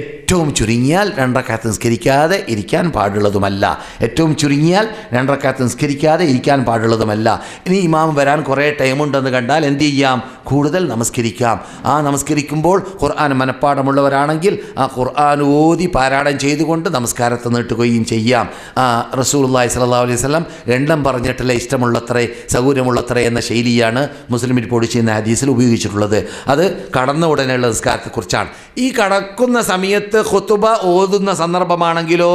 ഏറ്റവും ചുരുങ്ങിയാൽ 2 റക്അത്ത് നിസ്കരിക്കാതെ ഇരിക്കാൻ പാടുള്ളതുമല്ല. ഏറ്റവും ചുരുങ്ങിയാൽ 2 റക്അത്ത് നിസ്കരിക്കാതെ ഇരിക്കാൻ പാടുള്ളതുമല്ല. ഇനി ഇമാം വരാൻ കുറേ ടൈമുണ്ടെന്ന് കണ്ടാൽ എന്ത് ചെയ്യാം? കൂടുതൽ നമസ്കരിക്കാം. ആ നമസ്കരിക്കുമ്പോൾ ഖുർആൻ മനഃപ്പാഠമുള്ളവരാണെങ്കിൽ ആ ഖുർആൻ ഓതി പാരായണം ചെയ്തുകൊണ്ട് നമസ്കാരത്തെ നീട്ടുകയും ചെയ്യാം. റസൂലുള്ളാഹി സ്വല്ലല്ലാഹു അലൈഹി വസല്ലം എണ്ണം പറഞ്ഞിട്ടുള്ള ഇഷ്ടമുള്ളത്രേ സൗകര്യമുള്ളത്രേ എന്ന ശൈലിയാണ് മുസ്ലിം റിപ്പോർട്ട് ചെയ്യുന്ന ഹദീസിൽ ഉപയോഗിച്ചിട്ടുള്ളത്. അത് കടന്ന ഉടനെയുള്ള നിസ്കാരത്തെക്കുറിച്ചാണ്. ഈ കടക്കുന്ന സമയത്ത് ഖുതുബ ഓതുന്ന സന്ദർഭമാണെങ്കിലോ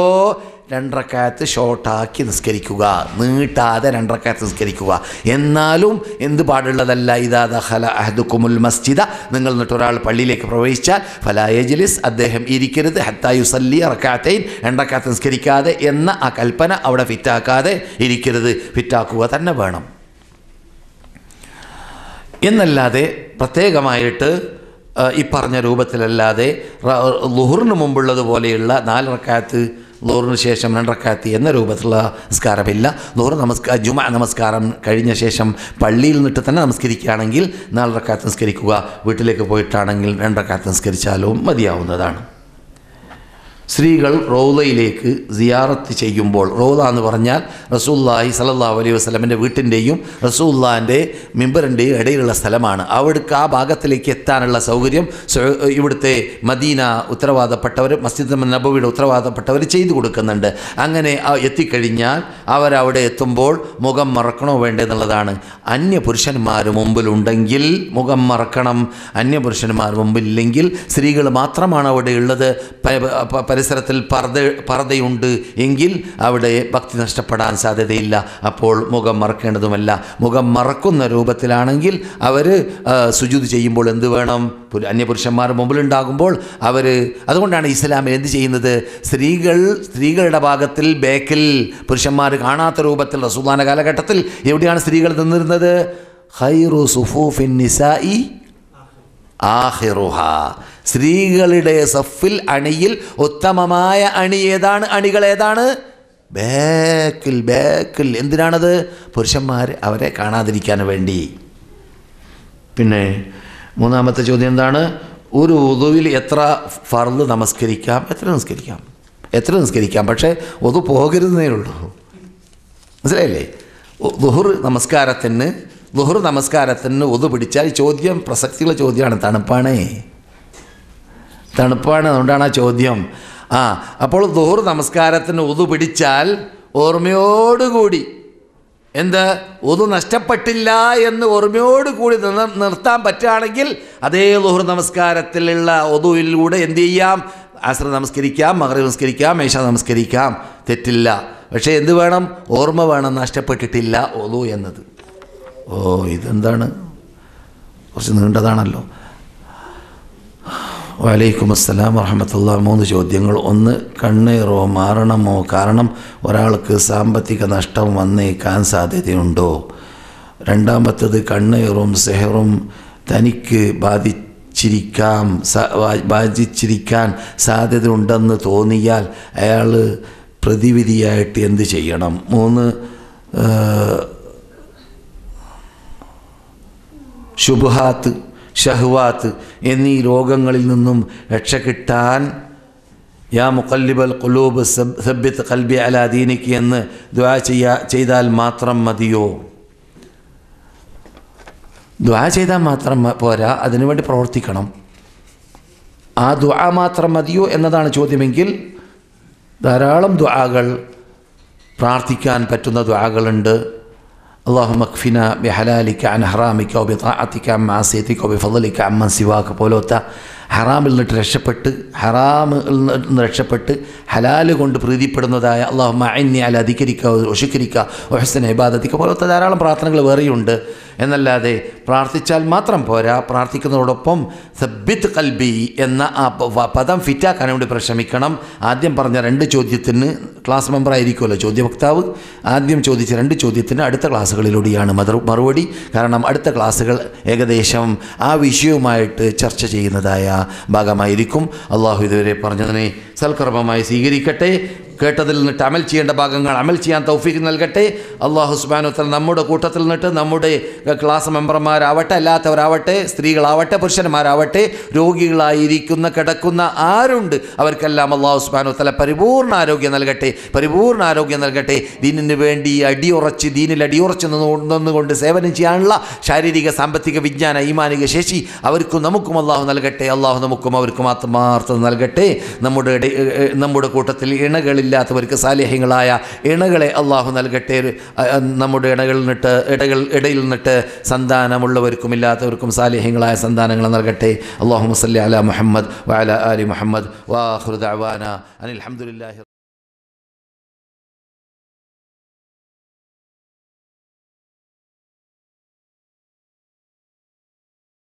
2 റക്അത്ത് ഷോർട്ടാക്കി നിസ്കരിക്കുക, നീട്ടാതെ 2 റക്അത്ത് നിസ്കരിക്കുക. എന്നാലും എന്ത് പാടുള്ളതല്ല, ഇദാ ദഖല അഹദുകുമുൽ മസ്ജിദ, നിങ്ങൾ എന്നിട്ട് ഒരാൾ പള്ളിയിലേക്ക് പ്രവേശിച്ചാൽ ഫലാ യജ്ലിസ്, അദ്ദേഹം ഇരിക്കരുത്, ഹത്താ യുസല്ലി റക്അത്തൈൻ, 2 റക്അത്ത് നിസ്കരിക്കാതെ എന്ന ആ കൽപ്പന അവിടെ ഫിറ്റാക്കാതെ ഇരിക്കരുത്, ഫിറ്റാക്കുക തന്നെ വേണം. എന്നല്ലാതെ പ്രത്യേകമായിട്ട് ഈ പറഞ്ഞ രൂപത്തിലല്ലാതെ ളുഹറിന് മുമ്പുള്ളതുപോലെയുള്ള 4 റക്അത്ത്, ളുഹറിന് ശേഷം 2 റക്അത്ത് എന്ന രൂപത്തിലുള്ള നിസ്കാരമില്ല. ളുഹർ ജുമുഅ നമസ്കാരം കഴിഞ്ഞ ശേഷം പള്ളിയിൽ നിന്നിട്ട് തന്നെ നമസ്കരിക്കുകയാണെങ്കിൽ 4 റക്അത്ത് നിസ്കരിക്കുക. വീട്ടിലേക്ക് പോയിട്ടാണെങ്കിൽ 2 റക്അത്ത് നിസ്കരിച്ചാലും മതിയാവുന്നതാണ്. സ്ത്രീകൾ റൗളയിലേക്ക് സിയാറത്ത് ചെയ്യുമ്പോൾ, റൗള എന്ന് പറഞ്ഞാൽ റസൂലുള്ളാഹി സ്വല്ലല്ലാഹു അലൈഹി വസല്ലമിൻ്റെ വീട്ടിൻ്റെയും റസൂലുള്ളാഹിൻ്റെ മിമ്പറിൻ്റെയും ഇടയിലുള്ള സ്ഥലമാണ്. അവിടേക്ക് ആ ഭാഗത്തിലേക്ക് എത്താനുള്ള സൗകര്യം ഇവിടുത്തെ മദീന ഉത്തരവാദപ്പെട്ടവർ, മസ്ജിദ് നബവിയുടെ ഉത്തരവാദപ്പെട്ടവർ ചെയ്തു കൊടുക്കുന്നുണ്ട്. അങ്ങനെ എത്തിക്കഴിഞ്ഞാൽ അവരവിടെ എത്തുമ്പോൾ മുഖം മറക്കണോ വേണ്ടെന്നുള്ളതാണ്. അന്യപുരുഷന്മാർ മുമ്പിലുണ്ടെങ്കിൽ മുഖം മറക്കണം. അന്യപുരുഷന്മാർ മുമ്പിലില്ലെങ്കിൽ സ്ത്രീകൾ മാത്രമാണ് അവിടെ ഉള്ളത്, പരിസരത്തിൽ പർദ്ദയുണ്ട് എങ്കിൽ അവിടെ ഭക്തി നഷ്ടപ്പെടാൻ സാധ്യതയില്ല. അപ്പോൾ മുഖം മറക്കേണ്ടതുമല്ല. മുഖം മറക്കുന്ന രൂപത്തിലാണെങ്കിൽ അവർ സുജൂദ് ചെയ്യുമ്പോൾ എന്ത് വേണം? അന്യപുരുഷന്മാർ മുമ്പിലുണ്ടാകുമ്പോൾ അതുകൊണ്ടാണ് ഇസ്ലാമിൽ എന്ത് ചെയ്യുന്നത്? സ്ത്രീകളുടെ ഭാഗത്തിൽ ബാക്കിൽ പുരുഷന്മാർ കാണാത്ത രൂപത്തിൽ റസൂലുള്ളാഹിന്റെ കാലഘട്ടത്തിൽ എവിടെയാണ് സ്ത്രീകൾ നിന്നിരുന്നത്? ഖൈറു സുഫൂഫിൻ നിസാഇ ആഖിറുഹ, സ്ത്രീകളുടെ സഫിൽ അണിയിൽ ഉത്തമമായ അണി ഏതാണ്? അണികൾ ഏതാണ്? ബാക്കിൽ. എന്തിനാണത്? പുരുഷന്മാർ അവരെ കാണാതിരിക്കാൻ വേണ്ടി. പിന്നെ 3ാമത്തെ ചോദ്യം എന്താണ്? ഒരു വുദുവിൽ എത്ര ഫർള് നമസ്കരിക്കാം? എത്ര നിസ്കരിക്കാം, പക്ഷേ വുദു പോകരുതെന്നേ ഉള്ളൂ. മനസ്സിലായില്ലേ? ളുഹർ നമസ്കാരത്തിന് വുദു പിടിച്ചാൽ, ഈ ചോദ്യം പ്രസക്തിയുള്ള ചോദ്യമാണ്. തണുപ്പാണ്, അതുകൊണ്ടാണ് ആ ചോദ്യം. അപ്പോൾ ളുഹർ നമസ്കാരത്തിന് വുദു പിടിച്ചാൽ ഓർമ്മയോടുകൂടി വുദു നഷ്ടപ്പെട്ടില്ല എന്ന് ഓർമ്മയോടുകൂടി നിർത്താൻ പറ്റുകയാണെങ്കിൽ അതേ ളുഹർ നമസ്കാരത്തിലുള്ള വുദുവിലൂടെ എന്ത് ചെയ്യാം? അസ്ർ നമസ്കരിക്കാം, മഗ്രിബ് നമസ്കരിക്കാം, ഇശാ നമസ്കരിക്കാം, തെറ്റില്ല. പക്ഷേ എന്ത് വേണം? ഓർമ്മ വേണം, നഷ്ടപ്പെട്ടിട്ടില്ല ഒളു എന്നത്. ഇതെന്താണ്, കുറച്ച് നീണ്ടതാണല്ലോ. വലൈക്കും അസ്സലാം വറഹ്മത്തുള്ളാഹി. 3 ചോദ്യങ്ങൾ. 1, കണ്ണേറോ മാറണമോ? കാരണം ഒരാൾക്ക് സാമ്പത്തിക നഷ്ടം വന്നേക്കാൻ സാധ്യതയുണ്ടോ? 2, കണ്ണേറും സെഹറും തനിക്ക് ബാധിച്ചിരിക്കാൻ സാധ്യതയുണ്ടെന്ന് തോന്നിയാൽ അയാൾ പ്രതിവിധിയായിട്ട് എന്ത് ചെയ്യണം? 3, ശുബ്ഹാത്ത്, ഷഹ്വാത്ത് എന്നീ രോഗങ്ങളിൽ നിന്നും രക്ഷ കിട്ടാൻ യാ മുഖല്ലിബൽ ഖുലൂബ് സബ്ബിത് ഖൽബി അലാ ദീനിക് എന്ന് ദുആ ചെയ്താൽ മാത്രം മതിയോ? ദുആ ചെയ്താൽ മാത്രം പോരാ, അതിനുവേണ്ടി പ്രവർത്തിക്കണം. ആ ദുആ മാത്രം മതിയോ എന്നതാണ് ചോദ്യമെങ്കിൽ ധാരാളം ദുആകൾ, പ്രാർത്ഥിക്കാൻ പറ്റുന്ന ദുആകളുണ്ട്. اللهم اكفنا بحلالك عن حرامك وبطاعتك عن معصيتك وبفضلك عمن سواك പോലത്തെ ഹറാമിൽ നിന്നിട്ട് രക്ഷപ്പെട്ട് ഹലാല് കൊണ്ട് പ്രീതിപ്പെടുന്നതായ അല്ലാഹുമ്മ അഇന്നി അലാ ദിക്രിക വശുക്രിക വഹുസ്നി ഇബാദതിക പോലത്തെ ധാരാളം പ്രാർത്ഥനകൾ വേറെയുണ്ട്. എന്നല്ലാതെ പ്രാർത്ഥിച്ചാൽ മാത്രം പോരാ, പ്രാർത്ഥിക്കുന്നതോടൊപ്പം സബ്ബിത് ഖൽബി എന്ന ആ പദം ഫിറ്റാക്കാൻ വേണ്ടി പരിശ്രമിക്കണം. ആദ്യം പറഞ്ഞ 2 ചോദ്യത്തിന് ക്ലാസ് മെമ്പർ ആയിരിക്കുമല്ലോ ചോദ്യവക്താവ്, ആദ്യം ചോദിച്ച 2 ചോദ്യത്തിന് അടുത്ത ക്ലാസ്സുകളിലൂടെയാണ് മറുപടി. കാരണം അടുത്ത ക്ലാസ്സുകൾ ഏകദേശം ആ വിഷയവുമായിട്ട് ചർച്ച ചെയ്യുന്നതായ ഭാഗമായിരിക്കും. അള്ളാഹു ഇതുവരെ പറഞ്ഞതിനെ സൽക്കർമ്മമായി സ്വീകരിക്കട്ടെ. കേട്ടതിൽ നിന്നിട്ട് അമൽ ചെയ്യേണ്ട ഭാഗങ്ങൾ അമൽ ചെയ്യാൻ തൗഫീഖ് നൽകട്ടെ. അള്ളാഹു സുബ്ഹാനഹു വ തആല നമ്മുടെ കൂട്ടത്തിൽ നിന്നിട്ട് നമ്മുടെ ക്ലാസ് മെമ്പർമാരാവട്ടെ, അല്ലാത്തവരാവട്ടെ, സ്ത്രീകളാവട്ടെ, പുരുഷന്മാരാവട്ടെ, രോഗികളായിരിക്കുന്ന കിടക്കുന്ന ആരുണ്ട് അവർക്കെല്ലാം അള്ളാഹു സുബ്ഹാനഹു വ തആല പരിപൂർണ്ണ ആരോഗ്യം നൽകട്ടെ. ദീനിന് വേണ്ടി ദീനിൽ അടിയുറച്ച് നിന്നുകൊണ്ട് സേവനം ചെയ്യാനുള്ള ശാരീരിക, സാമ്പത്തിക, വിജ്ഞാന, ഈമാനിക ശേഷി അവർക്കും നമുക്കും അള്ളാഹു നൽകട്ടെ. അള്ളാഹു നമുക്കും അവർക്കും ആത്മാർത്ഥത നൽകട്ടെ. നമ്മുടെ കൂട്ടത്തിൽ ഇണകളില്ലാത്തവർക്ക് സാലിഹ്യങ്ങളായ ഇണകളെ അള്ളാഹു നൽകട്ടെ. നമ്മുടെ ഇടയിൽ നിന്നിട്ട് സന്താനമുള്ളവർക്കും ഇല്ലാത്തവർക്കും സാലിഹ്യങ്ങളായ സന്താനങ്ങളെ നൽകട്ടെ. അല്ലാഹുമ്മ സല്ലി അലാ മുഹമ്മദ് വഅലാ ആലി മുഹമ്മദ് വആഖിറു ദഅവാനാ അനിൽ ഹംദുലില്ലാഹി.